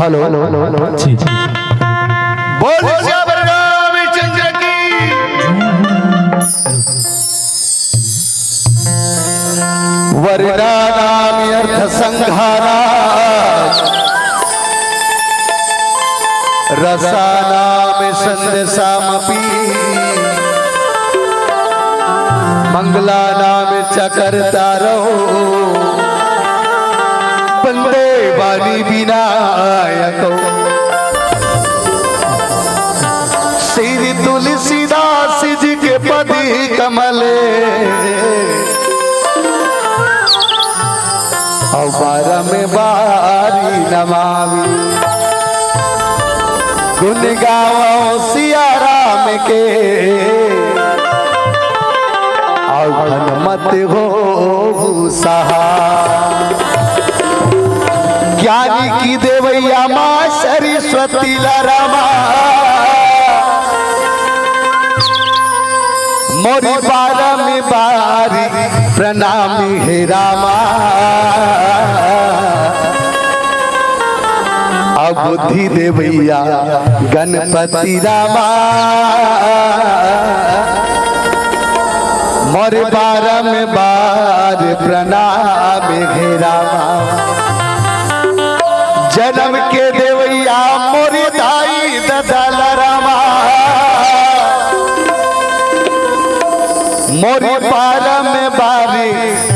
Hello जी जी बोल श्याम रामचंद्र की वरदानामि अर्थ संहारा रसानामि संदेशामपि मंगलानामि च कर्तारो वंदे वाणी विनायको श्री तुलसीदास जी के पदी कमले और बारह में बारी नमामि गुण गाओ सिया राम के और हनुमत हो सहा ज्ञानी की देवैया माँ सरस्वती रमा मोरी बारह में बारी प्रणामी हे रामा अब बुद्धि देवैया गणपति रामा मोरे बारह में बार प्रणामी हे रामा जन्म के देवैया मोरे दाई ददल रामा मोरी बारह में बारी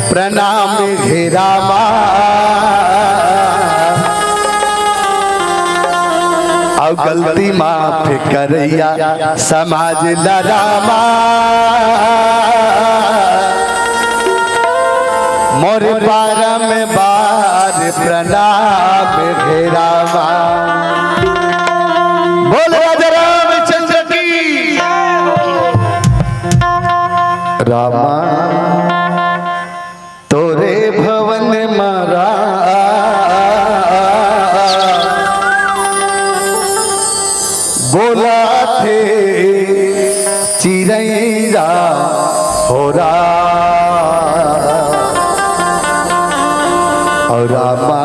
प्रणाम हे रामा और गलती माफ करैया समाज लरामा मोरे बारह में बार प्रणाम हे रामा बोल राजा रामचंद्र की रामा तोरे भवन मारा बोला थे चिरैया हो और रामा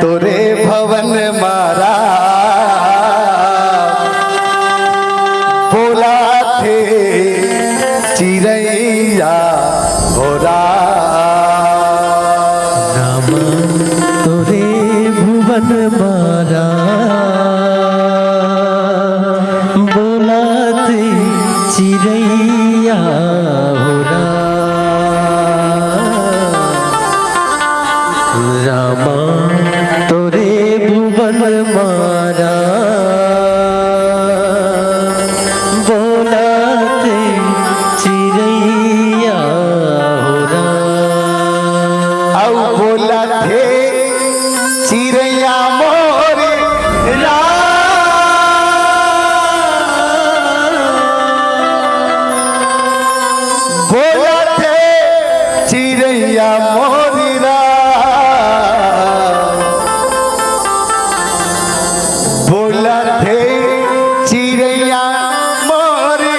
तोरे भवन मारा बोला थे चिरैया हो राम तोरे भुवन मारा बोलाते चिरैया हो राम तोरे भुवन मारा बोलाते चिरैया हो औ बोला थे चिरैया मोरे बोला थे चिरैया मोरी बोला थे चिरैया मोरी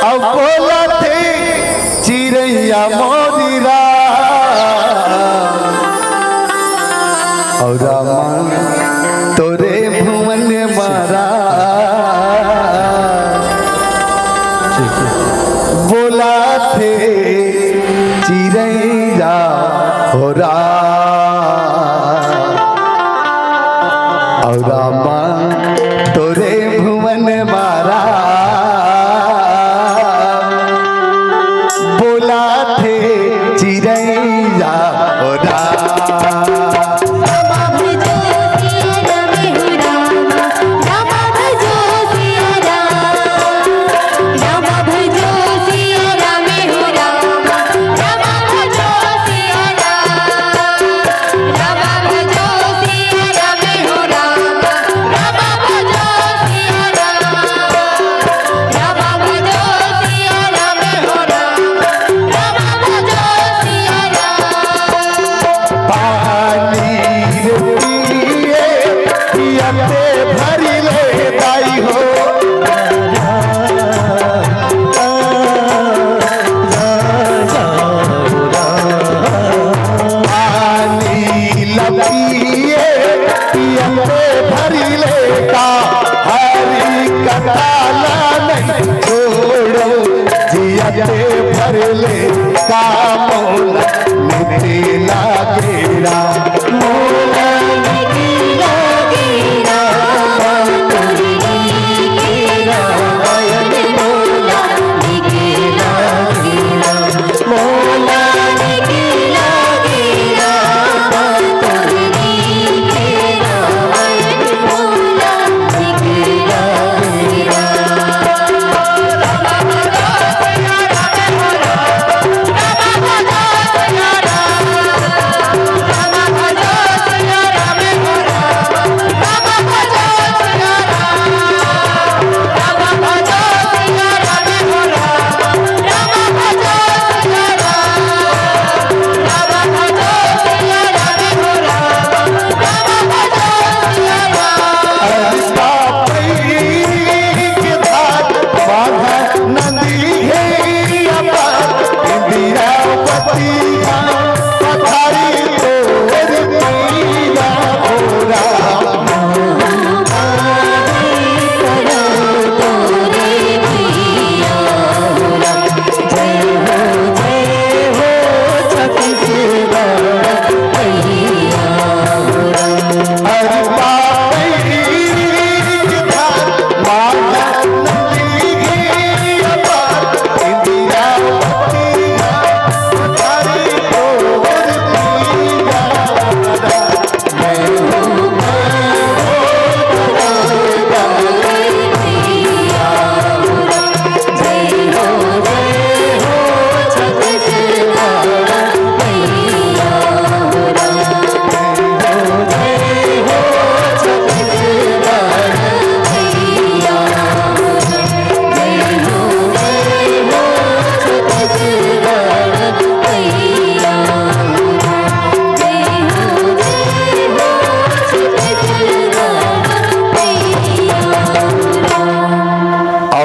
अब बोला थे चिरैया मोरी और रामा तोरे भुवन मारा बोला थे चिरैया हो और रामा तोरे भुवन मारा बोला थे चिरैया हो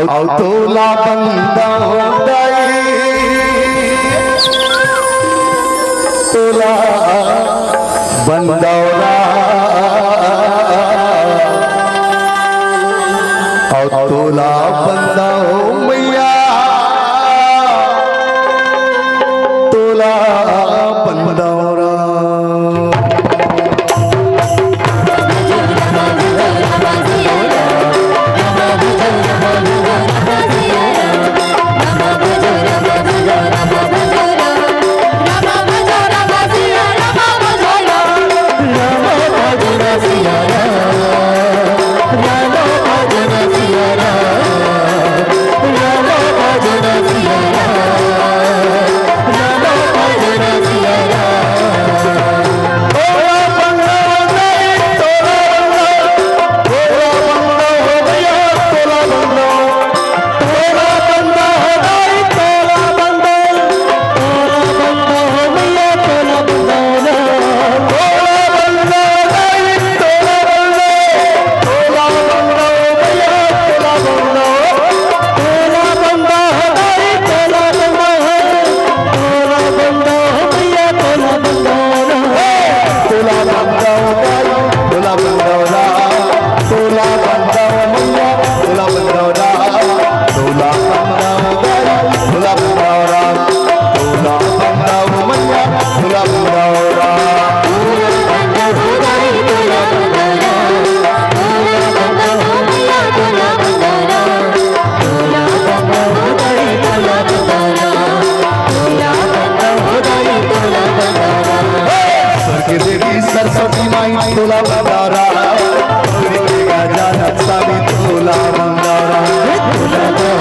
और तोला बंदौदाई तोला बंदौरा और तोला बंदौ मैया तोला बंदौरा सरस्वती माई तोला बंदौरा सावी तोला बंदौरा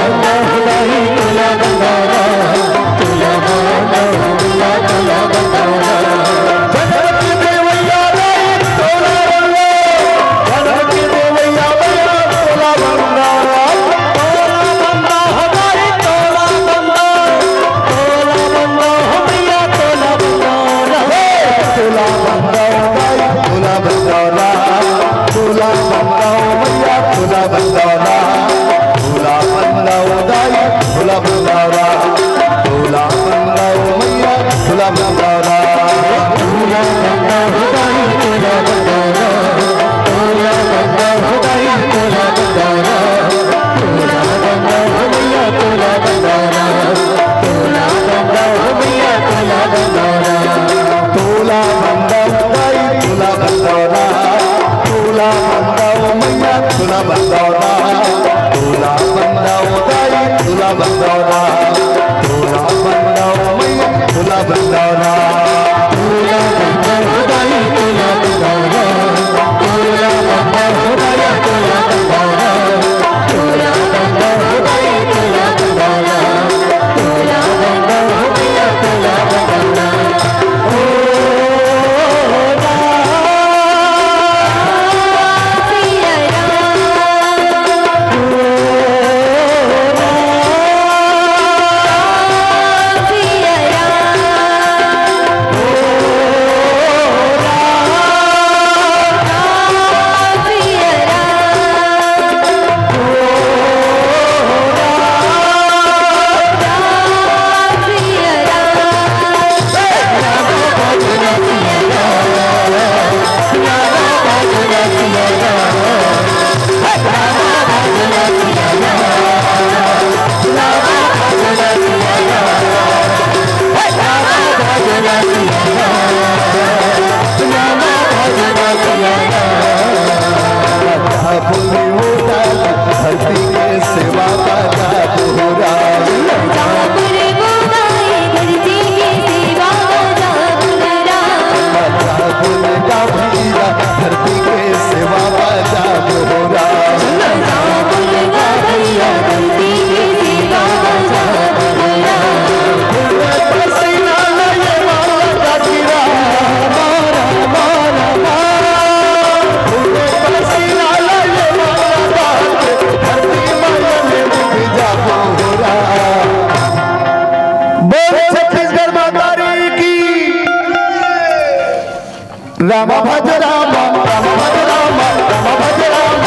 राम भज राम राम भज राम राम भज राम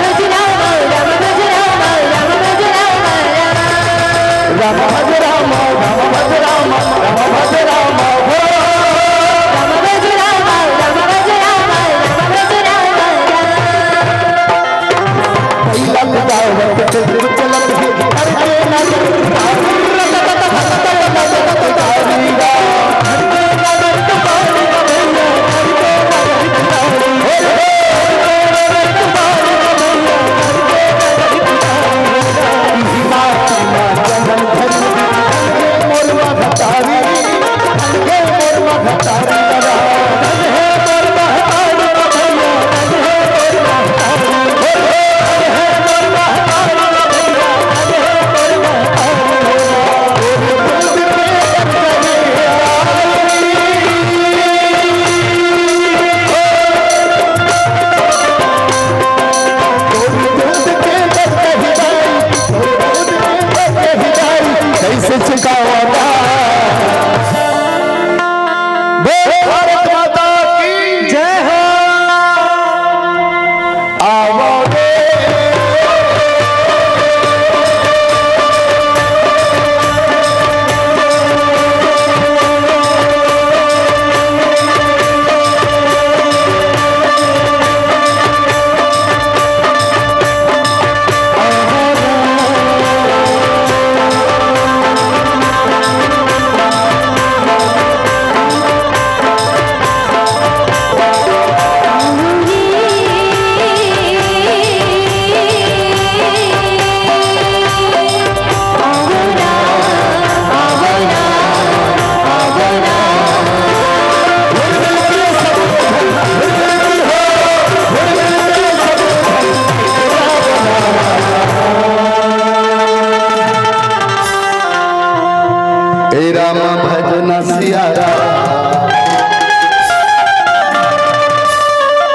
भज राम राम भज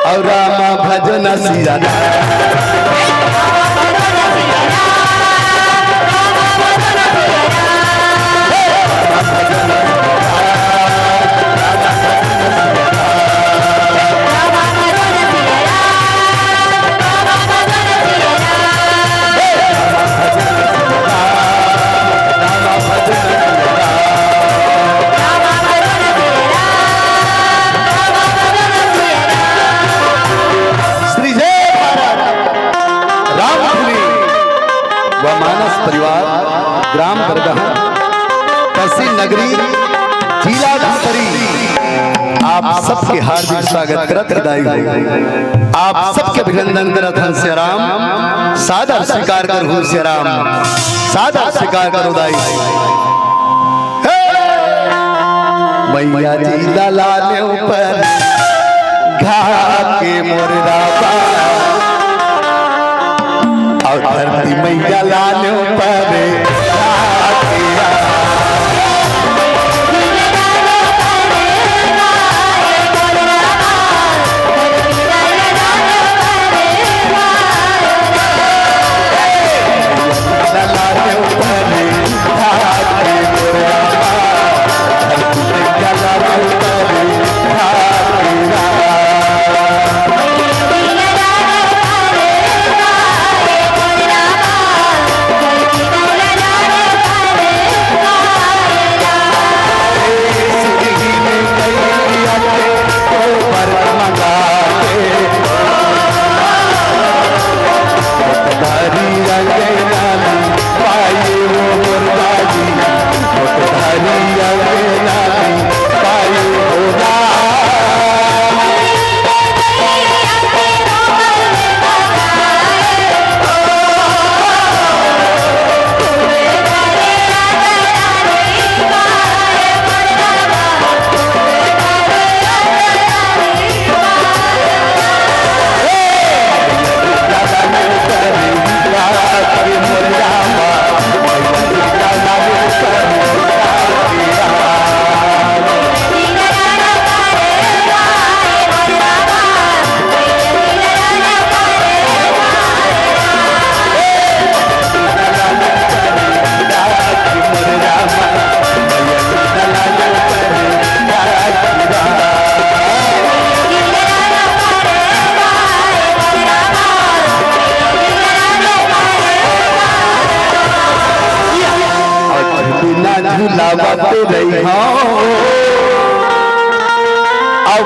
और राम भजन सिया परिवार ग्राम बरगहा तहसील नगरी जिला धमतरी आप सबके हार्दिक स्वागत करत हृदय आप सबके अभिनंदन करत हन से राम सादर स्वीकार कर हूं से राम सादर स्वीकार कर उदाई मैया जी लाला ने ऊपर घा के मोररा और धरती मैया लाने पर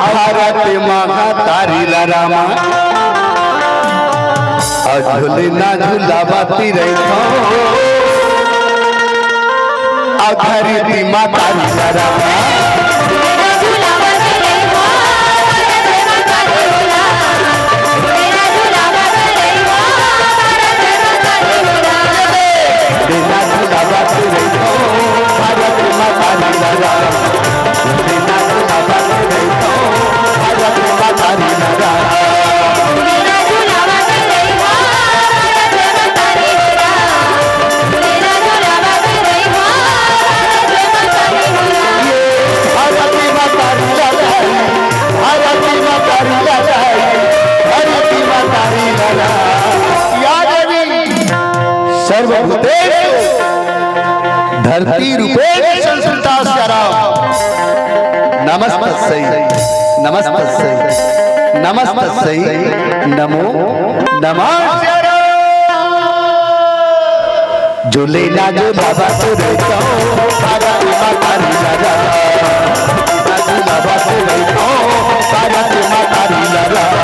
भारत माँ तारी रामा झूलना झूलावती रही धरती माँ तारी रामा धरती रूपे संस्कृता नमस्तस्यै नमस्तस्यै नमस्तस्यै नमो नमः जो लेना जो बाबा को रहता हूँ भारत माता लीला बाबा को रहता हूँ भारत माता लीला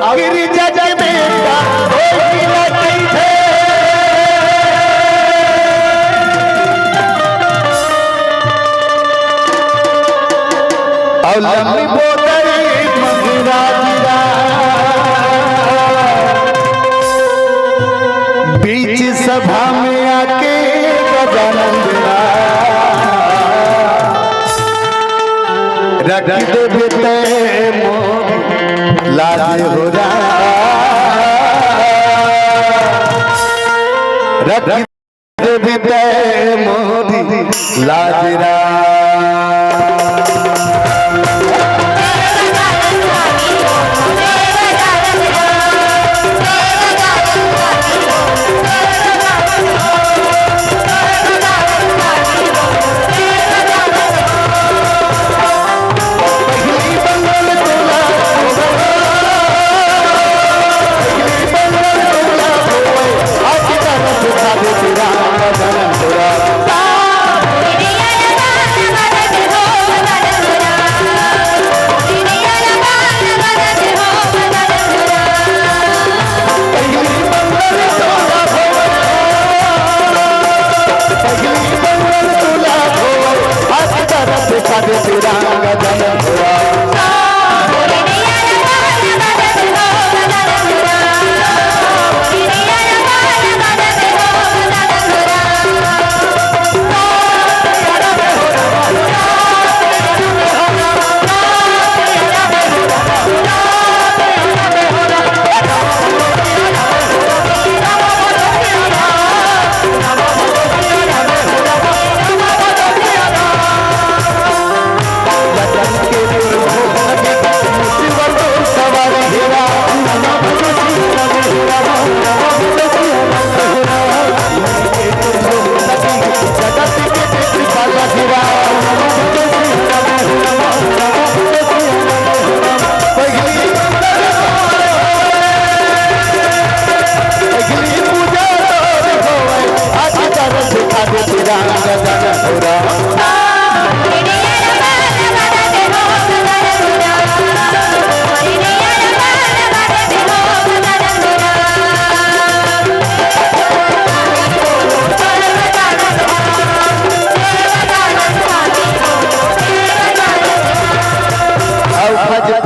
आखिरी जग में कोई नहीं थे। और लम्बी बोतल मंगरा जिरा बीच सभा में आके गजानंद रख दे बेटे मोर लाज हो रहा रख दे बेटे मोदी लाजरा।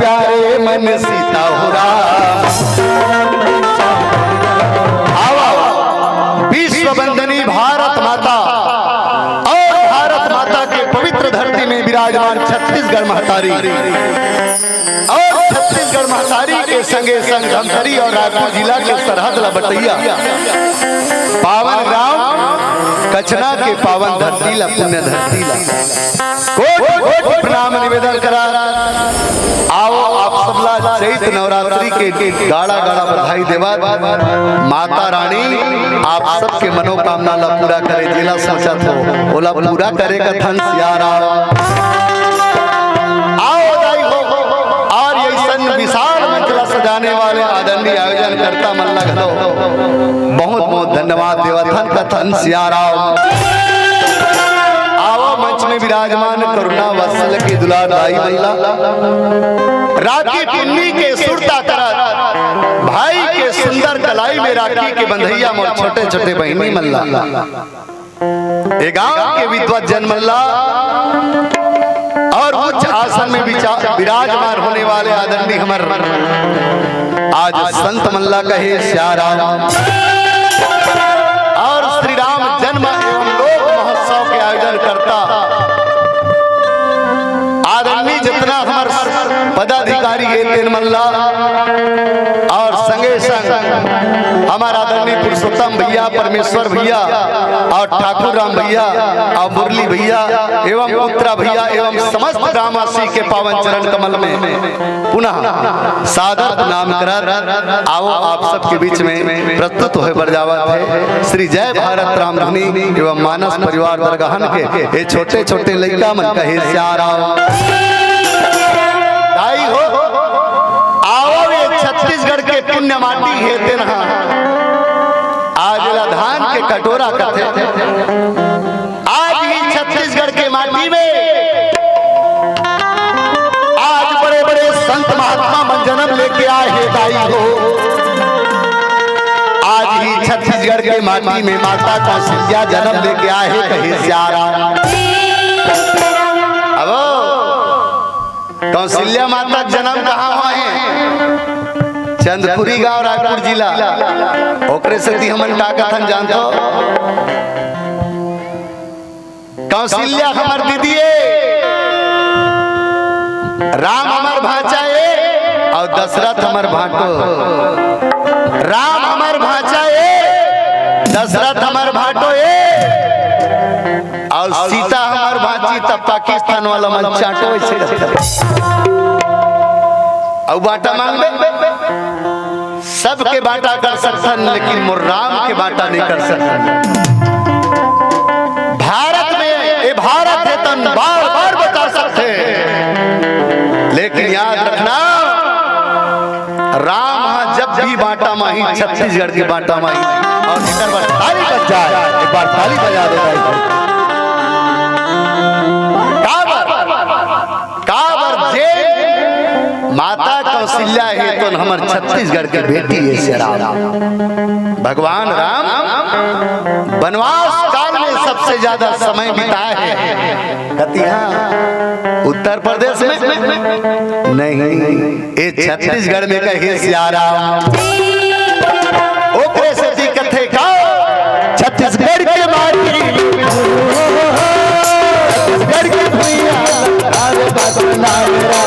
प्यारे मन सीता हो विश्व वंदनी भारत माता और भारत माता के पवित्र धरती में विराजमान छत्तीसगढ़ महतारी और छत्तीसगढ़ महतारी के संगे संग धमतरी और रायपुर जिला के सरहद लबटैया पावन ग्राम कचना के पावन धरती ला पुण्य धरती ला कोटि प्रणाम निवेदन करा। आओ आप सबला चैत नवरात्रि के गाड़ा गाड़ा बधाई देवा। माता रानी आप सबके मनोकामना ला पूरा करे, जिला सोचत हो ओला पूरा करे का धन सियारा। आओ दाई हो और ऐसा विशाल मंच ला सजाने वाले आदरणीय आयोजन करता मन लगलो बहुत बहुत धन्यवाद देवा। धन का धन सियारा। मंच में विराजमान करुणा वत्सल की दुलार दाई मल्ला राखी पुन्नी के सुरता करत भाई के सुंदर कलाई में राखी के बंधैया मोर छोटे छोटे बहनी मल्ला ए गांव के विद्वत जन मल्ला और उच्च आसन में विराजमान होने वाले आदरणीय हमर आज संत मल्ला कहे श्याराम और श्री राम जन्म एवं लोक महोत्सव के आयोजन करता आदरणीय जितना हमार पदाधिकारी है तेन मल्ला और संगे संग हमारा आदरणीय पुरुषोत्तम भैया, परमेश्वर भैया और ठाकुर राम भैया और मुरली भैया एवं उत्तरा भैया एवं समस्त ग्रामवासी के पावन चरण कमल में पुनः सादर प्रणाम कर आओ आप सबके बीच में प्रस्तुत हो बरजावत है श्री जय भारत राम धनी एवं मानस परिवार दरगाहन के ये छोटे छोटे लड़का मन कहे श्याराम दाई हो। आओ ये छत्तीसगढ़ के पुण्य माटी है तेनहा आज धान के कटोरा कथे आज ही छत्तीसगढ़ के माटी में आज बड़े बड़े संत महात्मा मन जन्म लेके आए हे दाई हो। आज ही छत्तीसगढ़ के माटी में माता कौशल्या जन्म लेके आए हे कहे श्यारा। अब कौशल्या माता जन्म कहाँ हुआ है? चंदपुरी गांव, रायपुर जिला। ओकरे से हमन का कथन जानतो। कौशल्या हमार दीदी राम हमार भांचा है और दशरथ हमार भाटो। राम हमार भांचा है, दशरथ हमार भाटो है और सीता हमार भांची तब पाकिस्तान वाला मन चाटो और बाटा मांगे। सबके बाटा कर सकते लेकिन मोर राम के बाटा नहीं कर सकते। भारत में ये भारत है तन बार बार बता सकते, लेकिन याद रखना राम जब भी बाटा माही छत्तीसगढ़ की बाटा माही और इधर बस ताली बज जाए, एक बार ताली बजा देगा। काबर जे माता कौशल्या है तो हमार छत्तीसगढ़ की बेटी है श्री राम। भगवान राम वनवास काल में सबसे ज्यादा समय बिताए हैं कतिया उत्तर प्रदेश में नहीं, ये छत्तीसगढ़ में कहे श्यारा। ओकरे से दिक्कत है का छत्तीसगढ़ के माटी छत्तीसगढ़ के भैया अरे बदला मेरा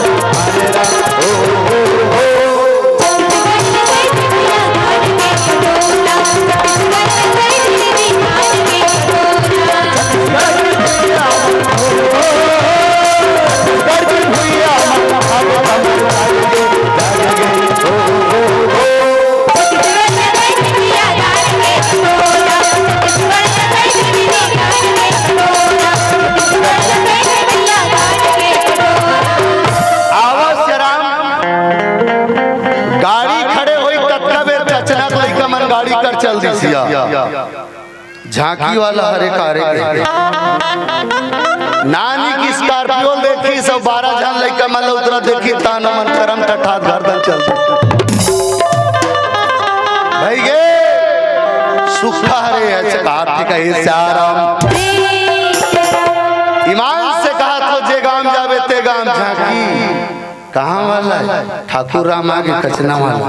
चल दिसिया झांकी वाला हरे कारे नानी की स्कॉर्पियो देखी सब 12 जन लइका मन उतरा देखी ताना मन करम ठठात गर्दन चल भाई गे सुखा हरे है कार्तिक है श्याराम। ईमान से कहा तो जे गांव जावे ते गांव झांकी कहाँ वाला है? ठाकुर राम आगे कचना वाला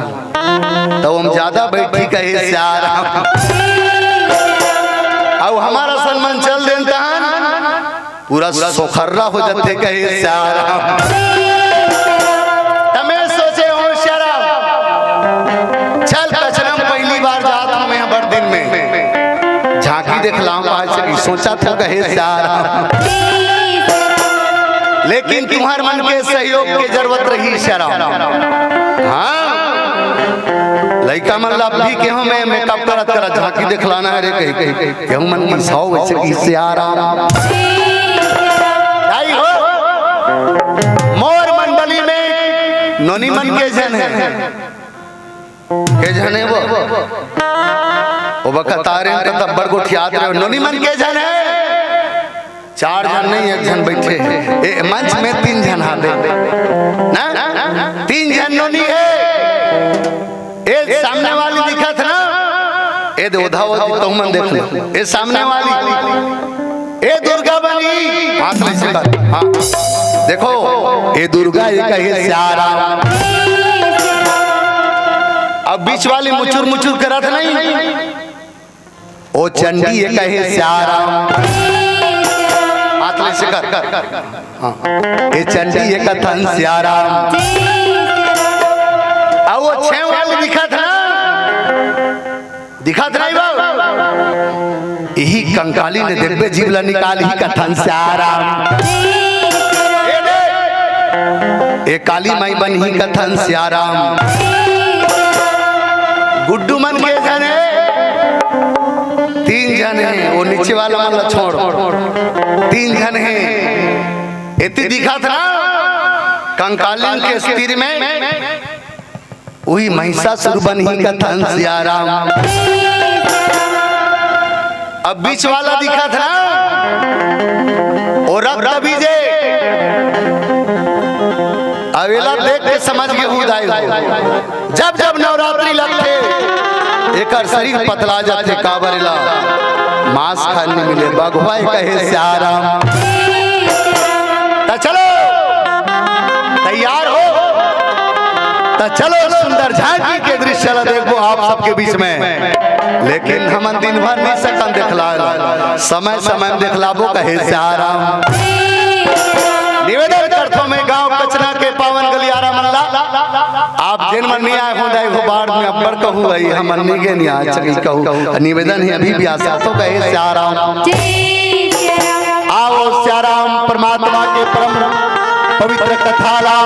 तो हम ज्यादा बैठी कहे श्याराम और हमारा सम्मान चल देता पूरा सोखर्रा हो जाते कहे श्याराम। तमें सोचे हो श्याराम चल कचरम पहली बार जात हमें बड़ दिन में झांकी देखलाम आज सोचा था कहे श्याराम, लेकिन तुम्हारे मन के सहयोग की जरूरत रही श्याराम। हाँ लइका मन ला भी के हम मेकअप करत करत झांकी दिखलाना है रे कहीं कहीं के मन की 100 वैसे की श्याराम आई हो। मोर मंडली में नोनी मन के जन है के जन है वो बकतारे का तब्बर को याद रहे नोनी मन के जन है 4 जन नहीं 1 जन बैठे हैं मंच में 3 जन हाथे ना 3 जन नोनी है। ए सामने वाली दिखत ना ए उधावती तो मन देख ले ए सामने वाली ए दुर्गा बनी हाथ में से कर हां देखो ए दुर्गा ये कहे श्यारा। अब बीच वाली मुचुर मुचुर करत नहीं ओ चंडी ये कहे श्यारा हाथ में से कर हां ए चंडी ये कथन श्यारा। अब वो 6 वाली दिखत ना दिखत नहीं बाबू यही कंकाली ने देखबे जीवला निकाल ही कथन श्यारा। ए काली माई बन ही कथन श्याराम। गुड्डू मन के जन है 3 जन है वो नीचे वाला वाला छोड़ 3 जन है इतनी दिखत ना कंकाली के स्थिर में वही महिषासुर बन ही कथन श्याराम। अब बीच वाला दिखा था और रक्त बीजे अवेला देख के समझ के उदाई हो। जब जब नवरात्रि लगते एकर शरीर पतला जाते काबरेला मांस खाने मिले बगवा कहे श्याराम। तो चलो तैयार हो तो चलो सुंदर झांकी के दृश्य देखो आप सबके बीच में। लेकिन हम दिन भर नहीं सकन दिखला समय समय में दिखलाबो कहे श्याराम। निवेदन करतो में गांव कचरा के पावन गलियारा मल्ला आप जिन मन नहीं आए हो दाई हो बाढ़ में अब्बर कहू भाई हम अन्नी के नहीं आ चकी कहू निवेदन है अभी भी आसा तो कहे श्याराम। आओ श्याराम परमात्मा के परम पवित्र कथाला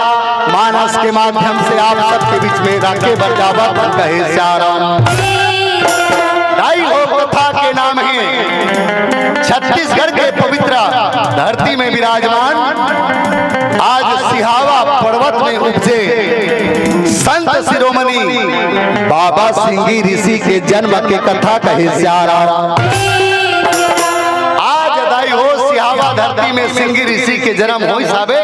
मानस के माध्यम से आप सबके बीच में राखे बचावा कहे श्याराम। दाई हो कथा के नाम है छत्तीसगढ़ के पवित्र धरती में विराजमान आज सिहावा पर्वत में उपजे संत शिरोमणि बाबा सिंगी ऋषि के जन्म के कथा कहे श्याराम। आज दाई हो सिहावा धरती में सिंगी ऋषि के जन्म हो साबे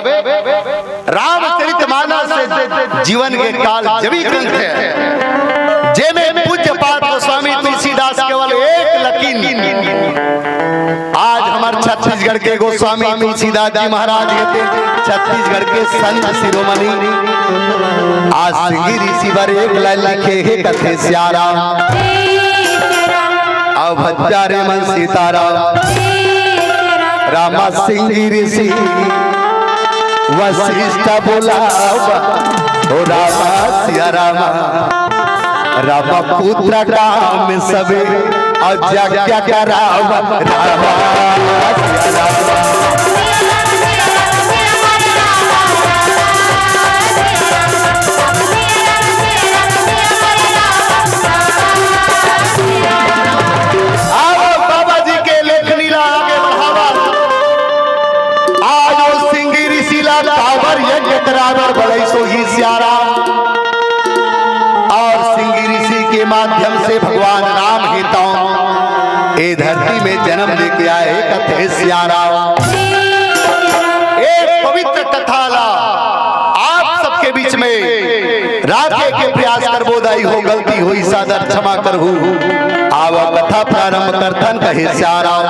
रामचरितमानस से जीवन के काल जबी ग्रंथ है जेमे पूज्य पाठ स्वामी तुलसीदास केवल एक लकीन आज हमारे छत्तीसगढ़ के गोस्वामी तुलसीदास जी महाराज कहते छत्तीसगढ़ के संत शिरोमणि आज सिंगी ऋषि पर एक लाइन लिखे है कथे श्याराम। अब भज्जा रे मन सीताराम रामा सिंगी ऋषि वशिष्ठ बोला ओ रामा सिया रामा रामा पुत्र काम सबे अज्ञा क्या रामा रामा सिया रामा। बाबा जी के लेखनीला आगे बढ़ावा आज वो सिंगी ऋषि ला कावर यज्ञ करावर बड़ई सो ही श्याराम और सिंगी ऋषि के माध्यम से भगवान राम हितों ए धरती में जन्म लेके आए कथे श्याराम। एक पवित्र कथा ला आप सबके बीच में राखे के प्रयास कर बोदाई हो गलती हुई सादर क्षमा कर हूँ आवा कथा प्रारंभ करथन कहे श्याराम।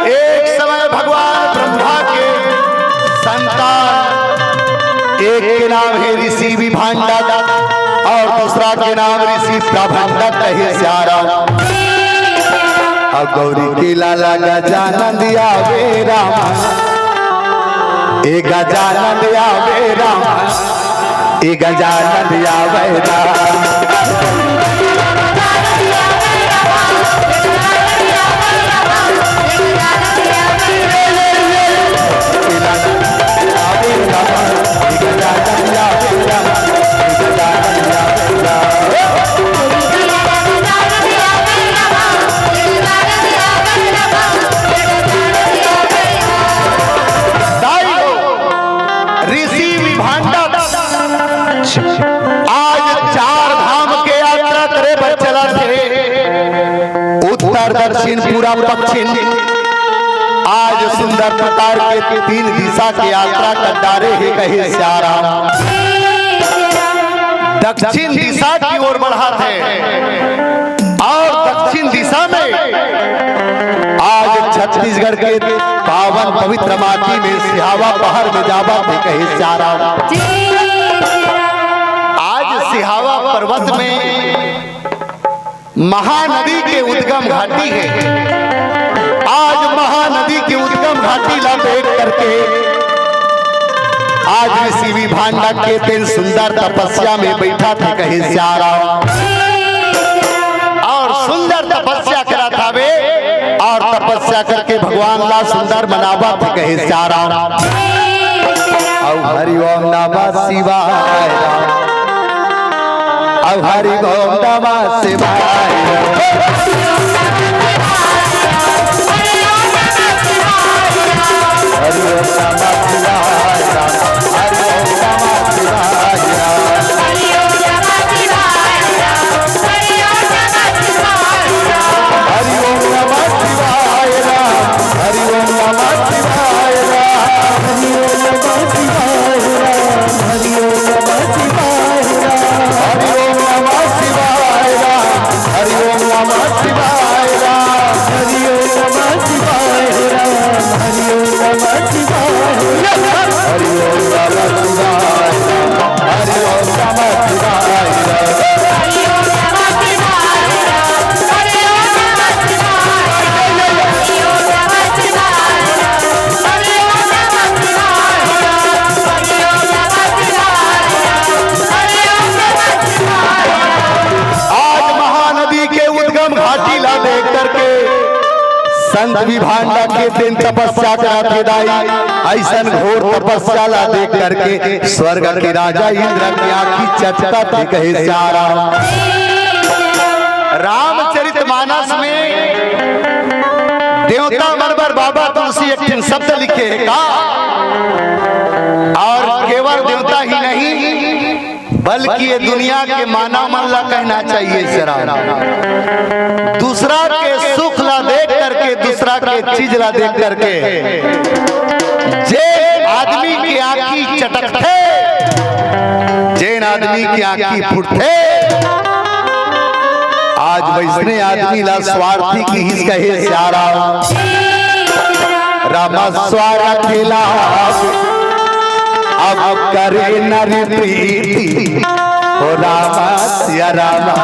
एक समय भगवान ब्रह्मा के संतान एक के नाम है ऋषि विभांडा और दूसरा के नाम ऋषि प्रभंडा कहे श्याराम। अब गौरी की लाला गजानंद आवे रामा ए गजानंद आवे रामा ए गजानंद आवे रामा। आज चार धाम के यात्रा करे बचला थे उत्तर दक्षिण पूरा पश्चिम आज सुंदर प्रकार के तीन दिशा की यात्रा कर डारे है कहे श्याराम। दक्षिण दिशा की ओर बढ़ा थे और दक्षिण दिशा में आज छत्तीसगढ़ के पावन पवित्र माटी में सिहावा पहाड़ में जावा थे कहे श्याराम। सिहावा पर्वत में महानदी के उद्गम घाटी है। आज महानदी के उद्गम घाटी लपेट करके आज ऋषि विभांडा के दिन सुंदर तपस्या में बैठा थे कहे श्याराम और सुंदर तपस्या करा था वे और तपस्या करके भगवान ला सुंदर बनावा थे कहे श्याराम। हरि ओम नमः शिवाय अब हरि ओम नमः शिवाय। हरि ओम नमः शिवाय हरि ओम नमः शिवाय हरि ओम नमः शिवाय हरि ओम नमः शिवाय हरि ओम नमः शिवाय हरि ओम नमः शिवाय। संत विभांडा के दिन तपस्या कराते दाई ऐसन घोर तपस्या ला देख करके स्वर्ग के राजा इंद्र की आंखी चटका थे कहे सारा। रामचरितमानस में देवता बरबर बाबा तुलसी एक ठिन शब्द लिखे है का, और केवल देवता ही नहीं बल्कि ये दुनिया के मानव मन ला कहना चाहिए जरा, दूसरा के सुख ला देख करके, दूसरा के चीज ला देख करके जे आदमी की आंखी चटकते, जैन आदमी की आंखी फुटते, आज वैसने आदमी ला स्वार्थी की हिस कहे सारा। रामा स्वार्थ खेला अब करे नर प्रीति हो रामा सिया रामा,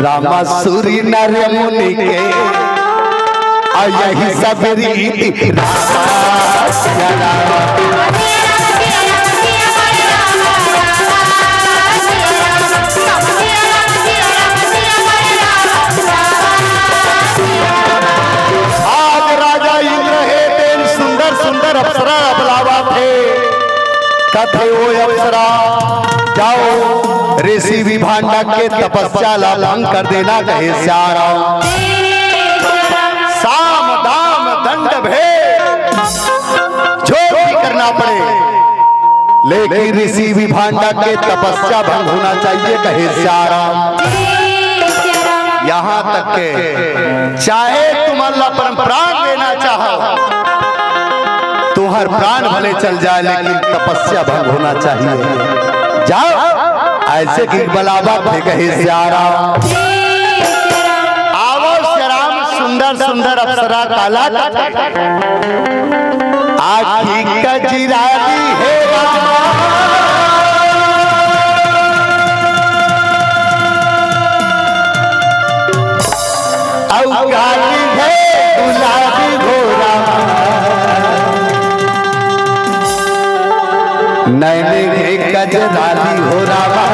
रामा सूरी नर मुनि के यही सब रीति रामा सिया रामा। अप्सरा बुलावा थे कथे ओ अप्सरा जाओ ऋषि विभांडा के तपस्या ला भंग कर देना कहे सारा। साम दाम दंड भेद जो भी करना पड़े, लेकिन ऋषि विभांडा के तपस्या भंग होना चाहिए कहे सारा। यहाँ तक के चाहे तुम अल्लाह पर प्राण लेना चाहो, तुम्हार प्राण भले चल जाए, लेकिन तपस्या भंग होना चाहिए। जाओ ऐसे की बलावा थे कहे सारा। आवो श्याम सुंदर सुंदर अप्सरा काला आखी कजराली है काली है गुलाबी घोड़ा, नैने कजराली हो रामा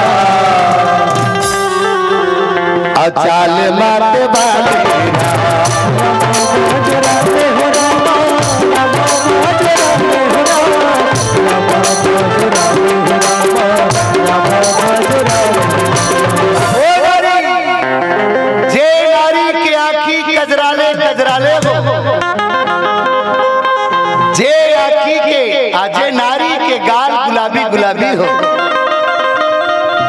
अचाल मारते बाले जे नारी की आँखी कजराले कजराले हो, जे आँखी के आजे नारी के गाल गुलाबी गुलाबी हो,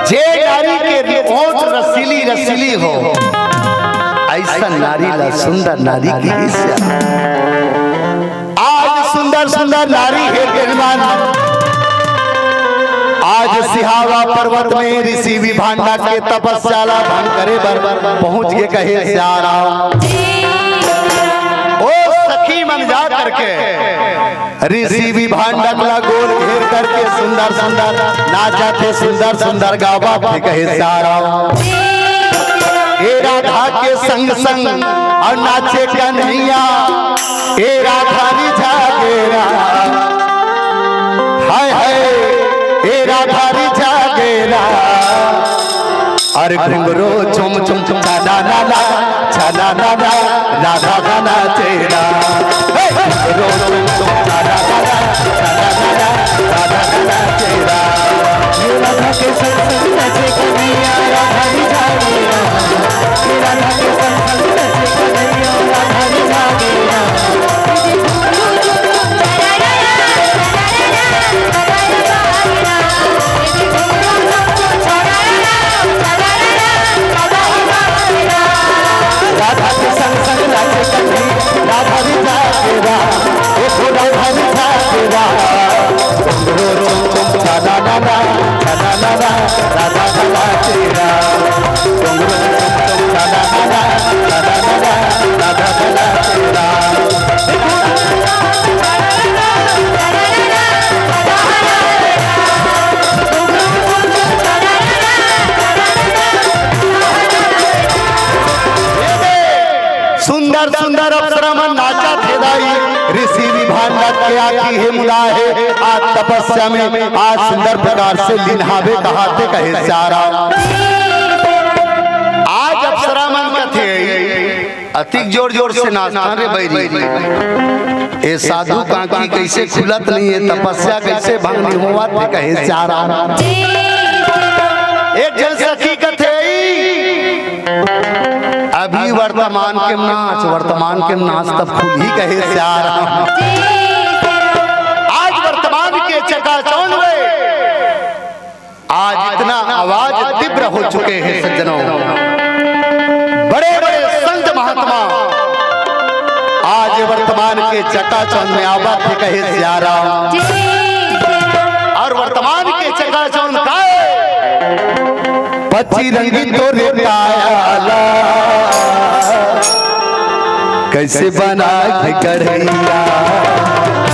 जे नारी के ओठ रसीली रसीली हो, ऐसा नारी ला सुंदर नारी की हिस्सा। आज सुंदर सुंदर नारी है निर्माण, आज सिहावा पर्वत में ऋषि विभांडा के तपस्या ला भंग करे बर पहुंच के कहे सारा। ओ सखी मन जा करके ऋषि विभांडक ला गोल घेर करके सुंदर सुंदर नाचा थे, सुंदर सुंदर गावा थे कहे सारा। ए राधा के संग संग और नाचे कन्हैया, ए राधा रिझा गेरा हाय हाय, ए राधा रिझा गेरा अरे घुंगरो चुम चुम चुम छाना नाना छाना नाना राधा गाना चेरा, घुंगरो चुम चुम छाना नाना छाना नाना राधा गाना चेरा। राधा के संग संग नाचे कन्हैया राधा रिझा गेरा, राधा के संग संग नाचे कन्हैया राधा रिझा गेरा। राधा के संग संग नाचे कन्हैया राधा रिझा गेरा, देखो राधा रिझा गेरा। रो रो तुम छाना नाना छाना नाना राधा गाना चेरा, रो रो तुम छाना नाना छाना नाना राधा गाना चेरा। सुंदर सुंदर अप्सरा मन नाचा थे दाई, ऋषि विभांडा के आखी है मुलाहे, आज तपस्या में आज सुंदर प्रकार से लिन्हावे कहाते कहे सारा। आज अप्सरा मन कथे अतिक जोर जोर से नाचता रे बैरी। ए साधु काकी कैसे खुलत नहीं है, तपस्या कैसे भंग हुआ थे कहे चारा। एक जन सखी कथे अभी वर्तमान के नाच तब खुल ही कहे चारा। आज वर्तमान के चकाचौंध में आज इतना आवाज तीव्र हो चुके हैं सज्जनों, बड़े बड़े संत महात्मा आज वर्तमान के चकाचौंध में आवाज थे कहे सियारा। और वर्तमान के चकाचौंध का पची रंगी तो कायाला कैसे बना के कढ़ैया,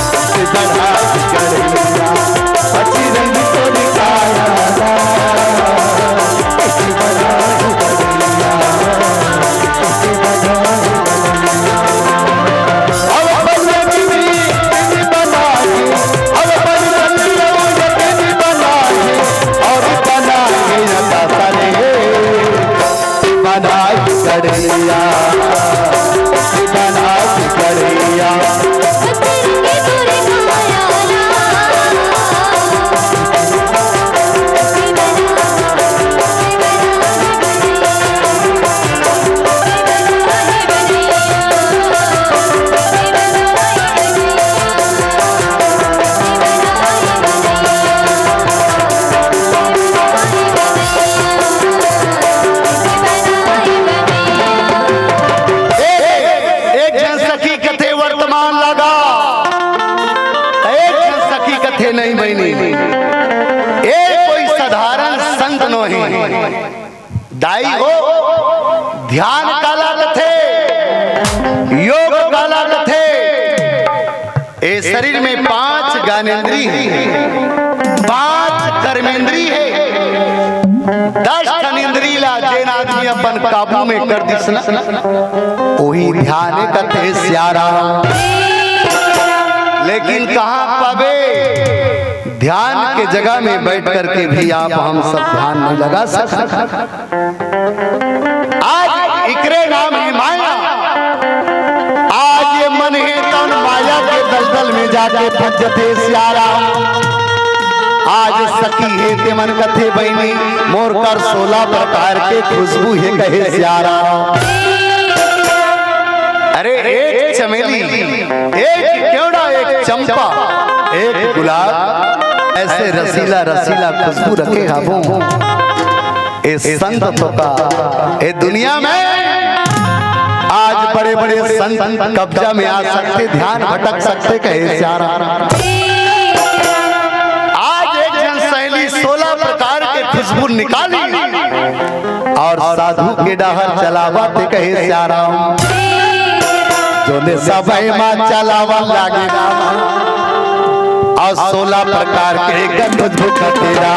कैसे बना के कढ़ैया, पची रंगी तो कायाला कैसे बना के कढ़ैया, कैसे बना के कढ़ैया। अब बने की कैसे बना के, अब बने की बना के और बना के रखा रे बना के कढ़ैया, बना के कढ़ैया। नहीं बनी एक कोई साधारण संत नहीं, दाई हो ध्यान काला कथे, योग काला कथे। ए शरीर में 5 ज्ञानेंद्री है, 5 कर्मेंद्री है, 10 धनेंद्री ला जेन आदमी अपन काबू में कर दिसना वही ध्यान कथे सियारा। लेकिन कहाँ पावे ध्यान के जगह में बैठ करके भी आप हम सब ध्यान नहीं लगा सकते। आज इकरे नाम है माया, आज ये मन है तन माया के दलदल में जाके फंसते सियारा। आज सखी है के मन कथे बहनी मोर कर 16 प्रकार के खुशबू है कहे सियारा। अरे एक चमेली, एक केवड़ा, एक चंपा, एक गुलाब, ऐसे रसीला रसीला खुशबू रखे हाबों इस संत तो का ए दुनिया में आज बड़े बड़े संत कब्जा में आ सकते, ध्यान भटक सकते कहे सियारा। आज एक जन सहेली 16 प्रकार के खुशबू निकाली और साधु के डहर चलावा ते कहे सियारा। जोने सबई मां चलावा लागे और 16 प्रकार के गंध भूख तेरा।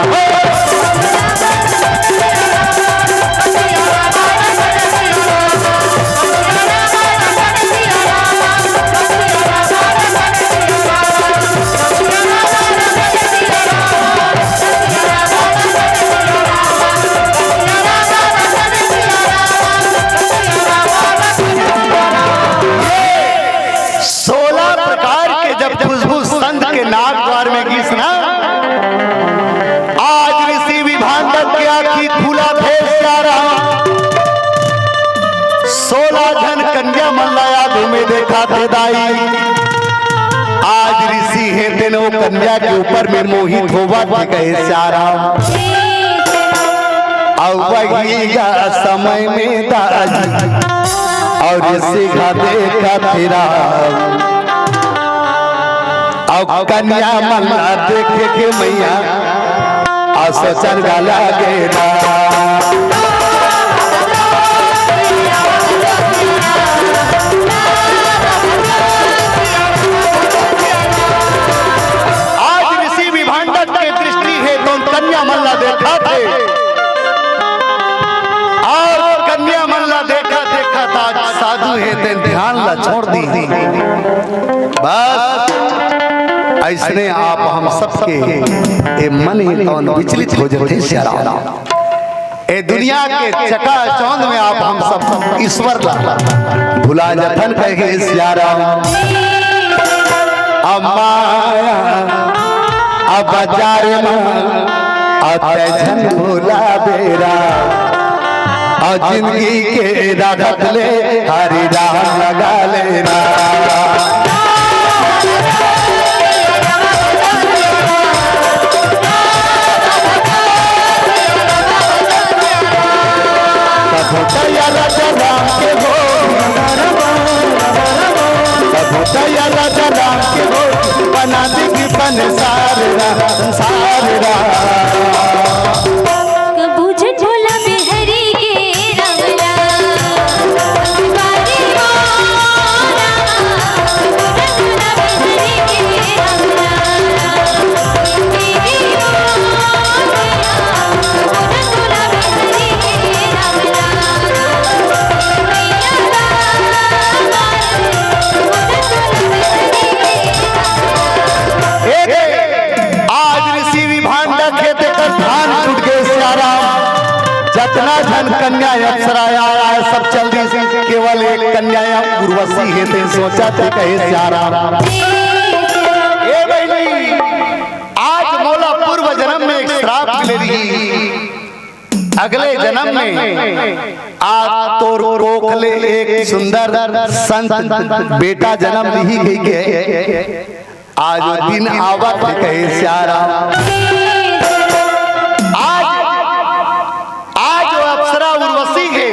देखा थे दाई आज ऋषि है तेनो कन्या के ऊपर में मोहित होवा थे कहे सारा। और वही समय में दाई और ऋषि का देखा तेरा और कन्या मल्ला देखे के मैया असचर गाला गेरा। मल्ला देखा थे और कन्या मल्ला देखा था साधु है ते ध्यान ला छोड़ दी। बस ऐसने आप हम सबके ए मन ही कौन विचलित हो जाते सियारा। ए दुनिया के चकाचौंध में आप हम सब ईश्वर ला भुला जथन कहे सियारा अमाया अब बाजार में अतजन भुला बेरा और जिंदगी के राधत ले हरि राम लगा लेना राजा राम के हो राजा राम के हो बना दी बन सारा जितना धन कन्या अप्सरा आया है सब चल दी केवल एक कन्या उर्वशी है ते सोचा थे कहे सियारा ए भाई आज मौला पूर्व जन्म में एक श्राप मिले रही अगले जन्म में आज तोर कोखले एक सुंदर संत बेटा जन्म नहीं गई के आज दिन आवत कहे सियारा उर्वशी है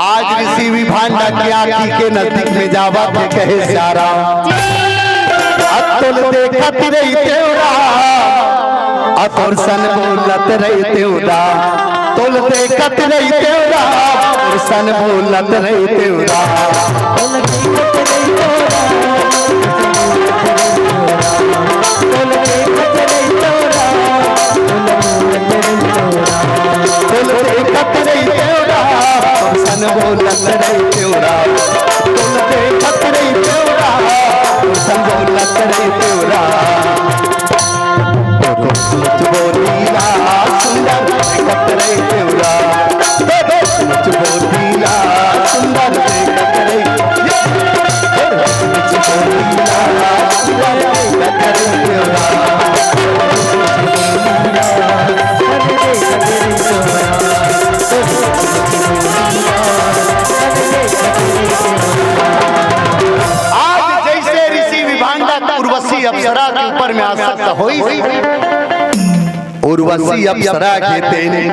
आज ऋषि विभांडा की आँखी के नजदीक में जावा थे कहे सारा अतुल देखत रही तेरा अतुल सन बोलत रही तेरा तुल देखत रही तेरा और सन बोलत रही तेरा अप्सरा के ऊपर में आसक्त होई उर्वशी अप्सरा के तेने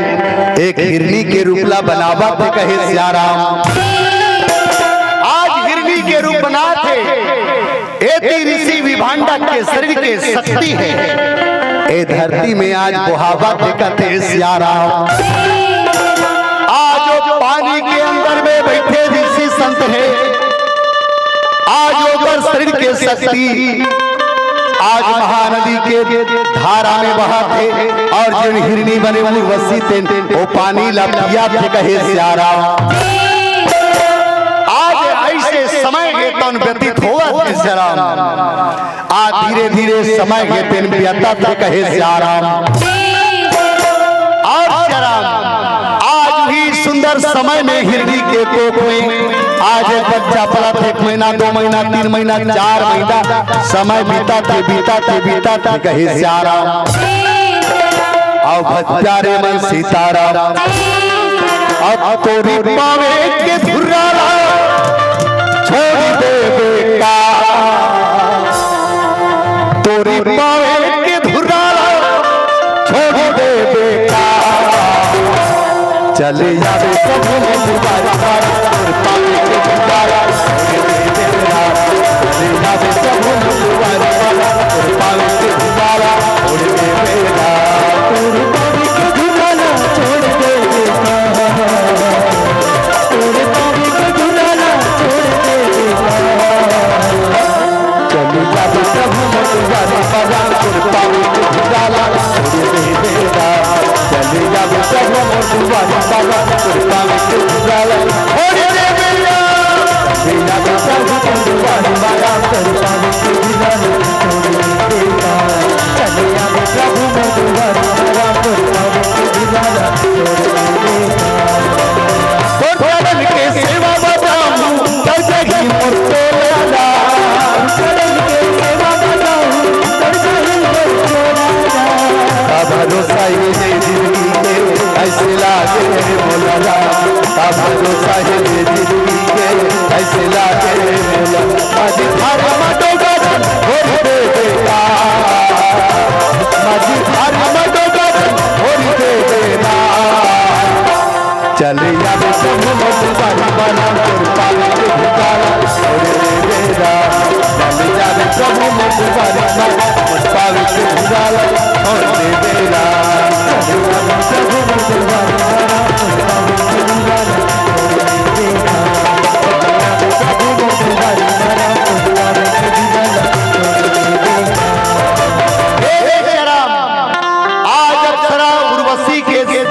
एक हिरनी के रूपला बनावा थे कहे सियाराम आज हिरनी के रूप बना थे एती ऋषि विभांडा के शरीर के शक्ति है ए धरती में आज बुहावा थे कथे सियाराम आज जो पानी के अंदर में बैठे ऋषि संत है आज ओकर शरीर के शक्ति आज महानदी के धारा में बहा थे और जिन हिरनी बने उर्वशी थे वो पानी लपिया थे कहे सियारा आज ऐसे समय के तन व्यतीत हुआ थे सियाराम आज धीरे धीरे समय के तन व्यता थे कहे सियाराम और सियाराम आज भी सुंदर समय में हिरनी के कोख में आज एक बच्चा पला थे 1 महीना 2 महीना 3 महीना 4 महीना समय बीता थे कहे सियारा अब प्यारे मन सीताराम अब तोरी पावे के धुर्राला छोड़ दे बेटा तोरी पावे के धुर्राला छोड़ दे बेटा चले जावे प्रभु ने चलिया प्रभु भरोसा है ये जिंदगी के ऐसे लागे मोला माझी थार मडोगा होरी दे देना माझी थार मडोगा होरी दे देना चले याद सब मत बारी बना कर पावे के भुजाला होरी दे देना चले याद सब मत बारी बना कर पावे के भुजाला होरी दे देना चले याद सब मत बारी बना कर पावे के भुजाला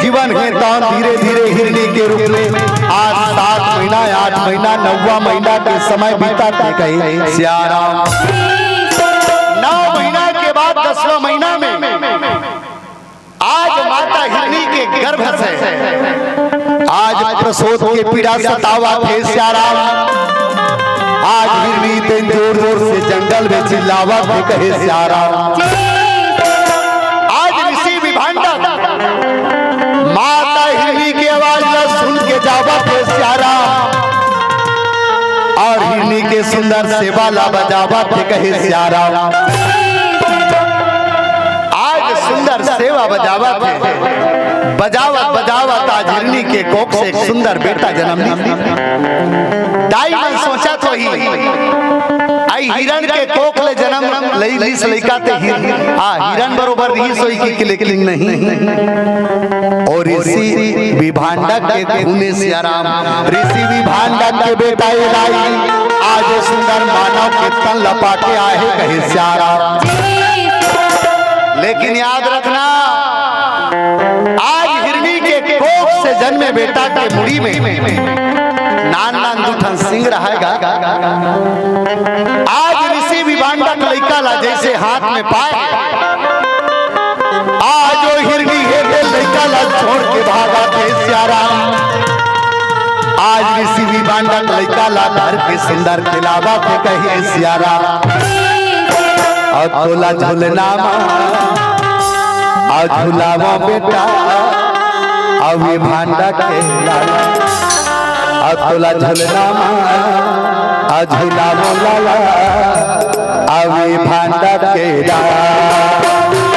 जीवन है दान धीरे धीरे हिरनी के रूप में आज 7 महीना 8 महीना 9वां महीना के समय बीता कहीं सियाराम 9 महीना के बाद 10वां महीना में आज माता हिरनी के गर्भ से आज प्रसूत के पीड़ा सतावा थे सियाराम आज हिरनी दिन जोर जोर से जंगल में चिल्लावा थे कहे सियाराम आज ऋषि विभांडा माता हिरनी की आवाज सुन के जावा थे सियाराम और हिरनी के सुंदर सेवा ला बजावा थे कहे सियाराम आज सुंदर सेवा बजावा थे बजावत बजावत आज हिरनी के कोख से एक सुंदर बेटा जन्म ली दाई मन सोचा तो ही आई हिरण के कोख ले जन्म लई लिस लइका ते हिरण बरोबर ही सोई की लेकिन नहीं और ऋषि विभांडक के खूने सियाराम ऋषि विभांडक के बेटा लाई आज सुंदर मानव के तन लपा के आए कहे सियाराम लेकिन याद रखना आज हिरनी के कोख से जन्मे बेटा के मुड़ी में नान नान दुठन सिंह रहेगा आज ऋषि विभांडक लइका ला जैसे हाथ में पाए आज वो हिरनी है लइका ला छोड़ के भागा थे सियाराम आज ऋषि विभांडक लइका ला घर के सुंदर खिलावा थे कहे सियाराम और तोला झूलना और झूलावा बेटा और विभांडक के लाला और तोला झूलना और झूलावा लाला और विभांडक के लाला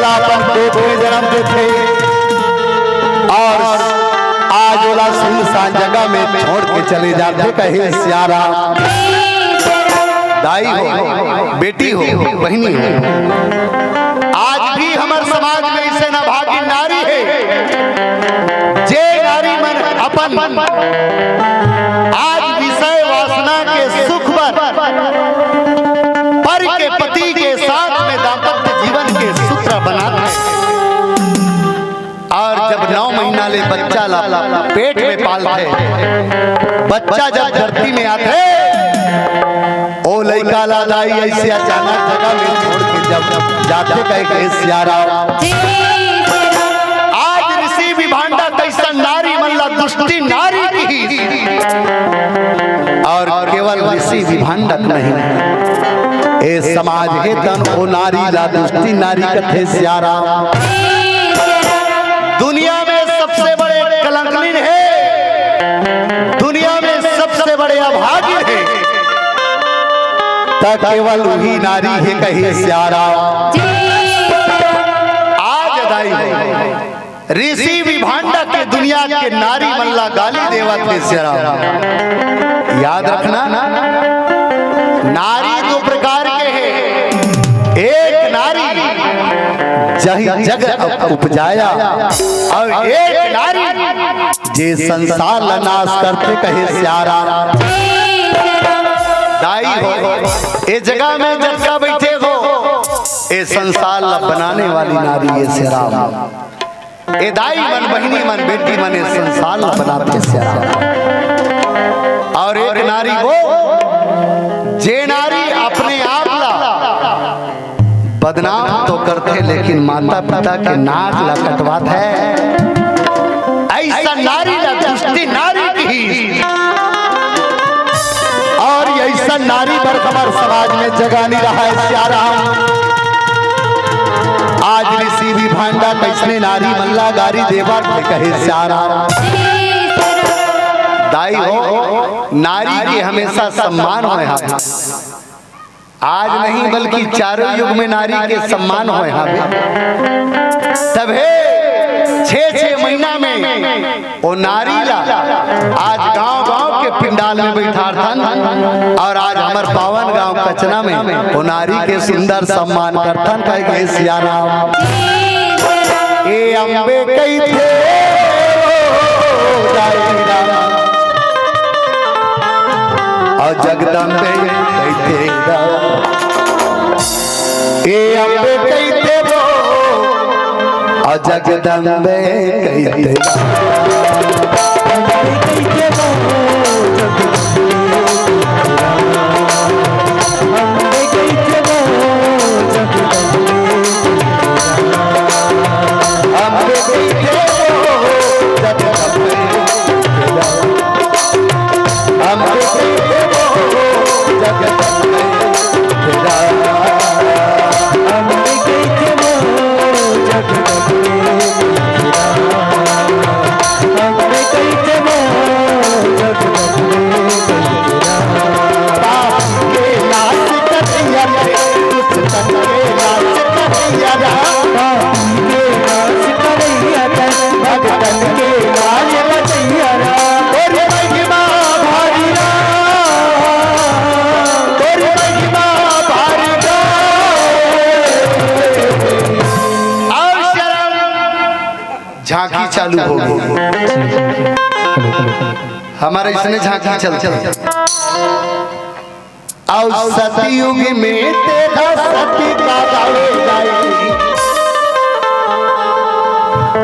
जन्म थे और आज वाला सुनसान जगह में छोड़ के चले जाते कहे सियाराम दाई हो बेटी हो बहनी हो आज भी हमारे समाज में इसे न भागी नारी है जे नारी मन अपन आज विषय वासना के सुख पर के पति के साथ में दाम्पत्य जीवन के सूत्र बनाते और जब 9 महीना ले बच्चा पेट में पालते बच्चा जब धरती में आते ओ लइका ला दाई ऐसे अचानक जगह में छोड़ के जब जाते कहे सियाराम दुष्टि नारी की। और केवल ऋषि विभांडक नहीं, ए समाज हे तन ओ नारी ला दुष्टि नारी कथे स्यारा। दुनिया में सबसे बड़े कलंकित है, दुनिया में सबसे बड़े अभागी है, त केवल वही नारी है कहे स्यारा। आज दाई ऋषि विभांडक के दुनिया के नारी मल्ला गाली देवत है स्यारा। याद रखना, नारी दो प्रकार के हैं। एक नारी जही जग उपजाया और एक नारी जे संसार ला नाश करते कहे स्यारा। दाई हो ए जगह में जब का बैठे हो, ए संसार ला बनाने वाली नारी ये स्यारा। ए दाई मन बहिनी मन बेटी मन ए संसार ला बनाते स्यारा। और एक नारी वो जे नारी अपने आप ला बदनाम तो करते लेकिन माता पिता के नाक ला कटवात है, ऐसा नारी ला दुष्टि नारी की। और ऐसा नारी पर हमारे समाज में जगह नहीं रहा है स्यारा। आज ऋषि विभांडा कैसने नारी मल्ला गारी देवा कहे स्यारा। दाई हो नारी की हमेशा सम्मान हो, आज नहीं बल्कि चारों युग में नारी के सम्मान हो। तबे 6-6 महीना में वो नारी ला आज गांव-गांव के पिंडाल में बैठा थन। और आज हमार पावन गांव कचना में वो नारी के सुंदर सम्मान करथन कहे सियारा। ए अम्बे कई थे और जगदम्बे कहते ए अम्बे कहते वो और जगदम्बे कहते। झांकी चालू हो गई हमारे इसने झांकी चल और सतयुग में तेरा सती का गावे जाएगी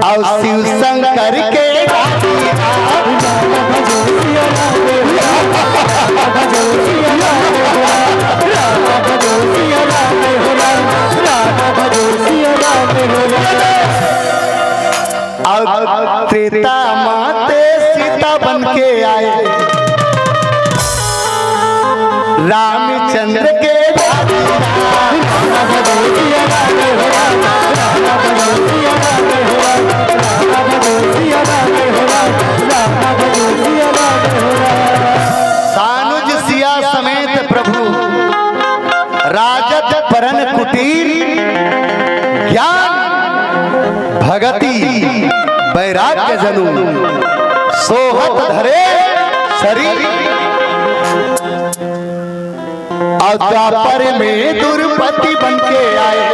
और शिव शंकर के त्रेता माते सीता बन के आए रामचंद्र के सानुज सिया समेत प्रभु राजत परन कुटीर ज्ञान भगति वैराग्य जनु सोहत धरे शरीर और द्वापर में दुर्पति बन के आए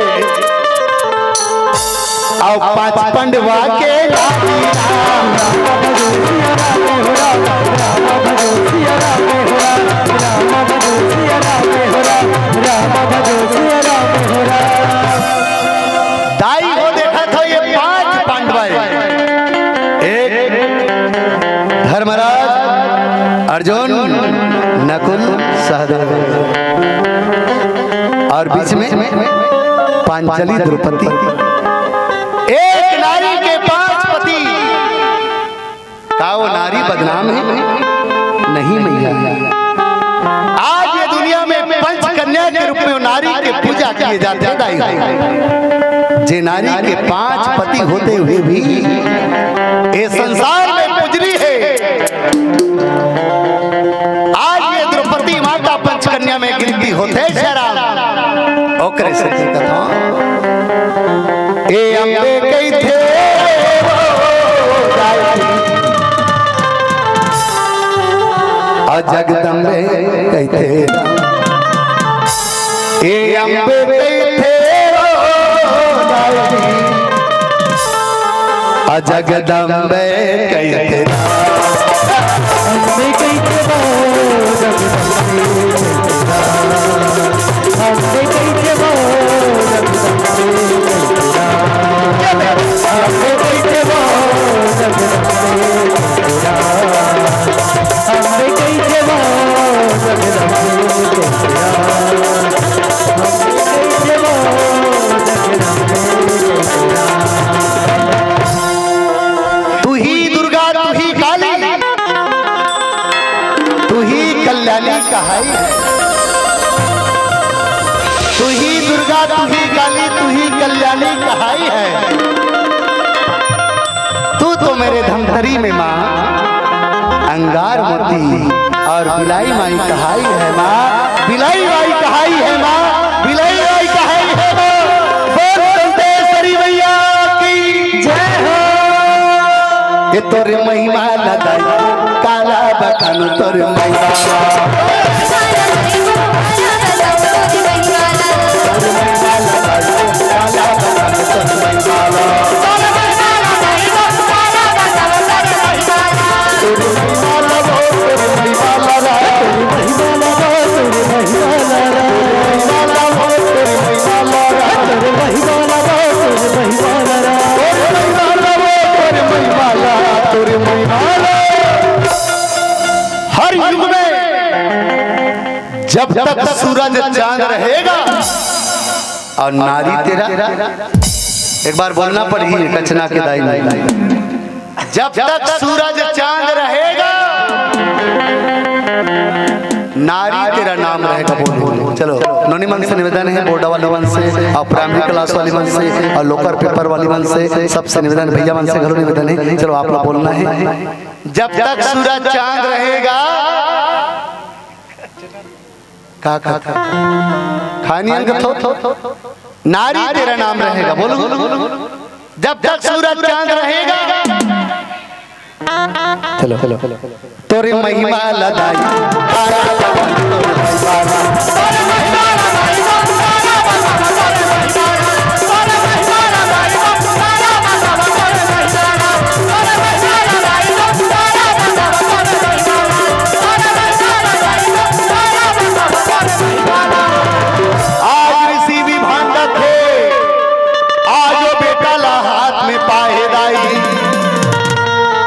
और 5 पंडवा के दाई हो देखा था ये 5 पांडवा, धर्मराज अर्जुन नकुल सहदेव और बीच में पांचली द्रौपदी। एक नारी के 5 पति का वो नारी बदनाम है? नहीं मैया, आज ये दुनिया में पंच कन्या के रूप में नारी के पूजा किए जाते हैं। दाई जे नारी के 5 पति होते हुए भी ये संसार में पुजरी है। आज ये द्रौपदी माता पंच कन्या में गिनती होते शराब ओकरे सती कथा ए अम्बे कई थे जगदम्बे कई थे ए अम्बे कई थे जगदम्बे कई थे अम्बे कई थे अम्बे कई थे अम्बे कई थे तू ही दुर्गा, तू ही काली, तू ही कल्याणी कहाई है। तू ही दुर्गा, तू ही काली, तू ही कल्याणी कहाई है। तू तो मेरे धमधरी में माँ अंगार मोती और बिलाई माई कहाई है माँ, बिलाई माई कहाई है माँ, बिलाई माई कहाई है माँ। बोल दंतेश्वरी मैया की जय हो। ये तोरे महिमा लगाई काला बखानु तोरे महिमा जब तक सूरज चांद रहेगा और नारी तेरा, एक बार बोलना पड़ेगी कचना के दाई नहीं। जब तक सूरज चांद रहेगा नारी तेरा नाम रहेगा। बोलो चलो। नोनी मन से निवेदन है, बोर्डा वाली मन से और प्राइमरी क्लास वाली मन से और लोकर पेपर वाली मन से सबसे निवेदन, भैया मन से घरों निवेदन है। चलो आप लोग बोलना है। जब तक सूरज चांद रहेगा खानियन का थो नारी तेरा नाम रहेगा। बोलो जब तक सूरज चांद रहेगा। चलो चलो तोरे महिमा लदाई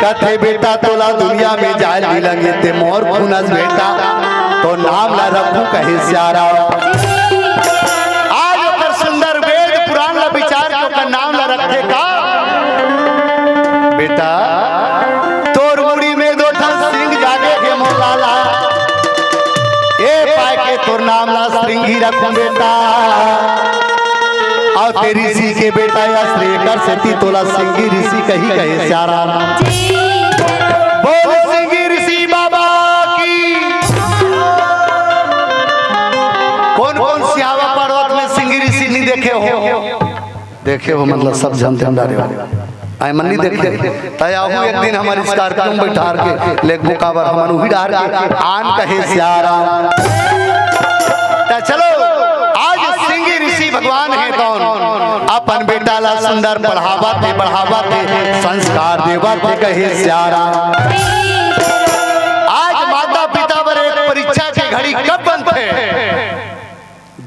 कथे बेटा तोला दुनिया में जाल भी लगे ते मोर खुनस बेटा तो नाम ला रखू कहे स्यारा। आज अगर सुंदर वेद पुराण ला विचार तो का नाम ला रखे का बेटा तोर मुड़ी में दो ठन सिंह जागे के मोलाला ए पाए के तोर नाम ला श्रृंगी रखू बेटा और तेरी ऋषि के बेटा या श्रेकर सेती तोला सिंगी ऋषि कही कहे स्यारा। बोल सिंगी ऋषि बाबा की। कौन कौन सियावा पर्वत में सिंगी ऋषि नहीं देखे हो? देखे हो मतलब सब जानते हम डारे आई मन नहीं देखे तयाहू एक दिन हमारे स्कॉर्पियो में बैठा के लेक बुकावर हमन उही डार के आन कहे स्यारा। चलो आज सिंगी ऋषि भगवान है कौन? अपन बेटा ला सुंदर बढ़ावा थे संस्कार देवा थे कहे स्यारा। आज माता पिता पर एक परीक्षा की घड़ी कब बनते?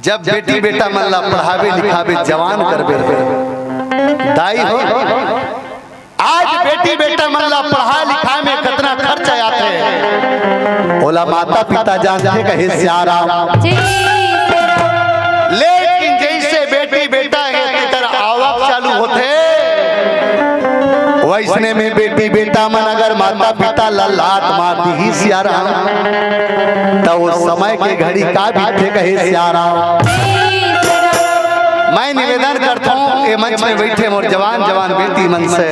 जब बेटी बेटा मन ला पढ़ावे लिखावे जवान करबे दाई हो। आज बेटी बेटा मन ला पढ़ा लिखा में कितना खर्च आते ओला माता पिता जानते कहे स्यारा। लेकिन जैसे बेटी बेटा है तेरा आवक चालू होते वैसने में बेटी बेटा मन अगर माता पिता लात मार दी ही सियाराम, तो वो समय के घड़ी का बीते कहे सियाराम। मैं निवेदन करता हूँ ये मंच में बैठे मोर जवान जवान बेटी मन से,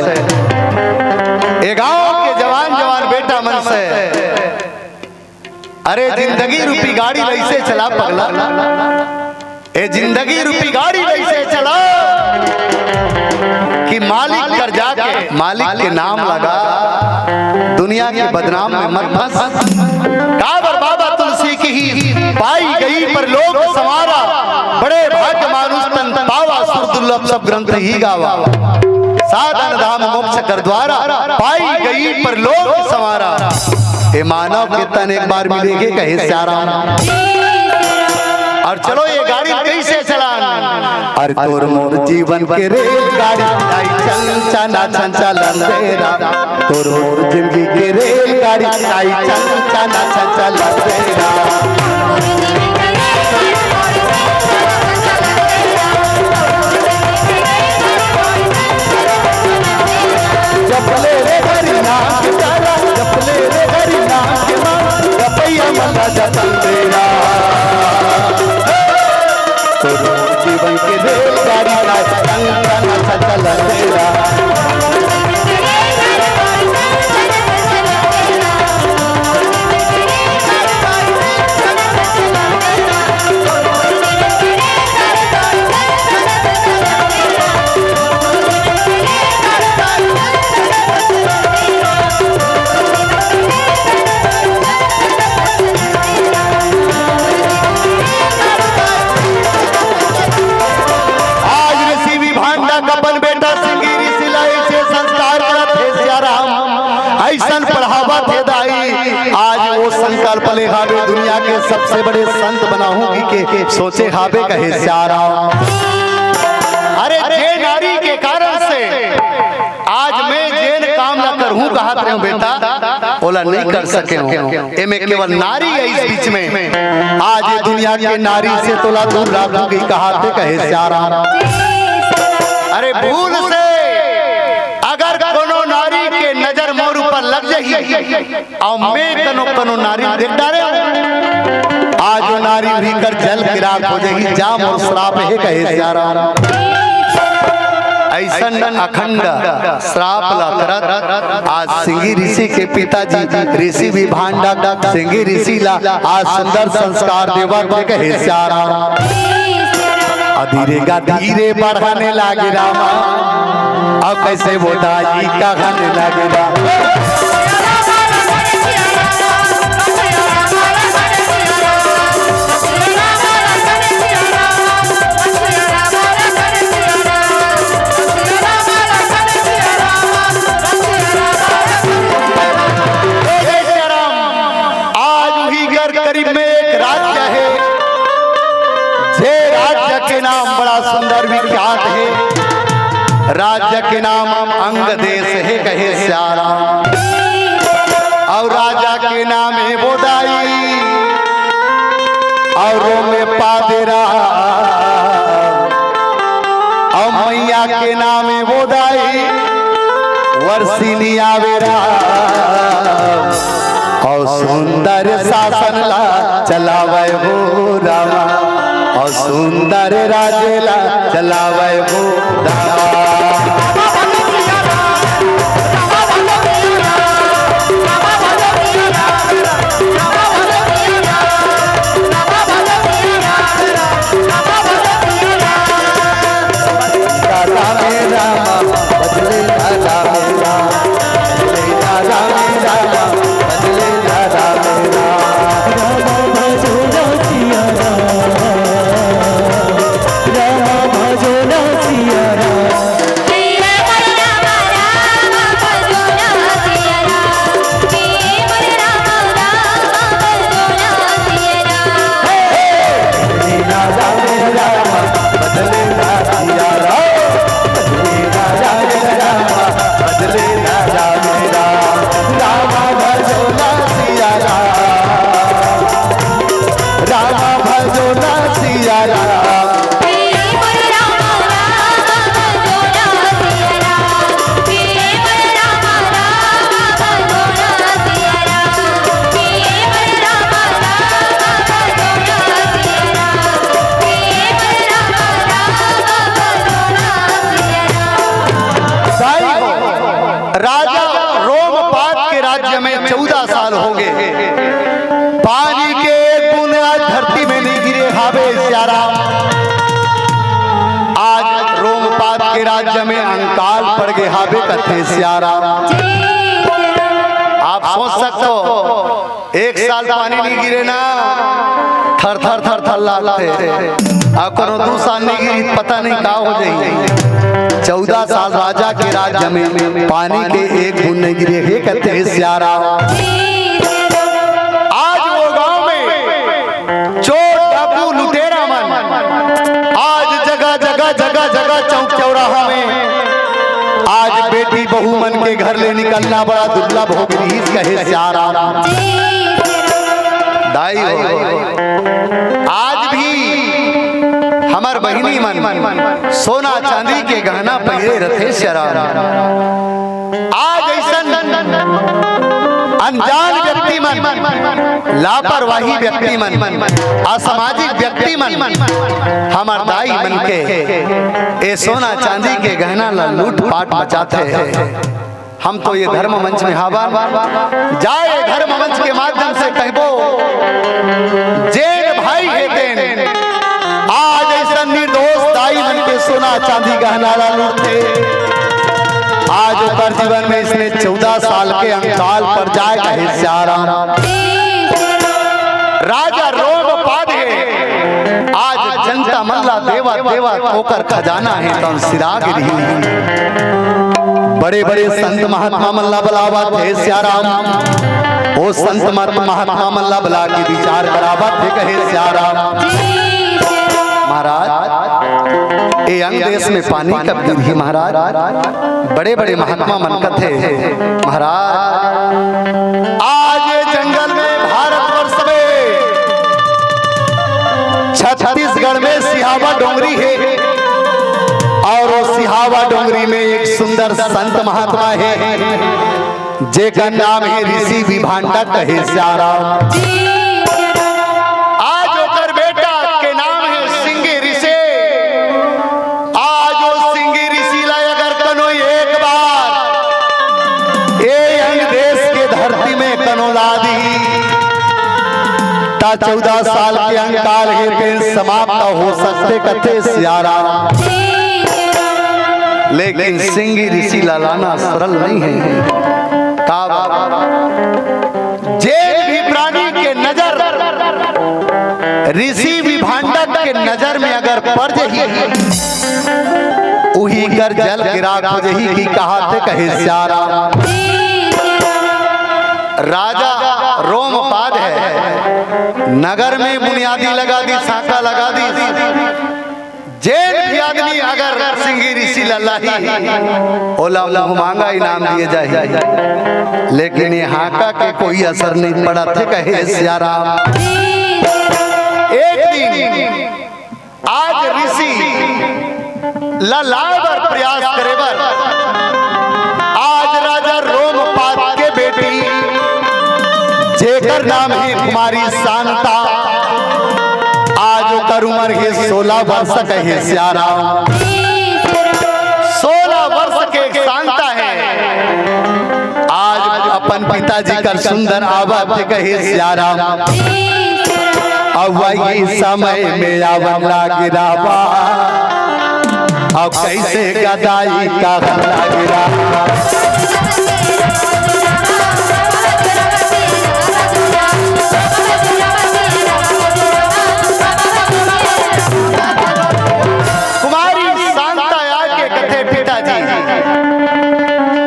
ये गांव के जवान जवान बेटा मन से, अरे जिंदगी रूपी गाड़ी वैसे चला पगला, ए जिंदगी रूपी गाड़ी वैसे चला कि मालिक कर जाके मालिक के नाम लगा, दुनिया के बदनाम में मत फंस। काबर बाबा तुलसी की ही पाई गई पर लोग समारा, बड़े भाग्य मानुष तन पावा, सुर दुर्लभ सब ग्रंथ ही गावा। साधन धाम मोक्ष कर द्वारा, पाई गई पर लोग समारा, ये मानव के तन एक बार मिलेंगे कहे सियाराम। और चलो ये गाड़ी कैसे चलाना, अरे तोर मोर जीवन के रेलगाड़ी आई चल चना चंचलन तेरा, तोर मोर जिंदगी के रेलगाड़ी आई चल चना चंचलन तेरा। जपले रे हरि नाम के तारा, जपले रे हरि नाम के मान, जपैया मना जपल तेरा, तोर जीवन के रेलगाड़ी आई चल चना चंचलन तेरा। ऐसन पढ़ावा थे दाई, आज वो संकल्प ले हावे दुनिया के सबसे बड़े संत बनाऊंगी के सोचे हावे कहे सियाराम। अरे जे नारी के कारण से आज मैं जेन काम ना करूं कहा करे बेटा, बोला नहीं कर सके हो, ए में केवल नारी है इस बीच में, आज ये दुनिया के नारी से तोला दूर रखूंगी कहा कहे सियाराम। अरे भूल से अगर कोनो नारी के नजर मोर ऊपर लग जाही और मैं कनो कनो नारी देख डारे, आज नारी भी कर जल किराक हो जाही, जा मोर श्राप है कहे सियाराम। ऐसन अखंड श्राप ला करत आज सिंगी ऋषि के पिताजी ऋषि भी भांडा सिंगी ऋषि ला आज सुंदर संस्कार देवा के कहे सियाराम। धीरे का धीरे बढ़ाने लागे रामा, अब कैसे वो दाई का खाने लगे रामा। आज ही घर करीब में एक राज्य है, जे राज्य के नाम बड़ा सुंदर विख्यात है, राज्य के नाम अंग देश है कहे सियाराम। और राजा के नाम है बोदाई और में पादेरा, और मैया के नाम है बोदाई वर्षिनी आवेरा, और सुंदर शासन ला चलावे हो रामा, और सुंदर राजेला चलावे हो रामा। राम भजो न सिया राम। के राज्य में अंकाल पड़ गए हावे कथे सियारा। आप सोच सकते हो 1 साल पानी नहीं गिरे ना थर थर थर थर लाते, अब कोनो 2 साल नहीं गिरी पता नहीं क्या हो जाएगी। 14 साल राजा के राज्य में पानी के 1 बूंद नहीं गिरे हे कथे सियारा। आज वो गांव में चोर डाकू लुटेरा मन आज जगह जगह जगह जगह चौक चौराहा में आज बेटी बहू मन के घर ले निकलना बड़ा दुर्लभ हो गई कहे सियारा। दाई आज भी हमार बहिनी मन सोना चांदी के गहना पहरे रथे सियारा। आज ऐसा अनजान व्यक्ति मन, लापरवाही व्यक्ति मन, असामाजिक व्यक्ति मन हमार दाई मन के ए सोना चांदी के गहना ला लूट पाट मचाते हैं। हम तो ये धर्म मंच में हवा जाए धर्म मंच के माध्यम से कहबो जेन भाई है तेन आज ऐसा निर्दोष दाई मन के सोना चांदी गहना ला लूटते। आज ऊपर जीवन में इसने 14 साल के अंकाल पर जाए कहे सियारा। राजा रोम पाद है आज जनता मल्ला देवा देवा होकर खजाना है तो सिराग रही। बड़े बड़े संत महात्मा मल्ला बुलावा थे सियाराम, वो संत महात्मा मल्ला बुला के विचार करावा थे कहे सियाराम। महाराज ये अंग देश में पानी कब गिरी महाराज, बड़े बड़े महात्मा मन थे महाराज। आज ये जंगल में भारतवर्ष में छत्तीसगढ़ में सिहावा डोंगरी है और वो सिहावा डोंगरी में एक सुंदर संत महात्मा है जेका नाम है ऋषि विभांडा कहे सियारा। आज ओकर बेटा के नाम है सिंगी ऋषि। आज वो सिंगी ऋषि ला अगर कनो एक बार ये अंग देश के धरती में कनो ला दी ता 14 साल के अंकाल है समाप्त हो सकते कथे सियारा। लेकिन सिंगी ऋषि लाना सरल नहीं है। जेल भी प्राणी के नजर ऋषि विभांडक के नजर में अगर पड़ जाही उही कर जल गिरा हो जाही की कहा थे कहे सियारा। राजा रोमपाद है नगर में बुनियादी लगा दी साका लगा दी। जेल भी आदमी अगर सिंगी ऋषि लल्लाही ओला मांगा इनाम दिए जाए, लेकिन ये हाका के कोई असर नहीं पड़ा थे कहे सियारा। एक दिन आज ऋषि ललावर प्रयास करे बर आज राजा रोमपाद के बेटी जेकर नाम है कुमारी शांता आज ओकर उम्र है 16 वर्ष कहे सियारा। 16 वर्ष के शांता है आज अपन पिताजी का सुंदर आवाज कहे सियारा। अब वही समय में आवन गिरावा अब कैसे गदाई का गिरा।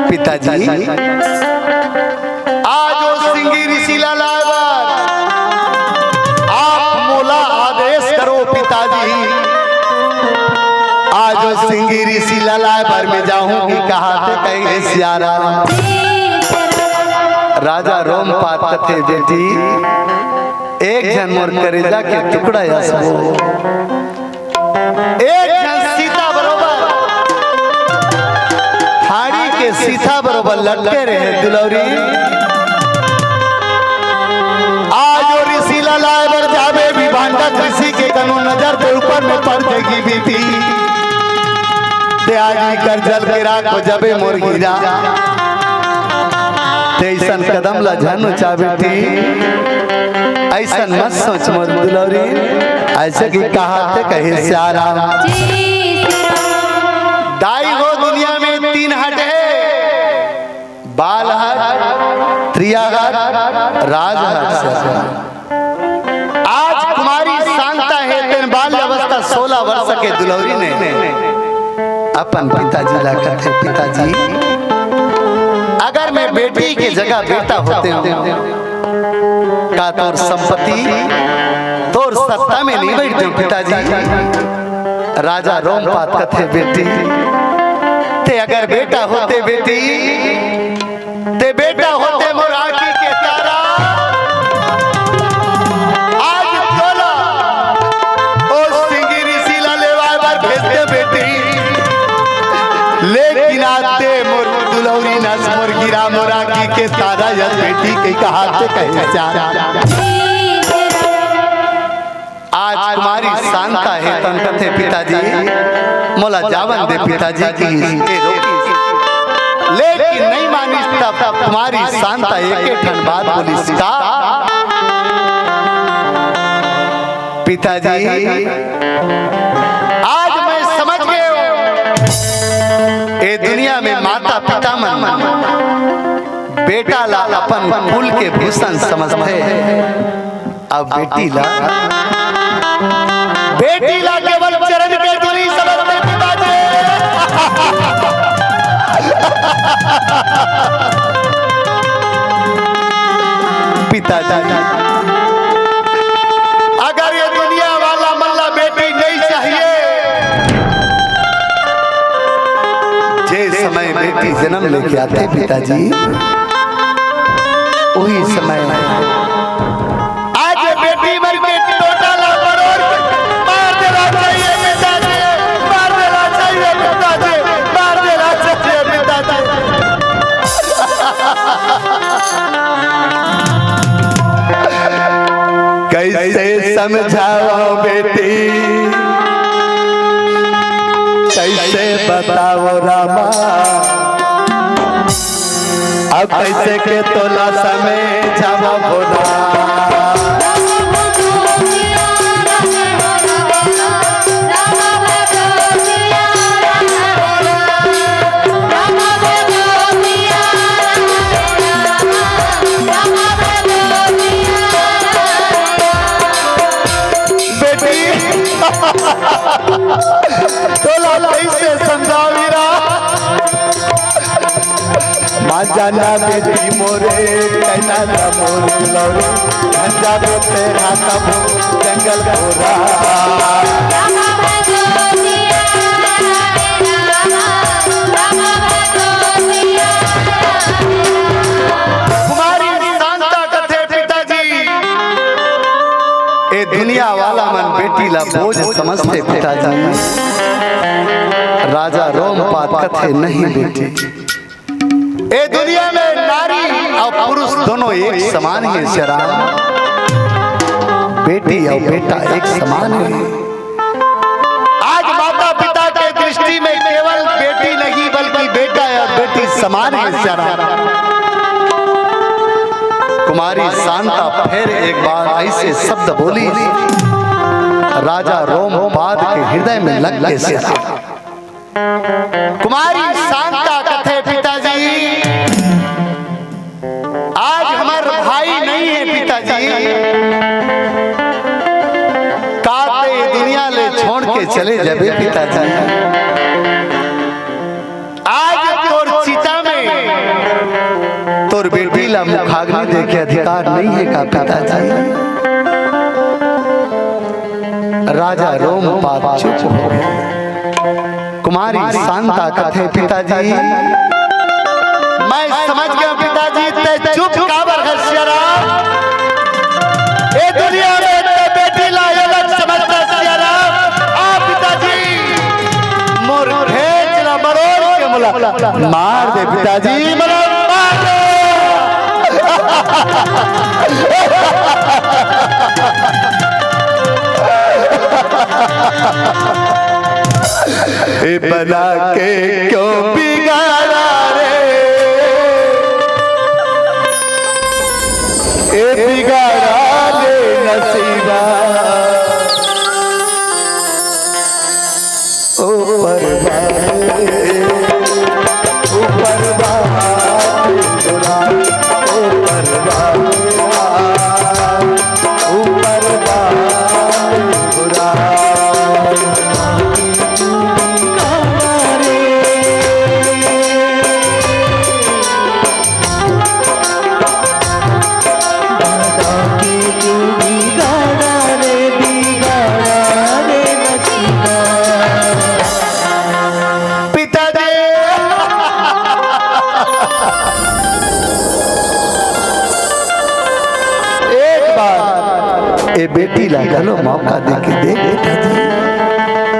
पिताजी आज वो सिंगी ऋषि लालावर आप मोला आदेश करो पिताजी। आज वो सिंगी ऋषि लालावर में जाऊंगी कहा थे कहे सियारा। राजा रोमपाद कथे बेटी एक जन मोर करेजा के टुकड़ा यसो एक जन सीता बरोबर हाड़ी के सीता बरोबर लटके रहे दुलौरी। आज और ऋषि लालावर जावे विभांडक ऋषि के कनु नजर के ऊपर में पड़ जाएगी बेटी त्यागी कर जल गिरा को जबे मोर गिरा तेसन कदम ला झन चा बेटी ऐसा मत सोच मोर दुलौरी ऐसे की कहा थे कहे सियारा। दाई त्रियाघाट राजघाट से आज कुमारी शांता है तेन बाल अवस्था 16 वर्ष के दुलौरी ने अपन पिताजी ला कहते पिताजी अगर मैं बेटी की जगह बेटा होते हूँ का तोर संपत्ति तोर सत्ता में नहीं बैठते पिताजी। राजा रोमपाद कथे बेटी ते अगर बेटा होते बेटी ते बेटा होते मोर आँखी के तारा आज तोला ओ सिंगिरी सीला लेवाए बार भेजते बेटी लेकिन आते मोर दुलौरी नस मोर गिरा मोर आँखी के तारा यह बेटी के कहा से कहे आज कुमारी शांता है तन कथे पिताजी मोला जावन दे पिताजी की लेकिन नहीं मानिस तब कुमारी शांता एक ठन बात बोली सीता पिताजी आज मैं समझ गए ये दुनिया में माता पिता मन बेटा ला अपन कुल के भूषण समझते अब बेटी ला केवल चरण के धुनी समझते पिताजी अगर ये दुनिया वाला मल्ला बेटी नहीं चाहिए जे समय बेटी जन्म लेके आते पिताजी वही समय आज ये बेटी मर के टोटाला बरोड़ मार देना चाहिए पिताजी मार देना चाहिए पिताजी मार देना चाहिए पिताजी। कैसे समझाओ बेटी कैसे बताओ रामा अब कैसे के तोला समय जावा भोला तोला कैसे समझावीरा मां जाना बेटी मोरे कहना ना मोर लौरे अंजा को तेरा तब जंगल घोरा कुमारी शांता कथे पिताजी ए दुनिया वाला मन बेटी ला बोझ समझते पिताजी राजा रोमपाद कथे नहीं बेटी ए दुनिया में नारी और पुरुष दोनों एक समान है शराब बेटी और बेटा एक समान है। आज माता पिता के दृष्टि में केवल बेटी नहीं बल्कि बेटा और बेटी समान है शराब। कुमारी शांता फिर एक बार ऐसे शब्द बोली राजा रोमपाद के हृदय में लग के से कुमारी शांता कथे पिताजी आज हमार भाई नहीं है पिताजी काते दुनिया ले छोड़ के चले जाबे पिताजी आज तोर चिता में तोर बेटी ला मुखाग्नि देखे अधिकार नहीं है का पिताजी। राजा रोमपाद चुप हो गए। कुमारी शांता कथे पिताजी मैं समझ गया पिताजी ते चुप काबर हसियारा ए दुनिया में ते बेटी ला अलग समझता हसियारा आ पिताजी मोर भेज ला मरोड़ के मुला मार दे पिताजी मरोड़ मार दे ए बना के क्यों बिगाड़ा रे ए बिगाड़ा ले नसीबा ऊपर ऊपर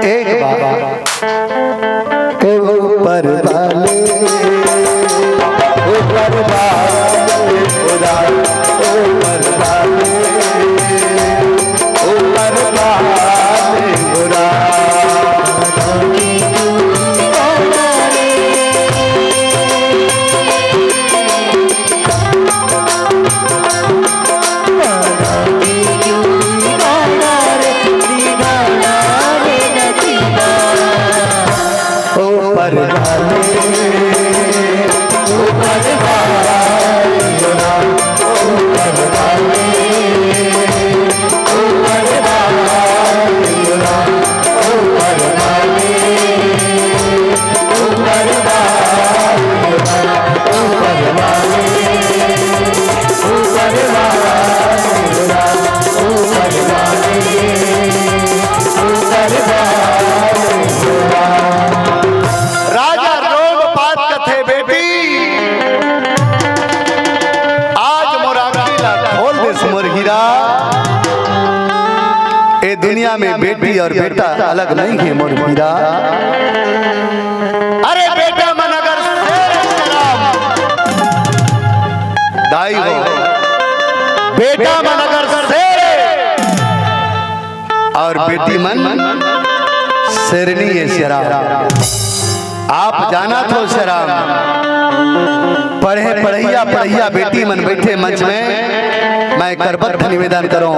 एक बाबा के ऊपर वाले ऊपर वाले खुदा ऊपर वाले ऊपर वाले खुदा दुनिया में बेटी और बेटा अलग नहीं है मोर मीरा। अरे बेटा मन अगर दाई हो, बेटा मन अगर शेर और बेटी मन शेरनी है शराब। आप जाना तो शराब पढ़े पढ़ैया पढ़ैया बेटी मन बैठे मंच में मैं करबद्ध निवेदन करूं।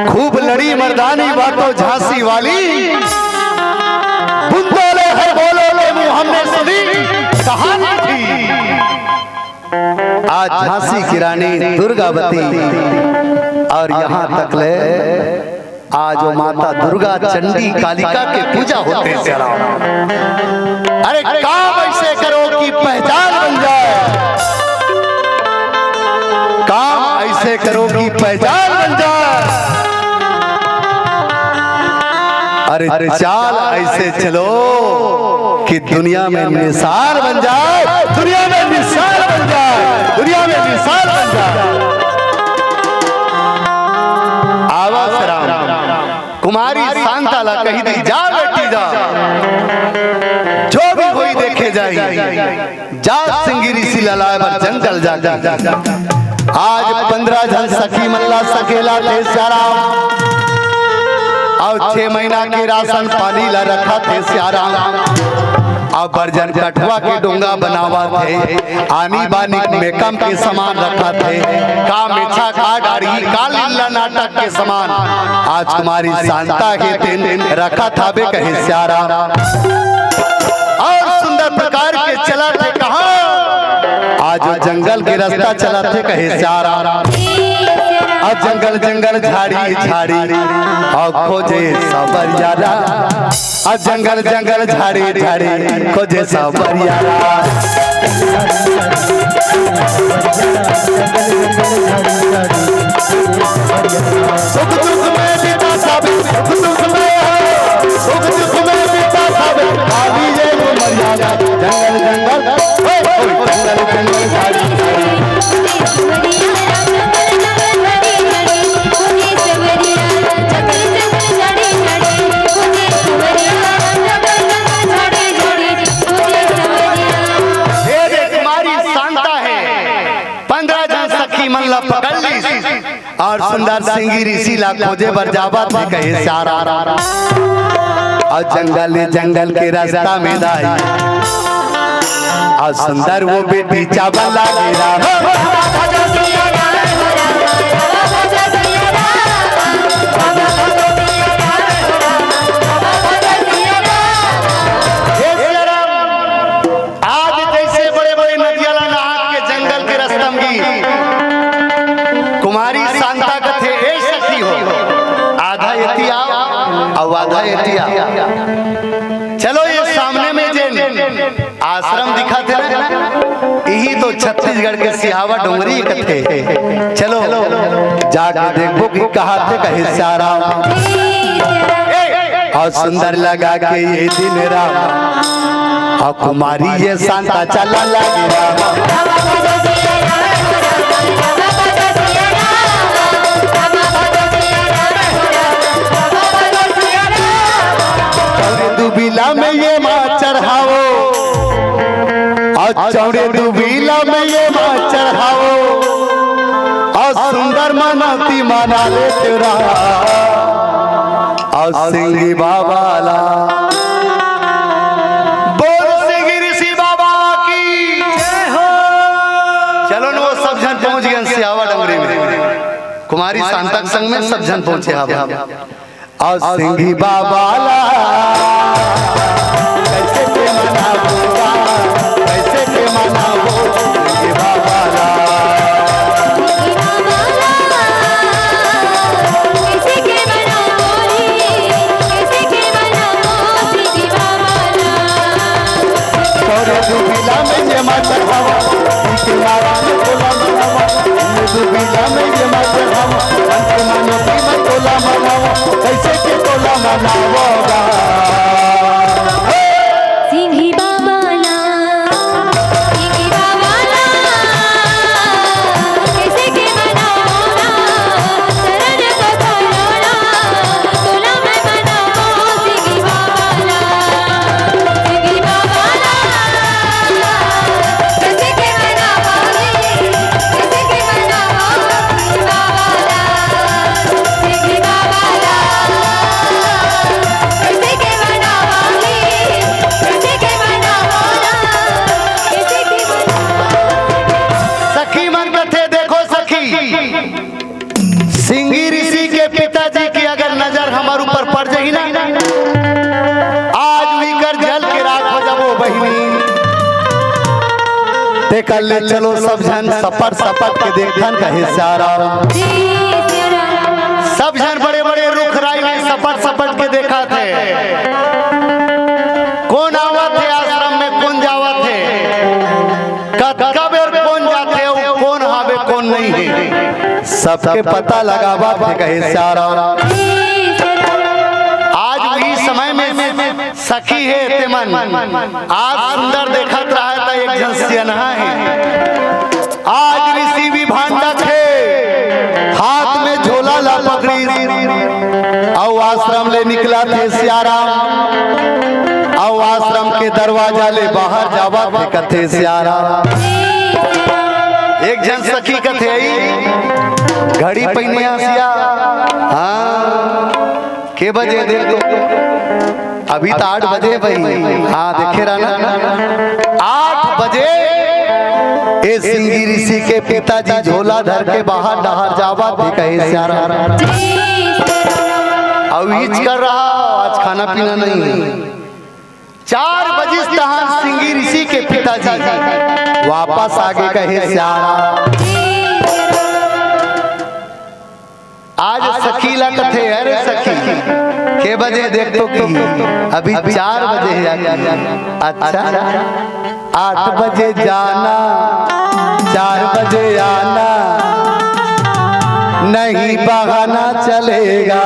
खूब लड़ी मर्दानी बातों झांसी वाली बुंदोले है बोलोले मुंह हमने सुनी कहानी थी। आज झांसी की रानी दुर्गावती और यहाँ तक ले आज वो माता दुर्गा चंडी कालिका के पूजा होते चला। अरे काम ऐसे करो कि पहचान बन जाए, काम ऐसे करो कि पहचान बन जाए। अरे चाल ऐसे चलो कि दुनिया में मिसाल बन जाए, दुनिया में मिसाल बन जाए, दुनिया में मिसाल बन जाए। आवाज राम कुमारी शांताला कही दी जा बेटी जा, जो भी हुई देखे जाई जात सिंगिरी सी ललाए पर जंगल जा। आज 15 जन सखी मल्ला सकेला थे श्याराम और 6 महीना के राशन पानी ला रखा थे श्याराम। अब बर्जन कठवा के डोंगा बनावा थे, आनी बानी मेकम के सामान रखा थे, का मेछा का डाड़ी का लीला नाटक के सामान आज कुमारी शांता के दिन रखा था बे कहे श्याराम। और सुंदर प्रकार के चला थे कहाँ आज जंगल के रास्ता चला थे कहे श्याराम। और जंगल जंगल झाड़ी झाड़ी और खोजे सबरियारा, और जंगल जंगल झाड़ी झाड़ी खोजे सबरियारा। सुख दुख में बीता सब, सुख दुख में सुख दुख में बीता सब, खाली ये मर्यादा। जंगल जंगल जंगल जंगल झाड़ी और सुंदर सिंगी ऋषि ला खोजे बरजावा थे कहे सारा। और जंगल जंगल के रास्ता में दाई और सुंदर वो बेटी चावल आज जैसे बड़े बड़े नदियां नहा के जंगल के रास्ता में कुमारी शांता कथे ए सखी हो, आधा एतिया और आधा एतिया। चलो ये सामने में जे आश्रम दिखा थे ना, यही तो छत्तीसगढ़ के सिहावा डोंगरी कथे। चलो जाके देखो कि कहा थे कहे श्याराम। और सुंदर लगा के ये दिन राम और कुमारी ये शांता चला लगी राम। और चौड़े दुबीला में ये माँ चढ़ाओ और सुंदर मनाती मना ले तेरा और सिंगी बाबा ला बोल सिंगी ऋषि बाबा की जय हो। चलो ना वो सब जन पहुंच गए सियावा डंगरी में कुमारी शांतक संग में सब जन पहुंचे हम और सिंगी बाबा ला कैसे के मनाऊंगा कैसे के मनाओ सिंगी बाबा ला दुबिला में ये माँ चढ़ावा किनारा में तोला मनावा दुबिला में ये माँ चढ़ावा अंत मानवती में तोला मनावा कैसे के तोला मनावोगा सिंही बाबा ला सिंही बाबा ला कैसे के मनाओना शरण को खोलोना तोला मैं मनाओ सिंही बाबा ला सिंही बाबा ला कैसे के मनाओगे कैसे के मनाओ सिंही बाबा ला सिंही बाबा ला कैसे के मनाओगे कैसे के मनाओना कैसे के सखी मन कथे देखो सखी सिंगी ऋषि के पिताजी की अगर नजर हमारे ऊपर पड़ जाएगी ना आज भी कर जल के राख हो जाबो बहिनी ते कर ले चलो सब जन सपट सपट के देखन कहे सारा सब जन बड़े बड़े रुख राई में सपट सपट के देखा थे कौन आवा थे आश्रम में कौन जावा थे कब और कौन जाते हो कौन हावे कौन नहीं है सबके पता लगावा थे कहे सारा आज भी समय में सखी है तेमन आज सुंदर देखत रहा था एक जन सियनहा है आज ऋषि भी भांडक है हाथ में झोला ला पकड़ी और आश्रम ले निकला थे सियाराम और आश्रम के दरवाजा ले बाहर जावा थे कथे सियाराम एक जन सखी कथे आई घड़ी पहने आसिया हाँ के बजे देख दो अभी तो 8 बजे भाई हाँ देखे रहा ना 8 बजे ए सिंगी ऋषि के पिताजी झोला धर के बाहर डहार जावा थे कहे सारा अवीज कर रहा आज खाना पीना नहीं 4 बजे तहां सिंगी ऋषि के पिताजी वापस आगे कहे सारा आज सखी ला कथे अरे सखी के बजे देख तो की अभी 4 बजे है अच्छा 8 बजे जाना 4 बजे आना नहीं बहाना चलेगा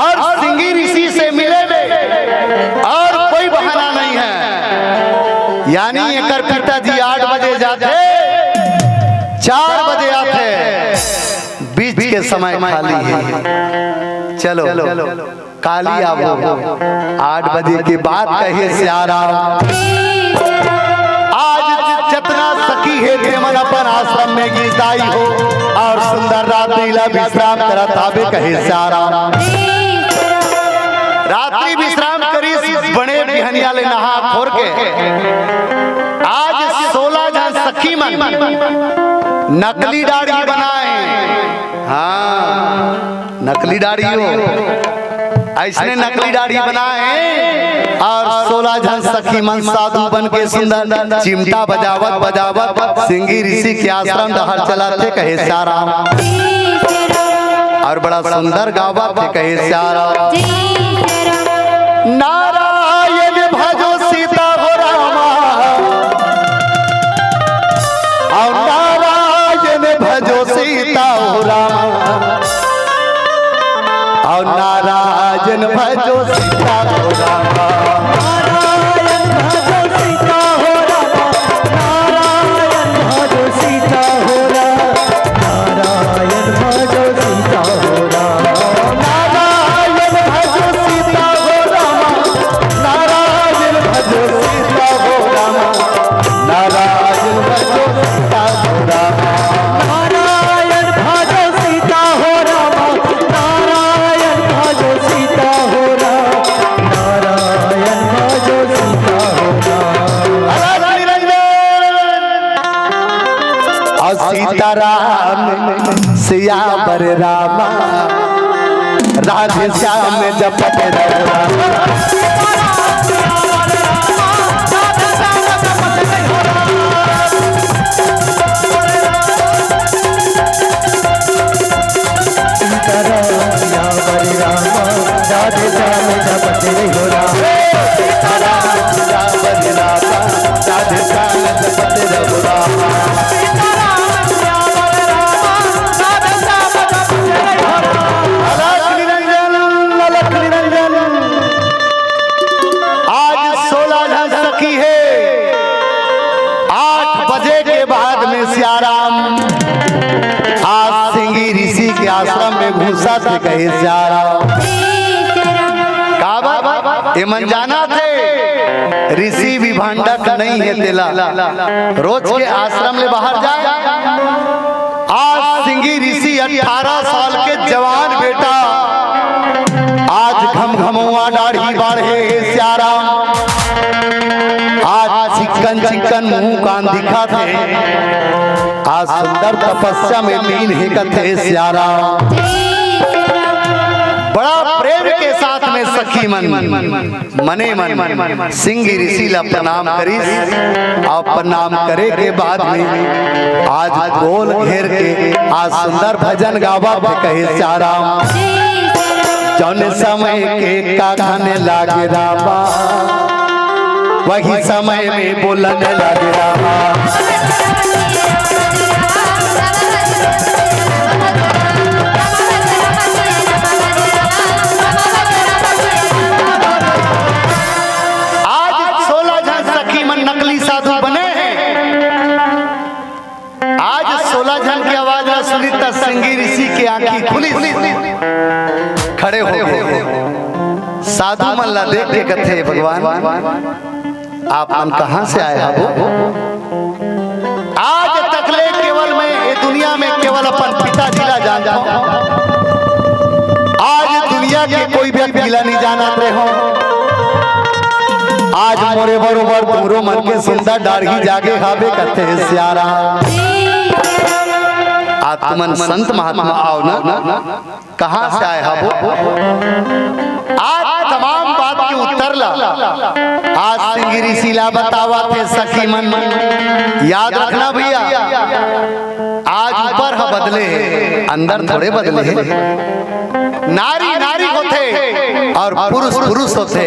और सिंगी ऋषि से मिले और कोई बहाना नहीं है यानी एक पिताजी 8 बजे जाते 4 बजे आते बीच के समय खाली है चलो काली आवो 8 बजे के बाद कहे सारा आज जितना सखी है तेमन अपन आश्रम में गीताई हो और सुंदर रात्रि ला विश्राम करत आवे कहे सारा रात्रि विश्राम करी बड़े बिहनिया ले नहा खोर के आज 16 जन सखी मन नकली दाढ़ी बनाए हाँ नकली दाढ़ी हो ऐसने नकली दाढ़ी बनाए और 16 जन सखी मन साधु बन के सुंदर चिमटा बजावत बजावत सिंगी ऋषि के आश्रम दहर चलाते कहे सारा और बड़ा सुंदर गावत थे कहे सारा नारायण भजो सीता हो रामा और नारायण भजो सीता हो रामा और नारायण भजो सीता हो रामा नारायण भजो सीता हो रामा नारायण भजो सीता हो रामा नारायण भजो सीता हो रामा नारायण भजो सीता हो रामा नारायण भजो राम सियावर रामा राधे श्याम जपत रहो राधे श्याम जपत रहो राधे श्याम जपत रहो आश्रम में घुसा थे कहे सारा काबा ये मन जाना थे ऋषि भी भांडक नहीं है तेला रोज के आश्रम में बाहर जाए आज सिंगी ऋषि 18 साल के जवान बेटा आज घमघमुआ दाढ़ी बाढ़े स्यारा आज चिकन चिकन मुंह कान दिखा थे आज सुंदर तपस्या में लीन है कथे स्यारा बड़ा प्रेम के साथ में सखी मन मने मन सिंह ऋषि ला प्रणाम करी और प्रणाम करे के बाद में आज गोल घेर के आज सुंदर भजन गावा पे कहे स्यारा जौन समय के का खाने लागे रामा वही समय में बोलने लगे रामा सिंगी ऋषि की आंखें खुली खड़े हो गए साधु मल्ला देख के कथे भगवान आप मन कहां से आए हो आज तकले केवल मैं ये दुनिया में केवल अपन पिताजी ला जानता हूं आज दुनिया के कोई व्यक्ति ला नहीं जानत रहे हो आज मोरे बरोबर तुमरो मन के सुंदर दाढ़ी जागे हावे कथे स्यारा आत्मन संत महात्मा आओ ना कहां से आए हो आज तमाम बात के उत्तर ला आज सिंगी ऋषि ला बतावा थे सखी मन याद रखना भैया आज ऊपर ह बदले अंदर थोड़े बदले नारी नारी होते और पुरुष पुरुष होते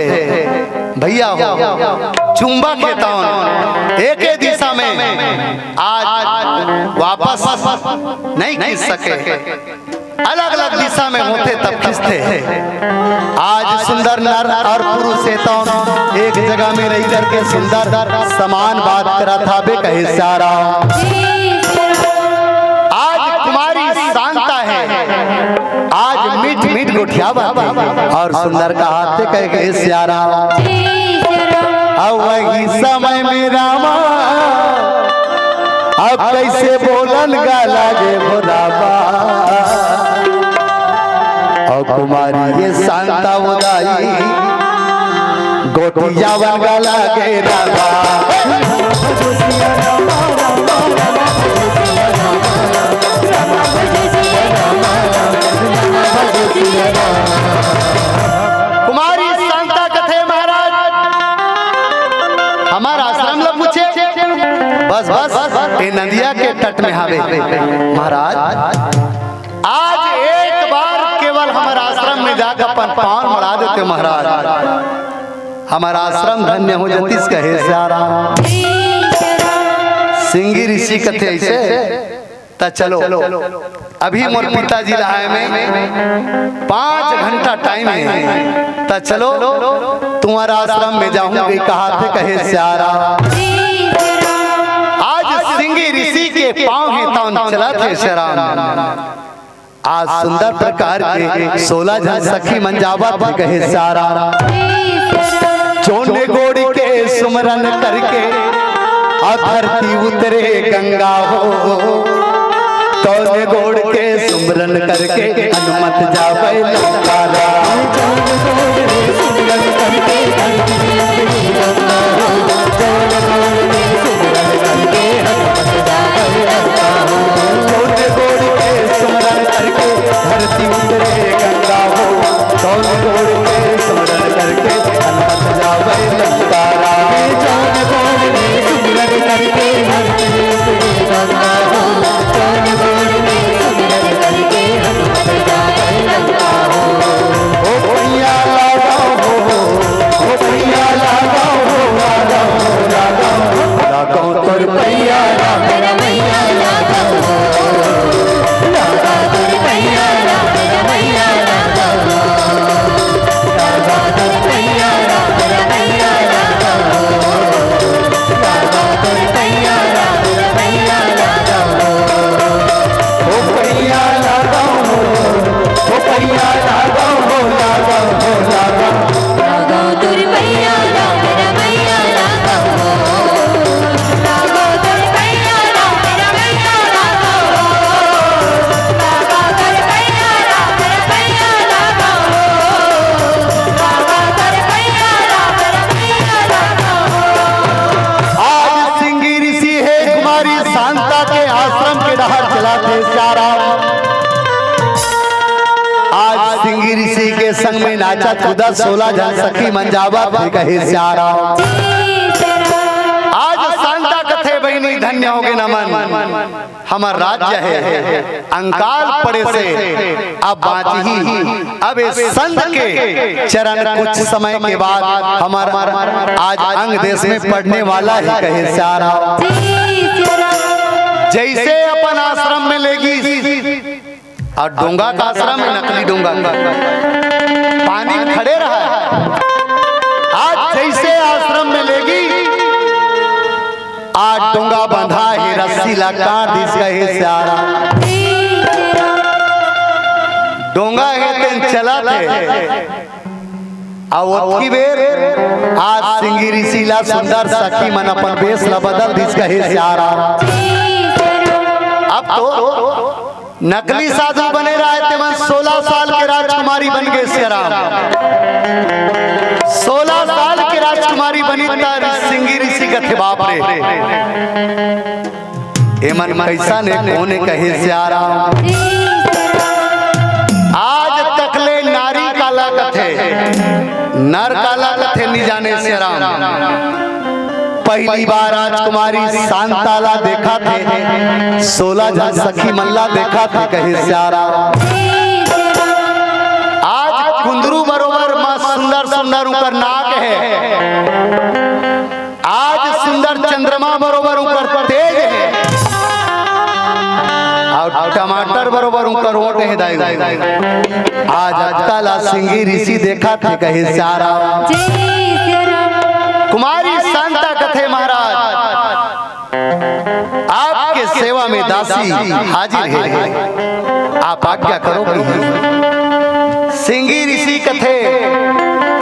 भैया हो चुंबा के तान एक ही दिशा में आज वापस नहीं खींच सके अलग अलग दिशा में होते तब खींचते आज सुंदर नर और पुरुष से तान एक जगह में रह करके सुंदर समान बात करा था बे कहे सारा आज कुमारी शांता है आज मीठ मीठ गोठियावा और सुंदर का हाथ कहे स्यारा अब वही समय में रामा अब कैसे बोलन गा लागे भोराबा और कुमारी ये शांता उदाई गोटिया वन गा लागे रामा कुमारी शांता कथे महाराज हमारा आश्रम ला पूछे बस बस ये नदिया के तट में हावे महाराज आज एक बार केवल हमारा आश्रम में जाकर अपन पांव मड़ा देते महाराज हमारा आश्रम धन्य हो जतीस कहे सारा सिंगी ऋषि कथे ऐसे ता चलो अभी मोर पिताजी रहा में 5 घंटा टाइम है ता चलो तुम्हारा आश्रम में जाऊंगी कहा थे कहे सारा आज सिंगी ऋषि के पांव ही तान चला थे शराम आज सुंदर प्रकार के 16 जन सखी मंजावा थे कहे सारा चोने गोड़ी के सुमरन करके धरती उतरे गंगा हो तोने गोड़ के सुमरन करके अनुमत जावे लंकारा तोड़ के सुमरन करके हनुमत जावे लंकारा चौन गोड़ में सुमिरन करके हनुमत गंगा हो चौन गोड़ में सुमिरन करके हनुमत जाए लंका हो ओ भैया लगाओ ओ भैया लगाओ लगाओ तोर भैया रमैया लागा हो लागा तोर भैया रमैया लागा हो लागा तोर भैया रमैया लागा हो लागा तोर भैया रमैया लागा हो ओ भैया लगाओ ओ भैया लगाओ लागा तोर भैया रमैया लागा हो लागा तोर भैया रमैया लागा हो लागा तोर भैया रमैया लागा हो लागा तोर भैया रमैया लागा हो आज सिंगी ऋषि है कुमारी शांता के आश्रम के बाहर चलाते सारा आज सिंगी ऋषि के संग में नाचा खुदा 16 जन सखी मंजावा फिर कहे सारा आज शांता कथे बहनी धन्य हो गए नमन हमार राज्य है अंकाल पड़े से अब बाची अब इस संत के चरण कुछ समय के बाद हमार आज अंग देश में पढ़ने वाला ही कहे सारा जैसे अपन आश्रम में लेगी और डोंगा का आश्रम है नकली डोंगा पानी में खड़े रहा है आज जैसे आश्रम में लेगी आज डोंगा बंधा है रस्सी लगा दिस गए सारा डोंगा है तेन चला थे की बेर आज सिंगी ऋषिला सुंदर सखी मन अपन बेस ला बदल दिस गए सारा अब तो नकली साधु बने रहे थे मन 16 साल के राजकुमारी बन गए सियाराम 16 साल की राजकुमारी बनी सिंगी ऋषि कथे बाप रे एमन कैसा ने कोने कहे सियाराम आज तकले नारी काला कथे नर काला कथे नहीं जाने सियाराम पहली बार राजकुमारी शांताला देखा थे 16 जन सखी मल्ला देखा थे कहे सारा आज कुंदरू बरोबर मां सुंदर सुंदर ऊपर नाक है आज सुंदर चंद्रमा बरोबर ऊपर तेज है और टमाटर बरोबर ऊपर ओट है दाई आज ताला सिंगी ऋषि देखा थे कहे सारा कुमारी शांता कथे महाराज आपके सेवा में दासी हाजिर है आप आज्ञा करोगे सिंगी ऋषि कथे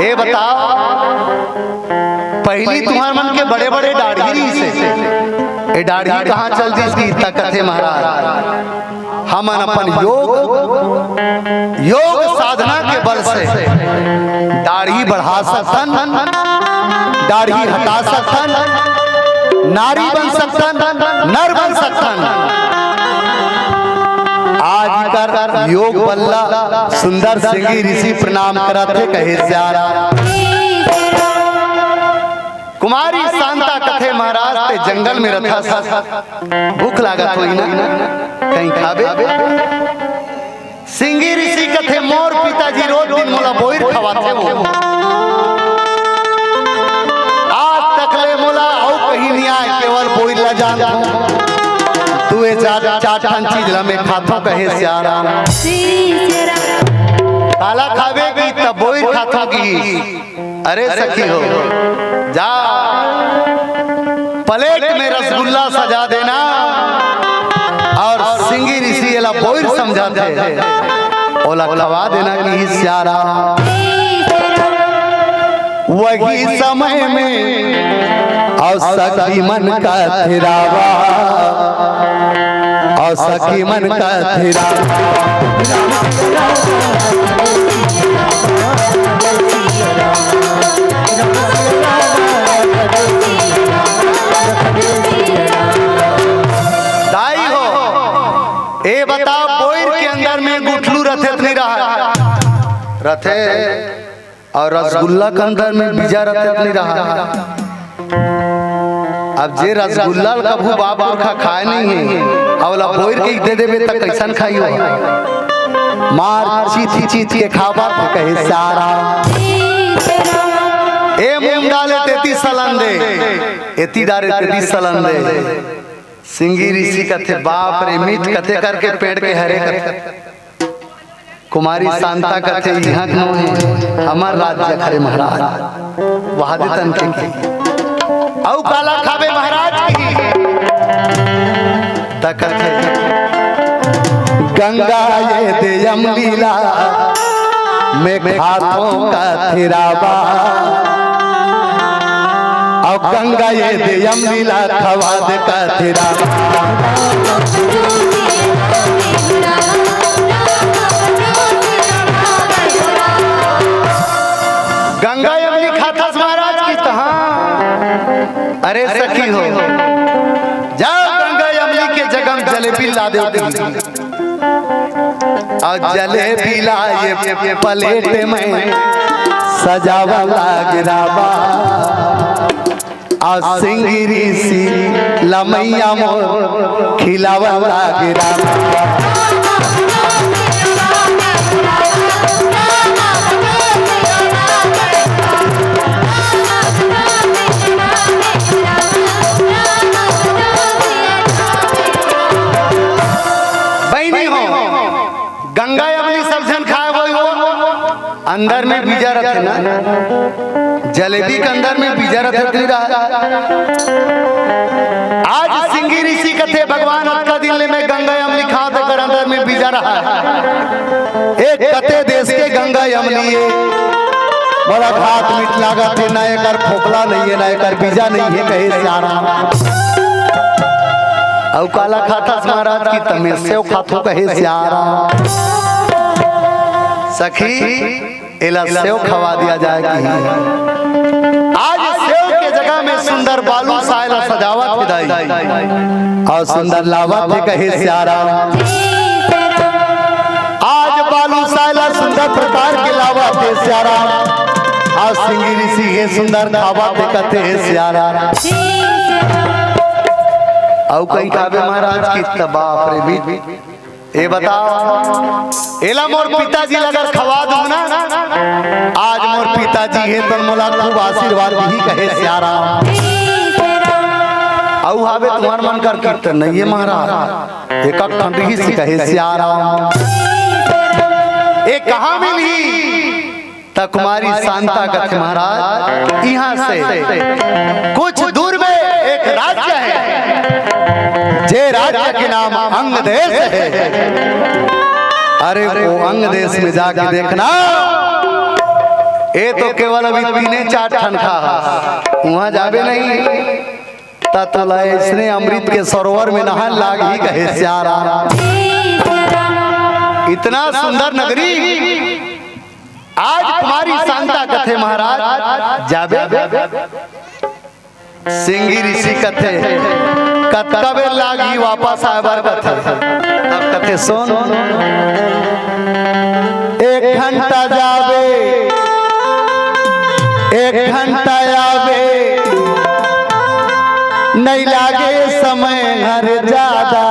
ये बताओ पहली तुम्हारे मन के बड़े बड़े दाढ़ी से ये दाढ़ी कहाँ चलती इसकी कथे महाराज हम अपन योग साधना के बल से दाढ़ी बढ़ा सकतन दाढ़ी हटा सकतन नारी बन सकतन नर बन सकतन आज कर योग बल्ला सुंदर सिंगी ऋषि प्रणाम करते कहे सारा कुमारी शांता कथे महाराज ते जंगल में रथा भूख लागत हुई ना कहीं खाबे सिंगी ऋषि कथे मोर पिताजी रोज दिन मोला बोईर खवाते वो आज तकले मोला औ कहीं नहीं आए केवल बोईर ला जान तू ए चाटन चीज ला में खातो कहे सारा काला खावे की तब बोईर खातो की अरे सखी हो जा प्लेट में रसगुल्ला सजा देना और सिंगी ऋषि एला बोईर समझाते ओला खवा देना कि सारा वही समय में और सखी मन का थिरावा और सखी मन का थिरावा दाई हो ए बताओ बोईर के अंदर में गुठलू रथित नहीं रहा कथे और रसगुल्ला के अंदर में बीजा रहते नहीं रहा। अब जे रसगुल्ला कभू बाप पुरखा खाए नहीं है अवला बोर के दे देवे त कैसन खाइयो मार चीच चीच के खावा के कहे सारा ए मुंह डाले तेती सलंदे एती डारे तेती सलंदे सिंगी ऋषि कथे बाप रे मीठ कथे करके पेड़ के हरे कथे कुमारी शांता कथे यहाँ क्यों है हमार राज्य खरे महाराज वहादे तन के औ काला खावे महाराज की त कथे गंगा ये देयम लीला में खातों का थिरावा और गंगा ये देयम लीला खवाद का थिरावा गंगा यमली खाता महाराज की तहाँ अरे सखी हो जाओ गंगा यमली के जगम जलेबी ला दे और जलेबी ला ये प्लेट में सजावा गिरावा और सिंगी ऋषि लमैया मोर खिलावा गिरावा गंगा यमली सब जन खाए वो अंदर में बीजा रखे ना जलेबी के अंदर में बीजा रखे नहीं रहा। आज सिंगी ऋषि कथे भगवान का दिन में गंगा यमली खा देकर अंदर में बीजा रहा एक कथे देश के गंगा यमली बड़ा घाट मीठ लागा थे ना एक फोकला नहीं है ना एक बीजा नहीं है कहे सारा औ काला खाता महाराज की तमे सेव खाथो कहे स्यारा सखी एला सेव खवा दिया जाएगी। आज सेव के जगह में सुंदर बालू सायला सजावट विदाई और सुंदर लावत कहे स्यारा आज बालू सायला सुंदर प्रकार के लावत है स्यारा और सिंगी ऋषि है सुंदर खावत कहते हैं स्यारा औ कहीं खावे महाराज की बाप रे बीच ए बताओ एला मोर पिताजी अगर खवा दूं ना आज मोर पिताजी है तो मोला खूब आशीर्वाद ही कहे स्यारा औ हावे तुम्हार मन कर कीर्तन नहीं है महाराज एक खंडी से कहे स्यारा ए कहां मिली त कुमारी शांता कथे महाराज यहां से कुछ दूर में एक राज्य है जे राज्य के नाम अंग देश है। अरे वो अंग देश में जाके देखना ये तो केवल अभी 3-4 ठनखा वहां जावे नहीं ततला इसने अमृत के सरोवर में नहान लाग ही कहे स्यारा इतना सुंदर नगरी आज कुमारी शांता कथे महाराज जावे सिंगी ऋषि कथे कतबे लागी वापस आवर कथे तब कथे सुन 1 घंटा जावे 1 घंटा आवे नहीं लागे समय हर ज्यादा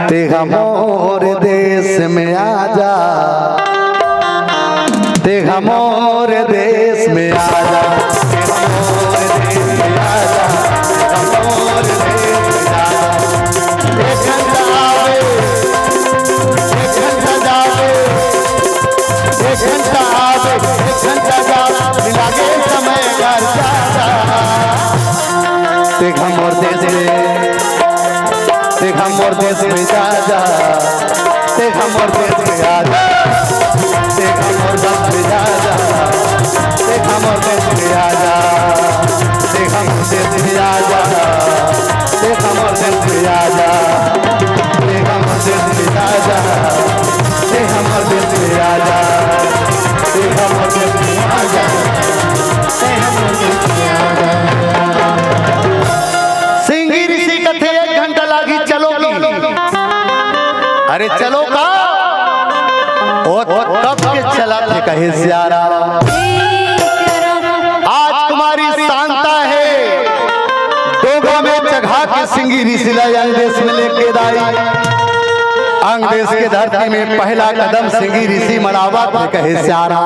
ते हमोर देश में आजा ते हमोर देश में आजा हमोर देश में जा ते हमोर देश में आजा ते हमोर देश में जा ते हमोर देश में आजा ते हमोर देश में आजा ते हमोर देश में आजा ते हमोर देश में आजा ते हमोर देश में आजा ते हमोर देश में आजा ते हमोर देश में आजा। सिंगी ऋषि कथे 1 घंटा लागी चलो अरे चलो थे कहे सियारा। आज कुमारी शांता है डोगा में चढ़ा के सिंगी ऋषिला अंगदेश में लेके दाई। अंगदेश के धरती में पहला कदम सिंगी ऋषि मड़ावा थे कहे सियारा।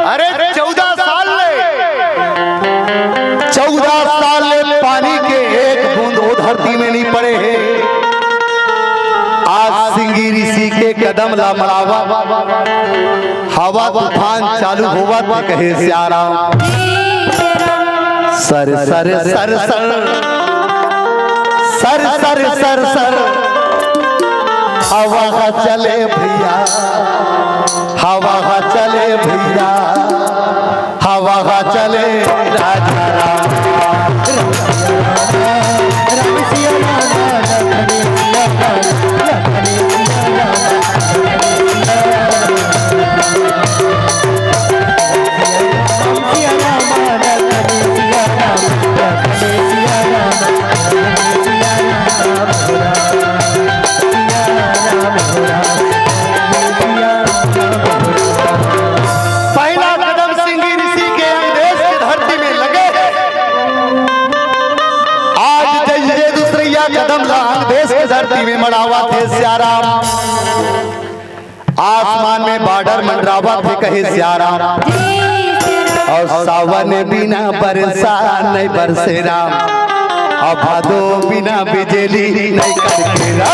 अरे 14 साल में पानी के एक बूंद वो धरती में नहीं पड़े हैं। आज सिंगी ऋषि के कदम ला मड़ावा हवा तूफान चालू हुआ थे कहे सियारा। सर सर सर सर सर सर सर सर हवा चले भैया, हवा चले भैया, हवा चले राजा राम। पहला कदम सिंगी ऋषि के अंगदेश की धरती में लगे। आज जय दूसरिया कदम ला अंगदेश की धरती में मड़ावा थे सियाराम। आसमान में बॉर्डर मंडरावा थे कहे सियाराम। और सावन बिना बरसा नहीं बरसे राम, और भादो बिना बिजली नहीं करके राम।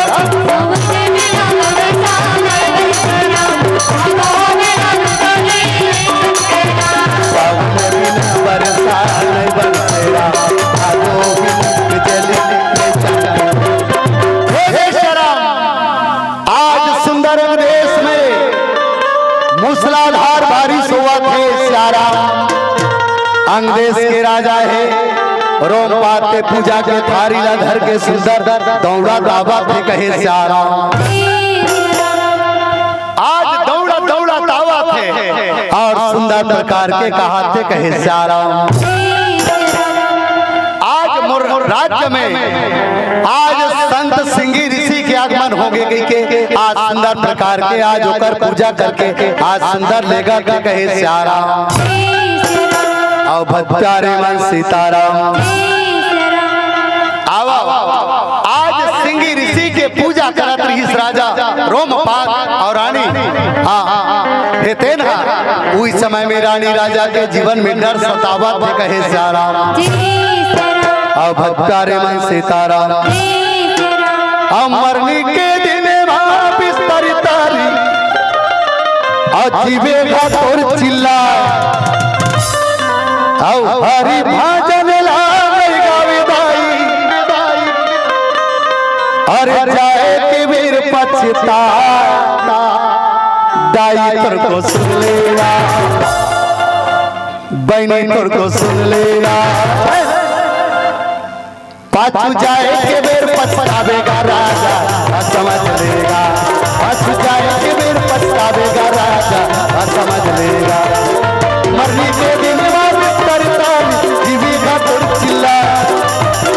आज सुंदर देश में मूसलाधार बारिश हुआ थे सियारा। अंगदेश के राजा है रोम पाते पूजा के थारी ला धर के सुंदर दौड़ा दावा थे कहे सियारा। आज दौड़ा दौड़ा दावा थे और सुंदर प्रकार के कहा थे कहे सियारा। आज राज्य में आज संत सिंगी ऋषि के आगमन हो गए के आज सुंदर प्रकार के आज होकर पूजा करके आज सुंदर लेगा के कहे सियारा। और भट्टारे मन सीताराम आवा। आज सिंगी ऋषि के पूजा करत रही राजा रोमपाद और रानी हेतेन। उस समय में रानी राजा के जीवन में डर सतावा थे कहे सियारा। और भट्टारे मन सीताराम मरनी के दिन बिस्तर तारी अजीबे तोर चिल्ला हरि भजन गावे दाई। अरे जाए के वीर पछता दाई तोर को सुन लेगा, बहनी तोर को सुन लेगा। पाछू जाए के बेर पछतावेगा राजा समझ लेगा। पाछू जाए के बेर पछतावेगा राजा समझ लेगा। मरनी के दिन जीवी का तोड़ चिल्ला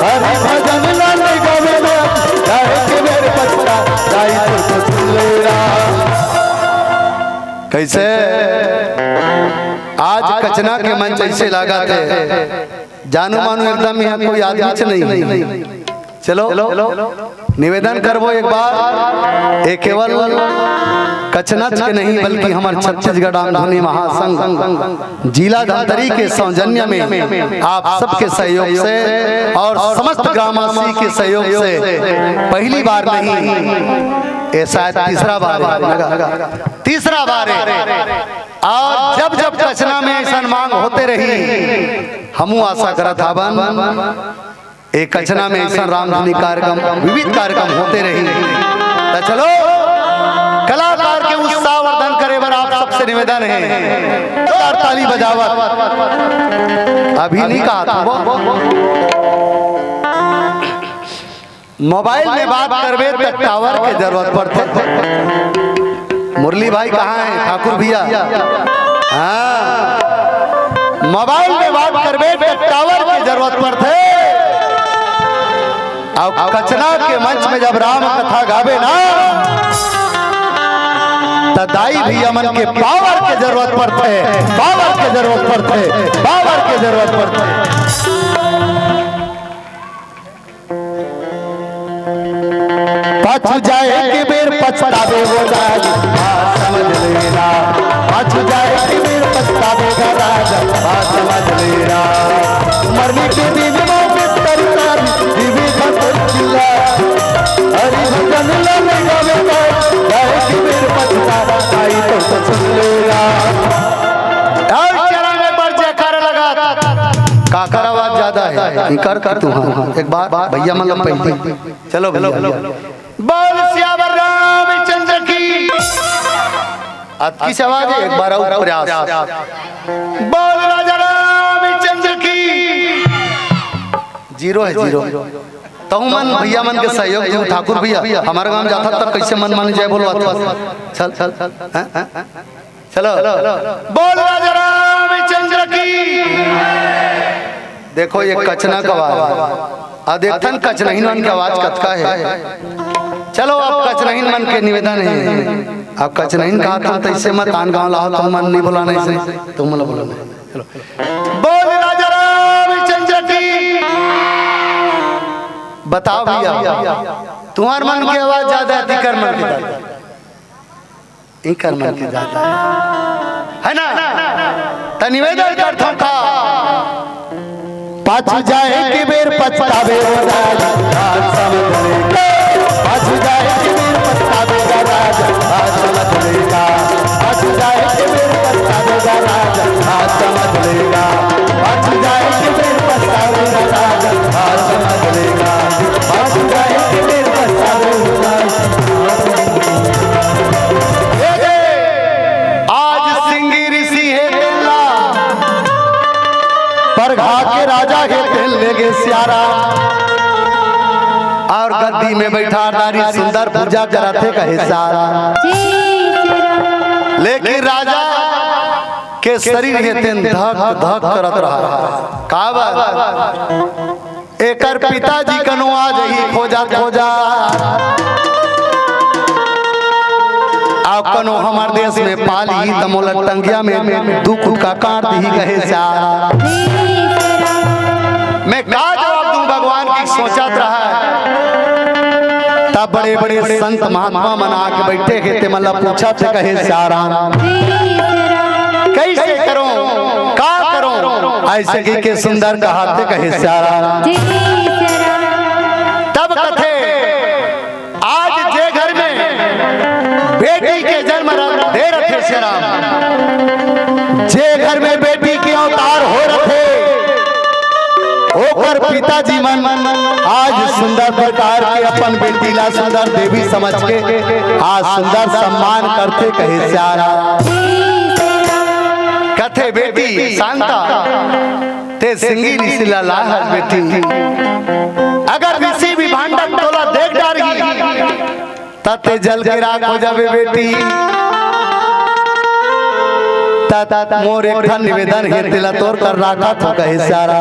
हरि भजन लाने गावे ना जाए के बेर पछता दाई तो सुन लेगा। कैसे आज कचना के मंच ऐसे लगा थे जानू मानू एकदम यहाँ कोई आदमी नहीं। चलो निवेदन करबो एक बार एक केवल कचनच के नहीं बल्कि हमारे छत्तीसगढ़ आंधनी महासंघ जिला धमतरी के सौजन्य में आप सबके सहयोग से और समस्त ग्रामवासी के सहयोग से पहली बार नहीं ये शायद तीसरा बार है। और जब जब कचना में ऐसा मांग होते रही हमू आशा करत हवन एक कचना में ऐसा रामधुनी कार्यक्रम विविध कार्यक्रम होते रही। तो चलो कलाकार के उत्साह वर्धन करे बर आप सबसे निवेदन है ताली बजावत अभी नहीं कहा था। मोबाइल में बात करवे तो टावर के जरूरत पड़ते। मुरली भाई कहाँ है ठाकुर भैया? हाँ मोबाइल में बात करवे तो टावर की जरूरत पड़ते। अब कचना के मंच में जब राम कथा गावे ना तो दाई भैया मन के पावर के जरूरत पड़ते, पावर के जरूरत पड़ते, पावर के जरूरत पड़ते। पाछू जाए के बेर पछतावे वो राज समझ लेना, पाछू जाए के बेर पछतावेगा राज समझ लेना। मरने के दिन में तरकार दिव्य भगत चिल्ला हरि भजन लाने गावेगा, जाए के बेर पछतावा आई तो सुन लेना। और चरा में पर जयकार लगा, काकर आवाज ज्यादा है, कर तू। हाँ एक बार भैया मतलब पहले चलो भैया बोल सियावर रामचंद्र की। आपकी आवाज है, एक बार और प्रयास। बोल राजा रामचंद्र की। जीरो है जीरो। तो मन भैया मन के सहयोग जो ठाकुर भैया हमारे गांव जाता तब कैसे मन मान जाए बोलो चल चल चलो बोल राजा रामचंद्र की। देखो ये कचना का आवाज, देखन कचनहीन मन की आवाज कतका है। चलो आप कचनहीन मन के निवेदन है, आप कचनहीन कहा था तो इससे मत आन गाँव लाओ, तुम मन नहीं बोलाना इसे, तुम मतलब बोलो। चलो बोल राजा रामचंद्र की। बताओ भैया तुम्हारे मन की आवाज ज्यादा है कर मन की ज्यादा, कर मन की ज्यादा है ना। तो निवेदन करता था पाछू जाए के बेर पछतावे वो राज समझ लेगा, पाछू जाए के बेर पछतावेगा राज समझ लेगा, पाछू जाए के बेर पछतावेगा राज समझ लेगा, पाछू जाए के बेर पछतावेगा राज समझ लेगा, पाछू जाए के बेर पछतावेगा। आज सिंगी ऋषि है तेला पर घा के राजा के तेल लेगे सियारा, और गद्दी में बैठा नारी सुंदर पूजा कराते कहे सारा। लेकिन राजा के शरीर के तेन धक धक करत रहा। का बात एकर पिताजी कनो आज ही खोजा खोजा, आप कनो हमार देश में पाली तमोल टंगिया में दुख का काट दी कहे सारा। मैं क्या जवाब दूं भगवान की सोचत रहा है। तब बड़े बड़े संत महात्मा मना के बैठे के ते मतलब पूछा थे कहे सारा कैसे करो का करो, ऐसे की के सुंदर कहाते कहे सारा। तब कथे आज जे घर में बेटी के जन्म दे रखे श्री राम, जे घर में बेटी के अवतार हो रहे ओकर पिताजी मन आज सुंदर प्रकार के अपन बेटी ला सुंदर देवी समझ के आज सुंदर सम्मान करते कहे सारा। कथे बेटी शांता ते सिंगी ऋषि ला बेटी, अगर ऋषि भी भांडक तोला देख डारी तते जल के राख हो जावे बेटी। मोर एक निवेदन है तिला तोर कर राखा तो कहे सारा।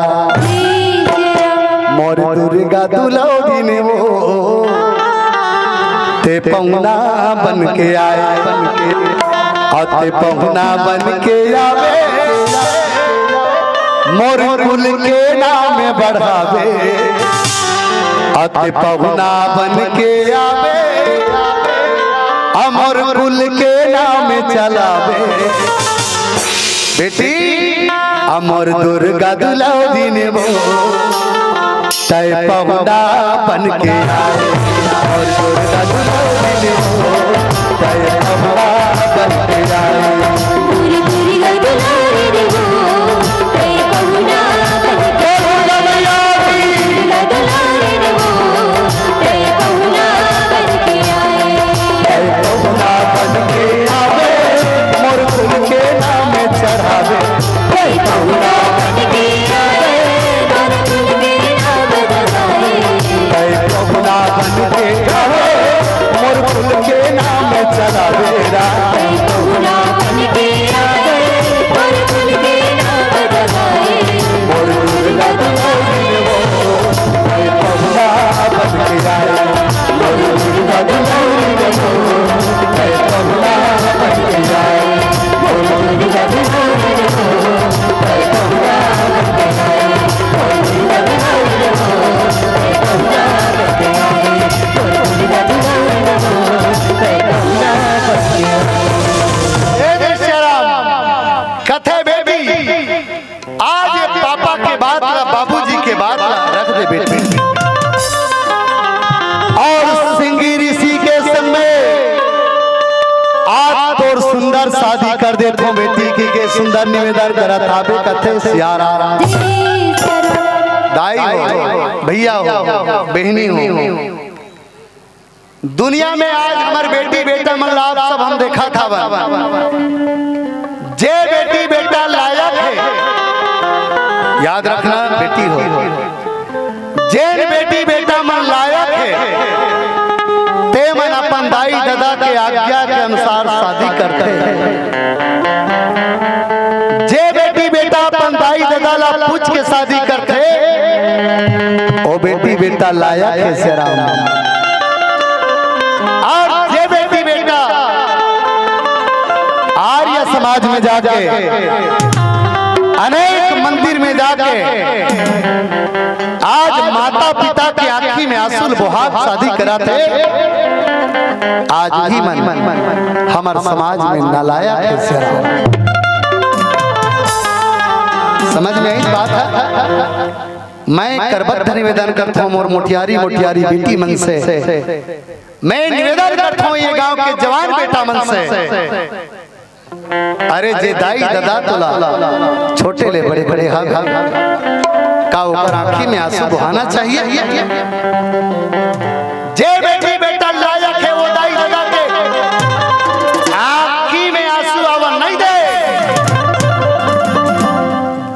मोर दुर्गा दुलौदी ने वो ते पहुना बन के आए, और ते पहुना बन के आवे मोर कुल के नाम बढ़ावे, और ते पहुना बन के आवे अमर कुल के नाम चलावे। बेटी अमर दुर्गा दुलौदी ने वो तय पहुना बन के आए, और दुर्गा दुलौदी ने वो तय पहुना बन के आए। दुर्गा दुलौदी ने वो तय पहुना बन सुंदर शादी कर दे तो बेटी की के सुंदर निवेदन करत आबे कथे सियारा दाई हो भैया हो बहनी हो। दुनिया में आज हमार बेटी बेटा मन लाभ सब हम देखा था जे बेटी बेटा लायक है, याद रखना बेटी हो, जे बेटी बेटा मन लायक है ते मन अपन दाई दादा के आज्ञा के अनुसार शादी करते हैं। जे बेटी बेटा अपन दाई दादा ला पूछ के शादी करते ओ बेटी बेटा लायक है से राम। और जे बेटी बेटा आर्य समाज में जाके अनेक मंदिर में जाके आज माता पिता की आंखी में आंसू बहा शादी कराते, आज ही मन हमारे समाज में नालायक है से समझ में आई बात है। मैं करबद्ध निवेदन करता हूँ और मोटियारी मोटियारी बेटी मन से मैं निवेदन करता हूँ ये गांव के जवान बेटा मन से, अरे जे दाई दादा तोला छोटे ले बड़े बड़े हा का ऊपर आंखी में आंसू बहाना चाहिए। जे बेटी बेटा लायक है वो दाई दादा के आंखी में आंसू आवन नहीं दे,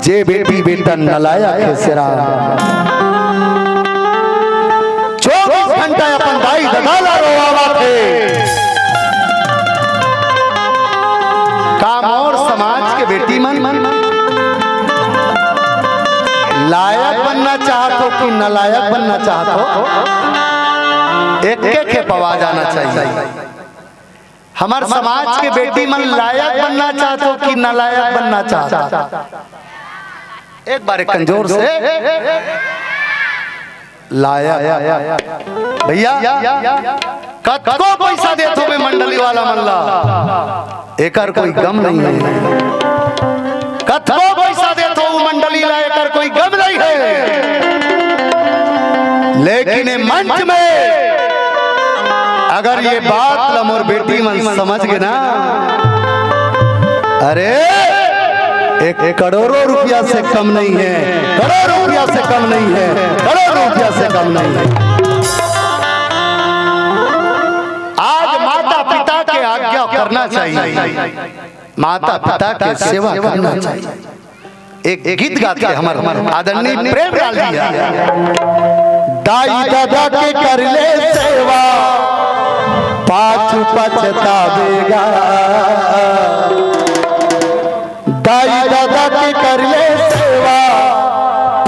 जे बेटी बेटा नालायक है सिरा 24 घंटा अपन दाई दादा ला रोवा थे। काम और समाज के बेटी मन लायक बनना चाहतो कि नालायक बनना चाहतो, एक के पवा जाना चाहिए। हमारे समाज के बेटी मन लायक बनना चाहतो कि नालायक बनना चाहता, एक बार कंजोर से लायक भैया कतको पैसा देत हो मंडली वाला मल्ला एकर कोई गम नहीं है, कतको पैसा देत हो मंडली ला एकर कोई गम नहीं है, लेकिन मंच में अगर ये बात लमोर बेटी मन समझ गए ना, अरे एक करोड़ों रुपया से कम नहीं है, करोड़ों रुपया से कम नहीं है, करोड़ों रुपया से कम नहीं है। आज माता पिता के आज्ञा करना चाहिए, माता पिता के सेवा करना चाहिए। एक गीत गाते हमारे आदरणीय प्रेम लाल दिया, दाई दादा के कर ले सेवा पाछू पछतावेगा, दाई दादा के कर ले सेवा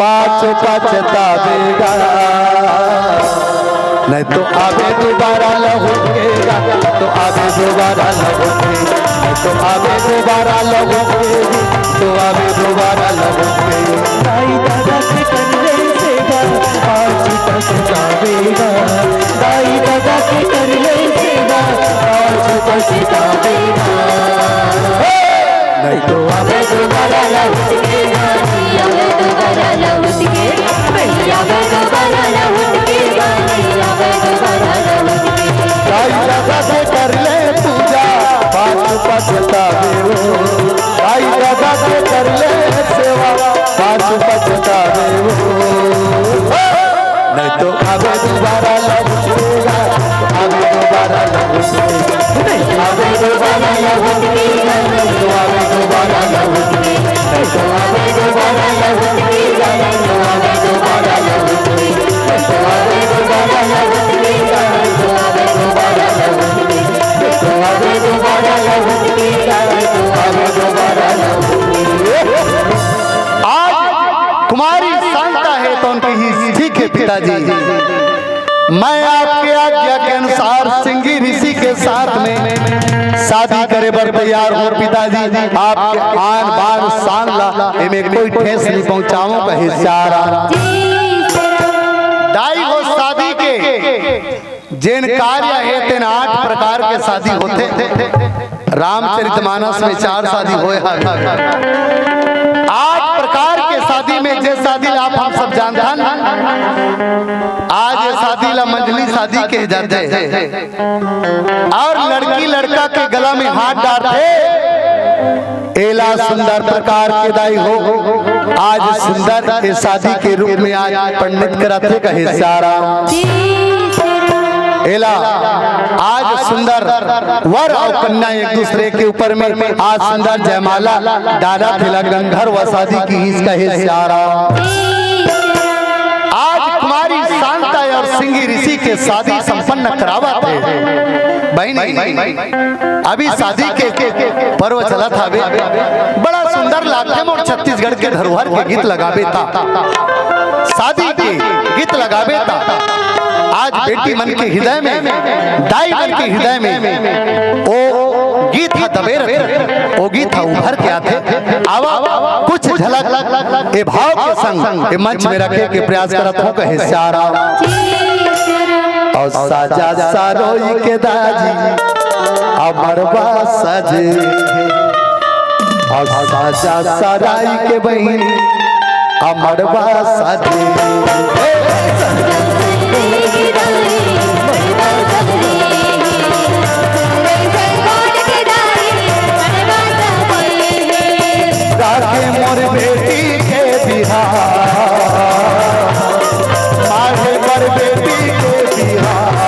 पाछू पछतावेगा, नहीं तो आवे दोबारा लौटेगा, तो आवे दोबारा लौटेगा, नहीं तो आवे दोबारा लौटेगा, तो आवे दोबारा लौटेगा। दाई दादा के कर ले सेवा पाछू पछतावेगा, दाई दादा के कर ले सेवा पाछू पछतावेगा, नहीं तो आवे दोबारा लौटेगा, आवे दोबारा लौटेगा, आवे दोबारा लौटेगा, आवे दोबारा लौटेगा। दाई दादा के कर ले पूजा पाछू पछतावे, दाई दादा के कर ले सेवा पाछू पछतावे, नहीं तो आवे दोबारा लौटेगा, आवे दोबारा लौटेगा, आवे दोबारा लौटेगा, आवे दोबारा लौटेगा, तो आवे दोबारा लौटेगा, आवे दोबारा लौटेगा, तो आवे दोबारा लौटेगा, तो आवे दोबारा लौटेगा, तो आवे दोबारा लौटेगा, तो आवे दोबारा लौटेगा। आज कुमारी शांता है तो उनकी ही ठीक है पिताजी, मैं आपके आज्ञा के अनुसार सिंगी ऋषि के साथ में शादी करे बर तैयार हूँ पिताजी। आपके आन बान शान ला इनमें कोई ठेस नहीं पहुँचाऊं का हिस्सारा। दाई हो शादी के जिन कार्य है तेन 8 प्रकार के शादी होते, रामचरितमानस में 4 शादी होए 8 प्रकार के शादी में जे शादी आप हम सब जानते हैं। आज ये शादी ला मंजली शादी कहे जाते हैं और लड़की लड़का के गला में हाथ डालते एला सुंदर प्रकार के दाई हो आज सुंदर के शादी के रूप में आज पंडित कराते कहे सारा एला आज सुंदर वर और कन्या एक दूसरे के ऊपर में आज सुंदर जयमाला डाला थिला गंधर व शादी की हिस कहे सारा आज कुमारी शांता और सिंगी ऋषि के शादी संपन्न करावा थे बहनी अभी शादी के पर्व चला था बड़ा सुंदर लागते और छत्तीसगढ़ के धरोहर के गीत लगावे था शादी के गीत लगावे था आज बेटी मन के हृदय में दाई मन के हृदय में ओ गीत था दबेर ओ गीत था उभर के आते आवा कुछ झलक ए भाव के संग ए मंच में रखे के प्रयास करत हो कहे सारा और साजा सारोई के दाजी अमरवा सजे और साजा सराई के बहिनी अमरवा सजे राखे मोर बेटी के बिहार मारे मोर बेटी के बिहार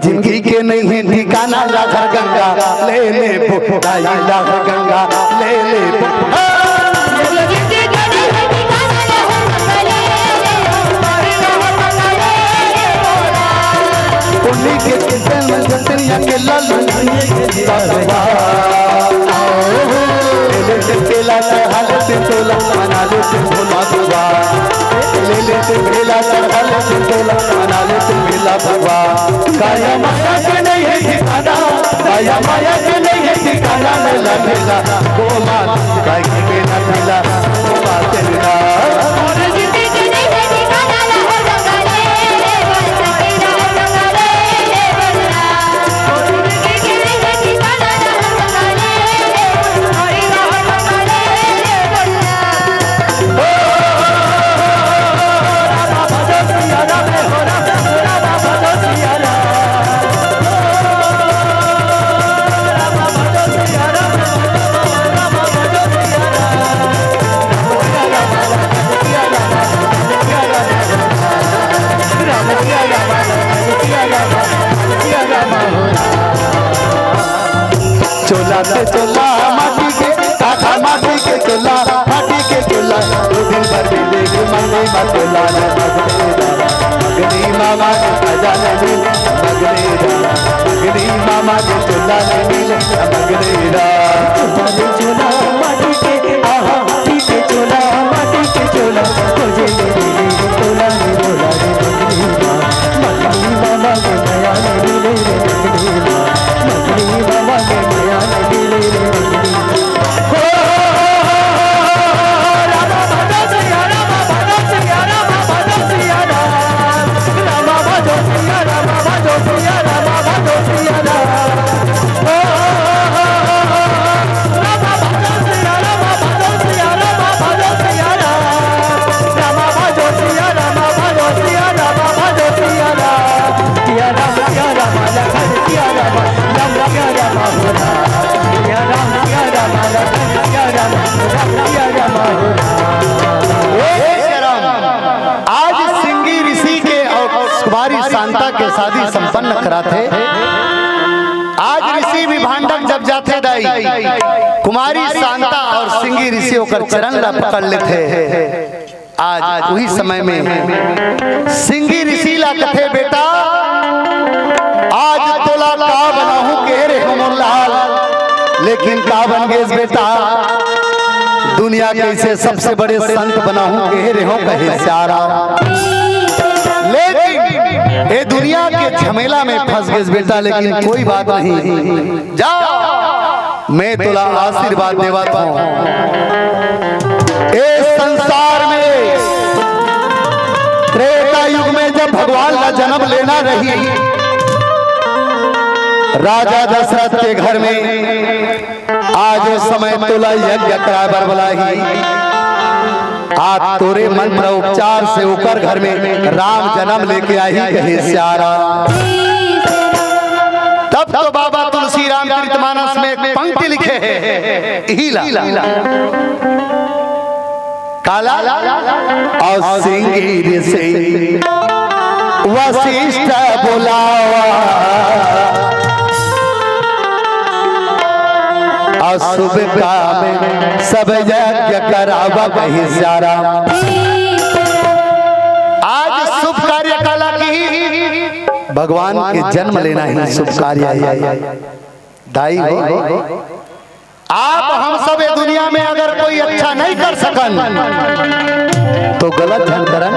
जिंदगी के नहीं है ठिकाना राधर गंगा ले ले राधर गंगा ले ले उन्हीं के जतनिया के लाल केला चढ़ाल से तोला मना ले से भोला बाबा ले ले से केला चढ़ाल से तोला मना ले से भोला बाबा काया माया के नहीं है ठिकाना काया माया के नहीं है ठिकाना में लगेगा गोमा गाय के ना मिला गोमा तेरा चोला से चोला माटी के काका माटी के चोला माटी के चोला दो दिन भर मिले मंगे मतोला मगनी मामा के खजाना मिले मगनी मामा के चोला मिले मगनेरा चोला माटी के आहा माटी के चोला माटी के चोला तुझे मिले चोला बोला रे मगनी मामा के नया मिले मगनी मामा के नया मिले आज सिंगी ऋषि के और कुमारी शांता के शादी संपन्न कराते आज ऋषि विभांडक जब जाते दाई कुमारी शांता और सिंगी ऋषि होकर चरण ला पकड़ लेते आज वही समय में सिंगी ऋषि ला कथे बेटा आज तोला का बनाहू के रे लाल लेकिन का बन गेस बेटा दुनिया के इसे सबसे बड़े संत बनाहूं के रे हो कहे सारा लेकिन ये दुनिया के झमेला में फंस गए बेटा, लेकिन कोई बात नहीं, जा मैं तुला आशीर्वाद देवत हूँ। इस संसार में त्रेता युग में जब भगवान का जन्म लेना रही, राजा दशरथ के घर में आज समय तुला यज्ञ कराबर बुलाई, आज तोरे मंत्र उपचार से होकर घर में राम जन्म लेके आई कहे स्यारा। तब तो बाबा तुलसी रामचरितमानस में एक पंक्ति लिखे है, हीला काला और सिंगीर से वशिष्ठ बुलावा, और सुबह काम सब यज्ञ करावा कही सारा। आज शुभ कार्य काला की भगवान के जन्म लेना ही शुभ कार्य दाई हो। आप हम सब दुनिया में अगर कोई अच्छा नहीं कर सकन तो गलत धन करन,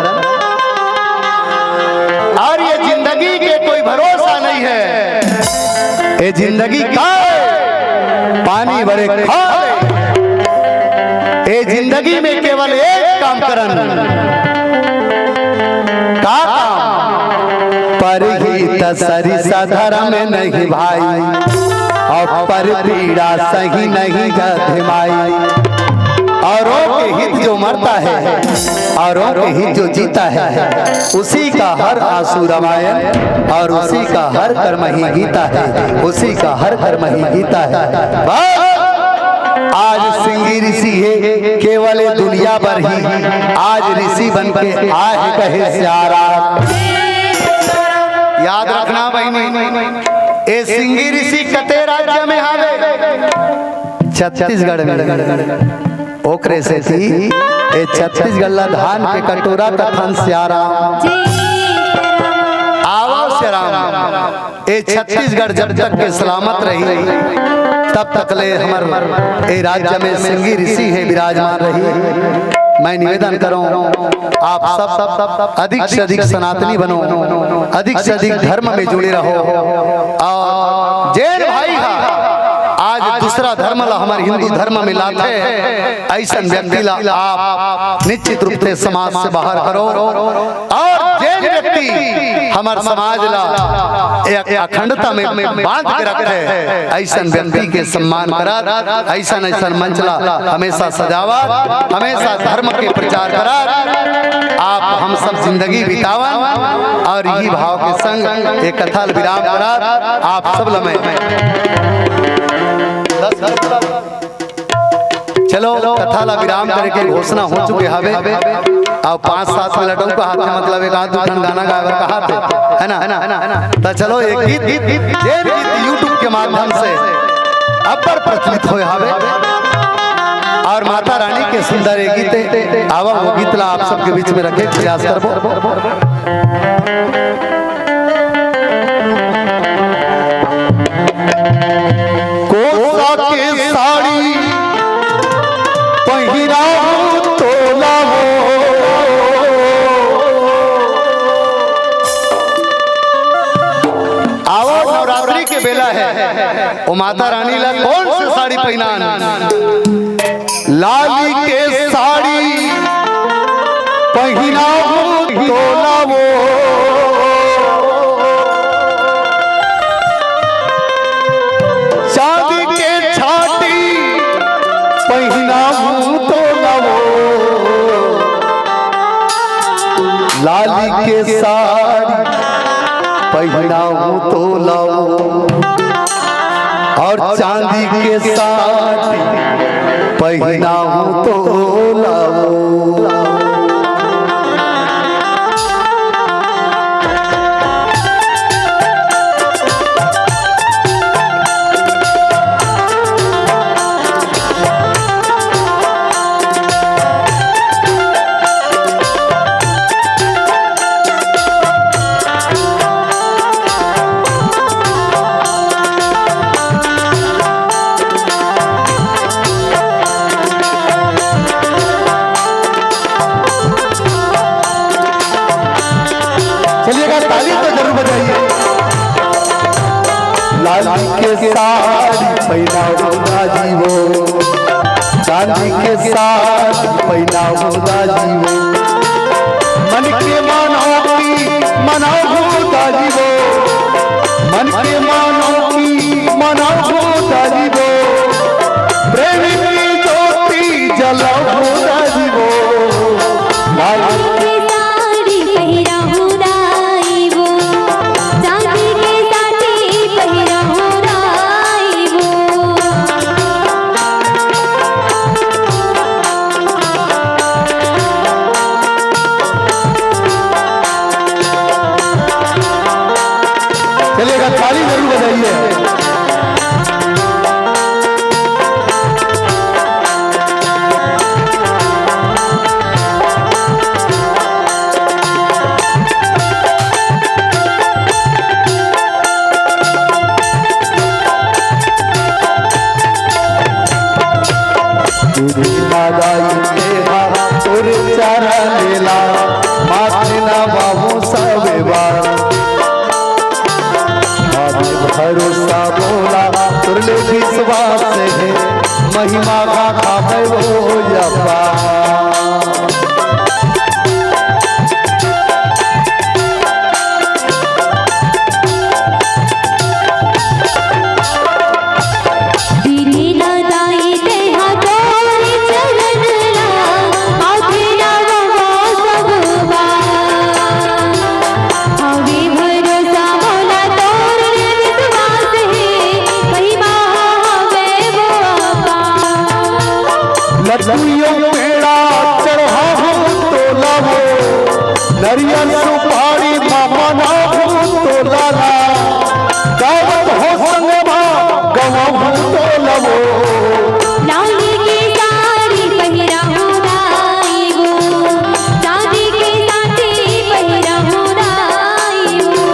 और ये जिंदगी के कोई भरोसा नहीं है। ये जिंदगी का पानी बड़े खा, ये जिंदगी में केवल एक काम करन का परहित सरिसा धर्म नहीं भाई, और पर पीड़ा सही नहीं गधमाई। औरों के हित जो मरता है, औरों के हित जो जीता है, उसी का हर आंसू रामायण और उसी का हर कर्म ही गीता है, उसी का हर कर्म ही गीता है। आज सिंगी ऋषि है केवल दुनिया पर ही, आज ऋषि बन के आए कहे स्यारा। याद रखना बहनी, ए सिंगी ऋषि कते राज्य में आवे, छत्तीसगढ़ में। ओकरे से थी ए छत्तीसगढ़ ला धान के कटोरा कथन स्यारा। आवाज से राम, ए छत्तीसगढ़ जब तक के सलामत रही तब तक ले हमार ए राज्य में सिंगी ऋषि है विराजमान रही। मैं निवेदन करूं आप सब अधिक से अधिक सनातनी बनो, अधिक से अधिक धर्म में जुड़े रहो। और जैन भाई आज दूसरा धर्म ला हमारे हिंदू धर्म में लाते, ऐसा व्यक्ति ला आप निश्चित रूप से समाज से बाहर करो। और जैन व्यक्ति हमारे समाज ला एक अखंडता में बांध के रखे, ऐसा व्यक्ति के सम्मान करा, ऐसा ऐसा मंच ला हमेशा सजावा, हमेशा धर्म के प्रचार करा। आप हम सब जिंदगी बितावन और यही भाव के संग एक कथा विराम करा। आप सब लमे चलो कथा ला विराम करके घोषणा हो चुके हवे। अब 5-7 मिनटों का हाथ में मतलब एक आध दूठन गाना गावे का हाथ है ना। तो चलो एक गीत यूट्यूब के माध्यम से अपर प्रचलित हुए हवे, और माता रानी के सुंदर एक गीत आवा, वो गीत ला आप सबके बीच में रखे प्रयास करबो। साड़ी पहिरा तोला हो, आओ नवरात्रि के बेला है, ओ माता रानी ला कौन सी साड़ी पहनान? लाली के साड़ी पहिरा तोला वो, शादी के छाती पहिना तो लवो, लाली के साड़ी पहिना तो लवो, और चांदी के साड़ी पहिना तो लवो। लाली के साड़ी पहनाऊंगा जीवो, चांदी के साड़ी पहनाऊंगा जीवो, मन के मानो की मनाऊंगा जीवो, मन के मानो की मनाऊंगा जीवो, प्रेम की ज्योति जलाऊंगा जीवो, लाली के साड़ी पहिराहूं राईवो, चांदी के साड़ी पहिराहूं राईवो। चलिएगा, ताली जरूर बजाइए। तोरे चारा लेला माथे ना बाबू सबेवा, भरोसा बोला तुरले विश्वास है, महिमा का खावे वो यप्पा। लड्डूयों पेड़ा चढ़ा तो लावो, नरियल सुपारी मामा ना तो लाला, गावत हो संगमा गवा तो लवो, लाली की साड़ी पहिराहूं राईवो, चांदी के साड़ी पहिराहूं राईवो।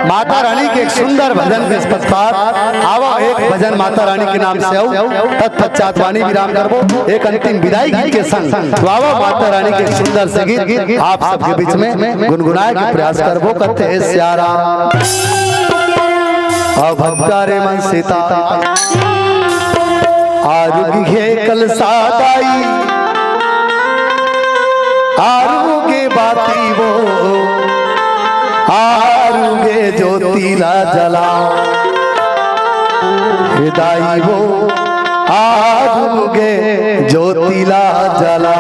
माता रानी के एक सुंदर भजन के पश्चात आवा एक भजन माता रानी के नाम से आओ, तत्पश्चात वाणी विराम करबो एक अंतिम विदाई गीत के संग। तो आवा माता रानी के एक सुंदर से गीत आप सबके बीच में गुनगुनाए के प्रयास करबो। कहते हैं श्यारा भक्तारे मन सीता आरुगे कल सादाई, आरुगे बाती वो, आरुगे ज्योतिला जला, हृदय वो आरुगे ज्योतिला जला।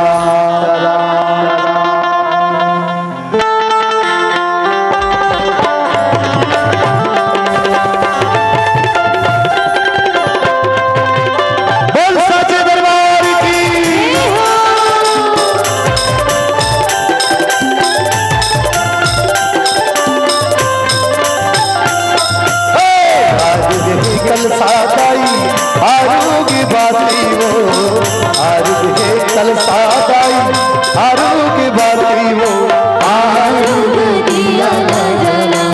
बोल सच्चे दरबार की। कल सादाई आरुगी बाती वो, आरुगे कल सादाई आरुगी बाती वो, आरुग दिया न जला,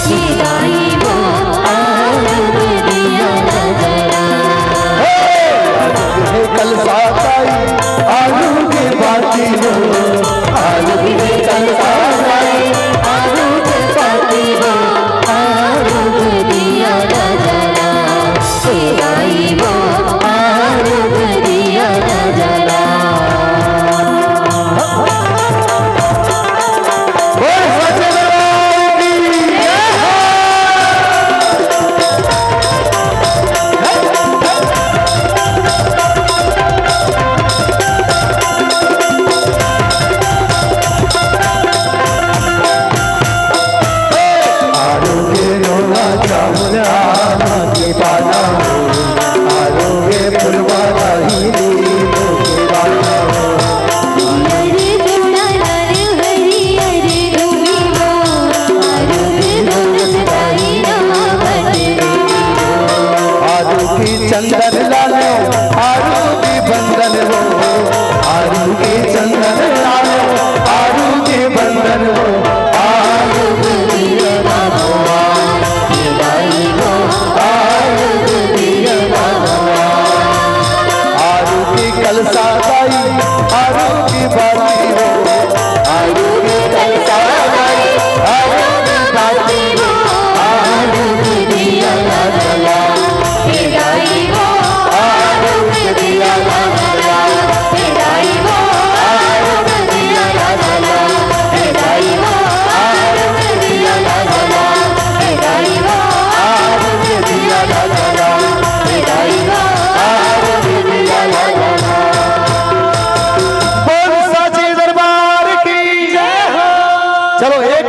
ये राईवो आरुग दिया न जला। आरुगे कल सादाई आरुगी बाती वो, आरुगे कल सादाई आरुग बाती वो, आरुग दिया न जला, ये राईवो आरुग दिया न जला। बोल सच्चे दरबार की।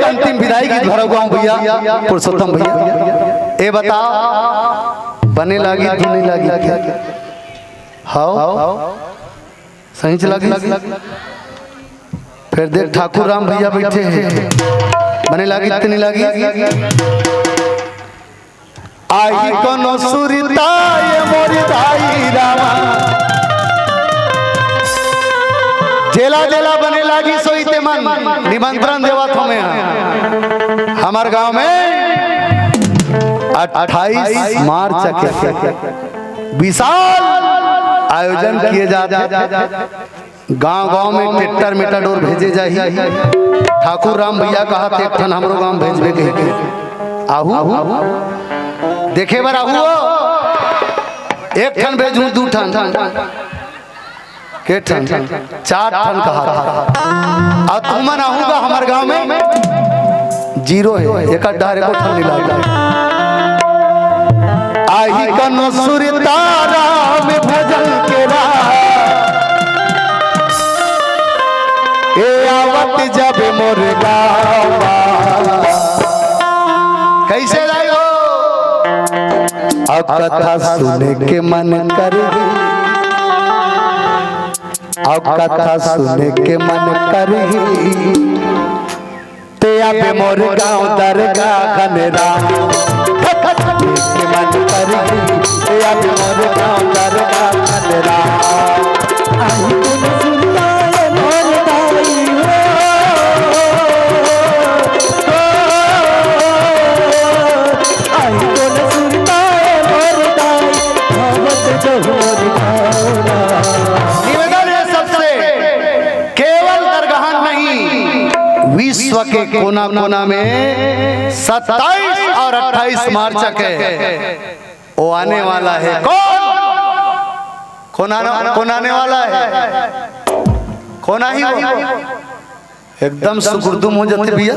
अंतिम विदाई गीत भरा हुआ हूं भैया पुरुषोत्तम भैया। ए बताओ बने लागी तू नहीं लागी क्या? हाँ सही से लगी। फिर देख ठाकुर राम भैया बैठे हैं, बने लागी इतनी लागी। आई कोनो सुरता ये मोरी दाई रामा, जेला जेला बने लागी सोईते मन निमंत्रण देवा तुम्हें हमारे गांव में 28 मार्च के विशाल आयोजन किए जाते। गांव गांव में ट्रैक्टर मेटाडोर भेजे जाए। ठाकुर राम भैया कहा थे ठन हमरो गांव भेजबे के आहू देखे बार आहू एक ठन भेजू दू ठन के ठन 4 ठन कहा था। और तुमन आहूगा हमारे गांव में 0 है, एक डायरेक्ट ठन नहीं लगा। आई कनो सुरता राम भजन के रा ए आवत जब मोर गावा कैसे लाई हो। अब कथा सुने के मन करेगी, अब कथा सुने के मन करेगी ते आबे मोर गाँव दरगाह घनेरा के मन करेगी ते आबे मोर गाँव दरगाह घनेरा। आई कोन सुनता है मोर दाई हो, आई कोन सुनता है मोर दाई आवत जो मोर गाना। निवेदन है सबसे, केवल दरगाह नहीं विश्व के कोना कोना में 27 और 28 मार्च के वो आने वाला है। कौन आने वाला है? कौन ही एकदम सुकुर्दुम हो जाते भैया,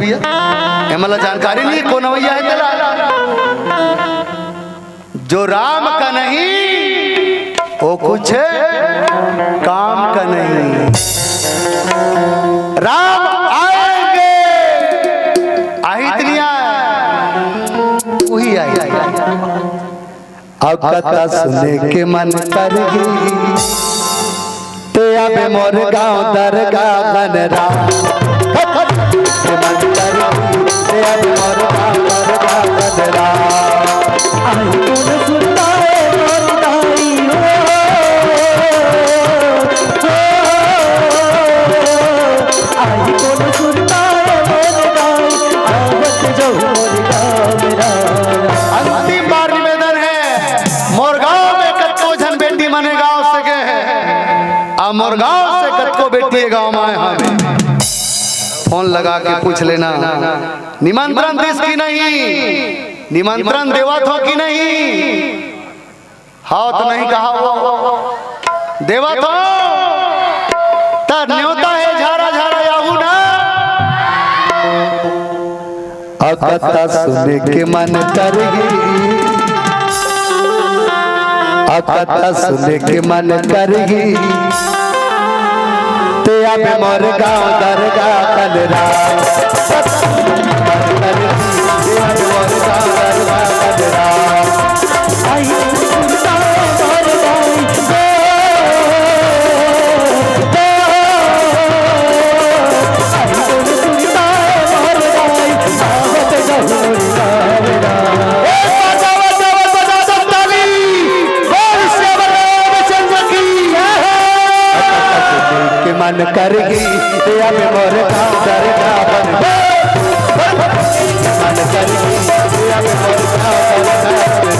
एमला जानकारी नहीं कौन भैया है तेरा। जो राम का नहीं वो कुछ काम का नहीं। राम आएंगे आहितनिया वही आएगा। अब कथा सुने के मन करेगी ते आबे मोर गाँव दरगाह घनेरा के मन करेगी ते आबे मोर गाँव दरगाह घनेरा। आई कोन सुनता है मोर दाई हो, आई कोन सुनता है मोर दाई आवत जो मोर गाना। अंतिम बार निवेदन है, मोर गाँव में कत्को झन बेटी मने गाँव से के है आ मोर गाँव से कत्को बेटी गाँव में हमें फोन लगा के पूछ लेना निमंत्रण देश की नहीं, निमंत्रण देवत हो कि नहीं। हाँ तो नहीं कहा वो देवत हो तो न्योता है झारा झारा याहू ना। कथा सुने के मन करेगी, कथा सुने के मन करेगी ते आबे मोर गाँव दरगाह घनेरा आई सुनता मोर दाई हो, आई कोन सुनता मोर दाई आवत जो मोर गाना। के मन करेगी ते आबे मोर गाँव दरगाह मन करेगी ते आबे मोर गाँव दरगाह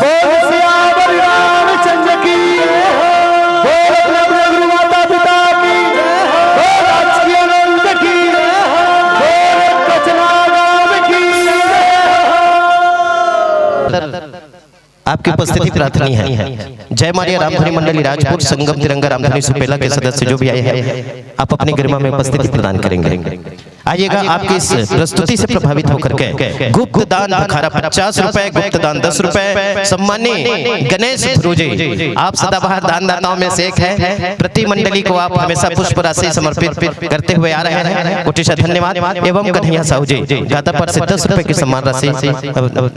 बोल सियावर रामचंद्र की आपकी उपस्थिति प्रार्थनीय है। जय मारिया रामधुनी मंडली राजपुर संगम तिरंगा रामधुनी सुपेला के सदस्य जो भी आए हैं, आप अपनी गरिमा में उपस्थिति प्रदान करेंगे। आइएगा, आपकी इस प्रस्तुति से प्रभावित होकर के गुप्त दान बखारा 50 रुपए, गुप्त दान 10 रुपए, सम्मानी गणेश ध्रुजी, आप सदाबहार दानदाताओं में से एक है। प्रति मंडली को आप हमेशा पुष्प राशि समर्पित करते हुए आ रहे हैं, कोटिशा धन्यवाद। एवं कन्हैया साहू जी गाता पर से 10 रुपए की सम्मान राशि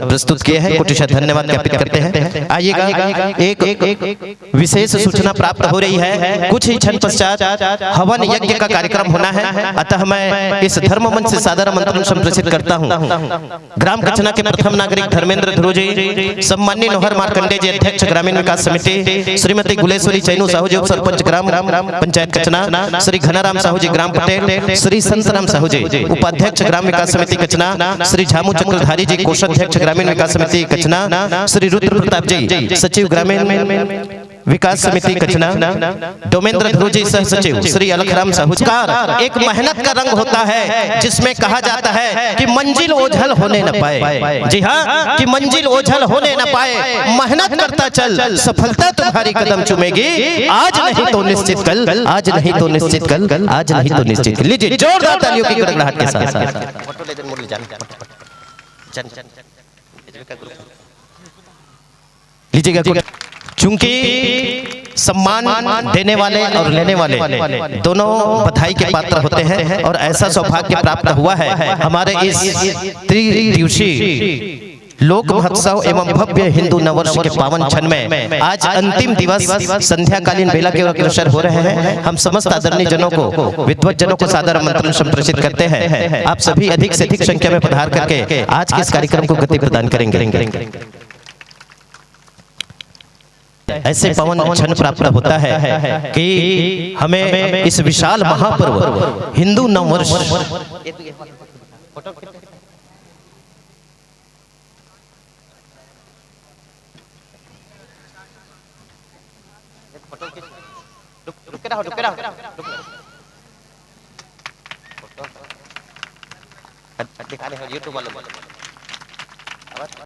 प्रस्तुत किए हैं, कोटिशा धन्यवाद ज्ञापित करते हैं। आइएगा, एक विशेष सूचना प्राप्त हो रही है, कुछ ही क्षण पश्चात हवन यज्ञ का कार्यक्रम होना है। अतः मैं इस धर्म मंच से सादर आमंत्रण संप्रेषित करता हूं। ग्राम कचना के प्रथम नागरिक धर्मेंद्र ध्रुव जी, सम्माननीय नोहर मार्कंडे जी अध्यक्ष ग्रामीण विकास समिति, श्रीमती गुलेश्वरी चैनू साहू जी उप सरपंच ग्राम पंचायत कचना, श्री घनाराम साहू जी ग्राम पटेल, श्री संतराम साहू जी उपाध्यक्ष ग्राम विकास समिति कचना, श्री झामू चक्रधारी जी कोषाध्यक्ष ग्रामीण विकास समिति कचना, श्री रुद्र प्रताप जी सचिव ग्रामीण विकास समिति कचना, डोमेंद्र ध्रुव जी सह सचिव, श्री अलखराम साहू जी। एक मेहनत का रंग होता है जिसमें कहा जाता है कि मंजिल ओझल होने न पाए। जी हाँ, कि मंजिल ओझल होने न पाए, मेहनत करता चल, सफलता तुम्हारी कदम चूमेगी। आज नहीं तो निश्चित कल, आज नहीं तो निश्चित कल, आज नहीं तो निश्चित कल। लीजिए जोरदार तालियों की गड़गड़ाहट के साथ लीजिएगा। चूंकि सम्मान देने वाले और लेने वाले दोनों बधाई के पात्र होते हैं, और ऐसा सौभाग्य प्राप्त हुआ है हमारे इस त्रिदिवसीय लोक महोत्सव एवं भव्य हिंदू नववर्ष के पावन क्षण में आज अंतिम दिवस संध्याकालीन बेला के अग्रसर हो रहे हैं। हम समस्त आदरणीय जनों को, विद्वत जनों को सादर आमंत्रण संप्रेषित करते हैं। आप सभी अधिक से अधिक संख्या में पधार करके आज के इस कार्यक्रम को गति प्रदान करेंगे। ऐसे पवन क्षण प्राप्त होता है कि हमें इस विशाल महापर्व हिंदू नववर्ष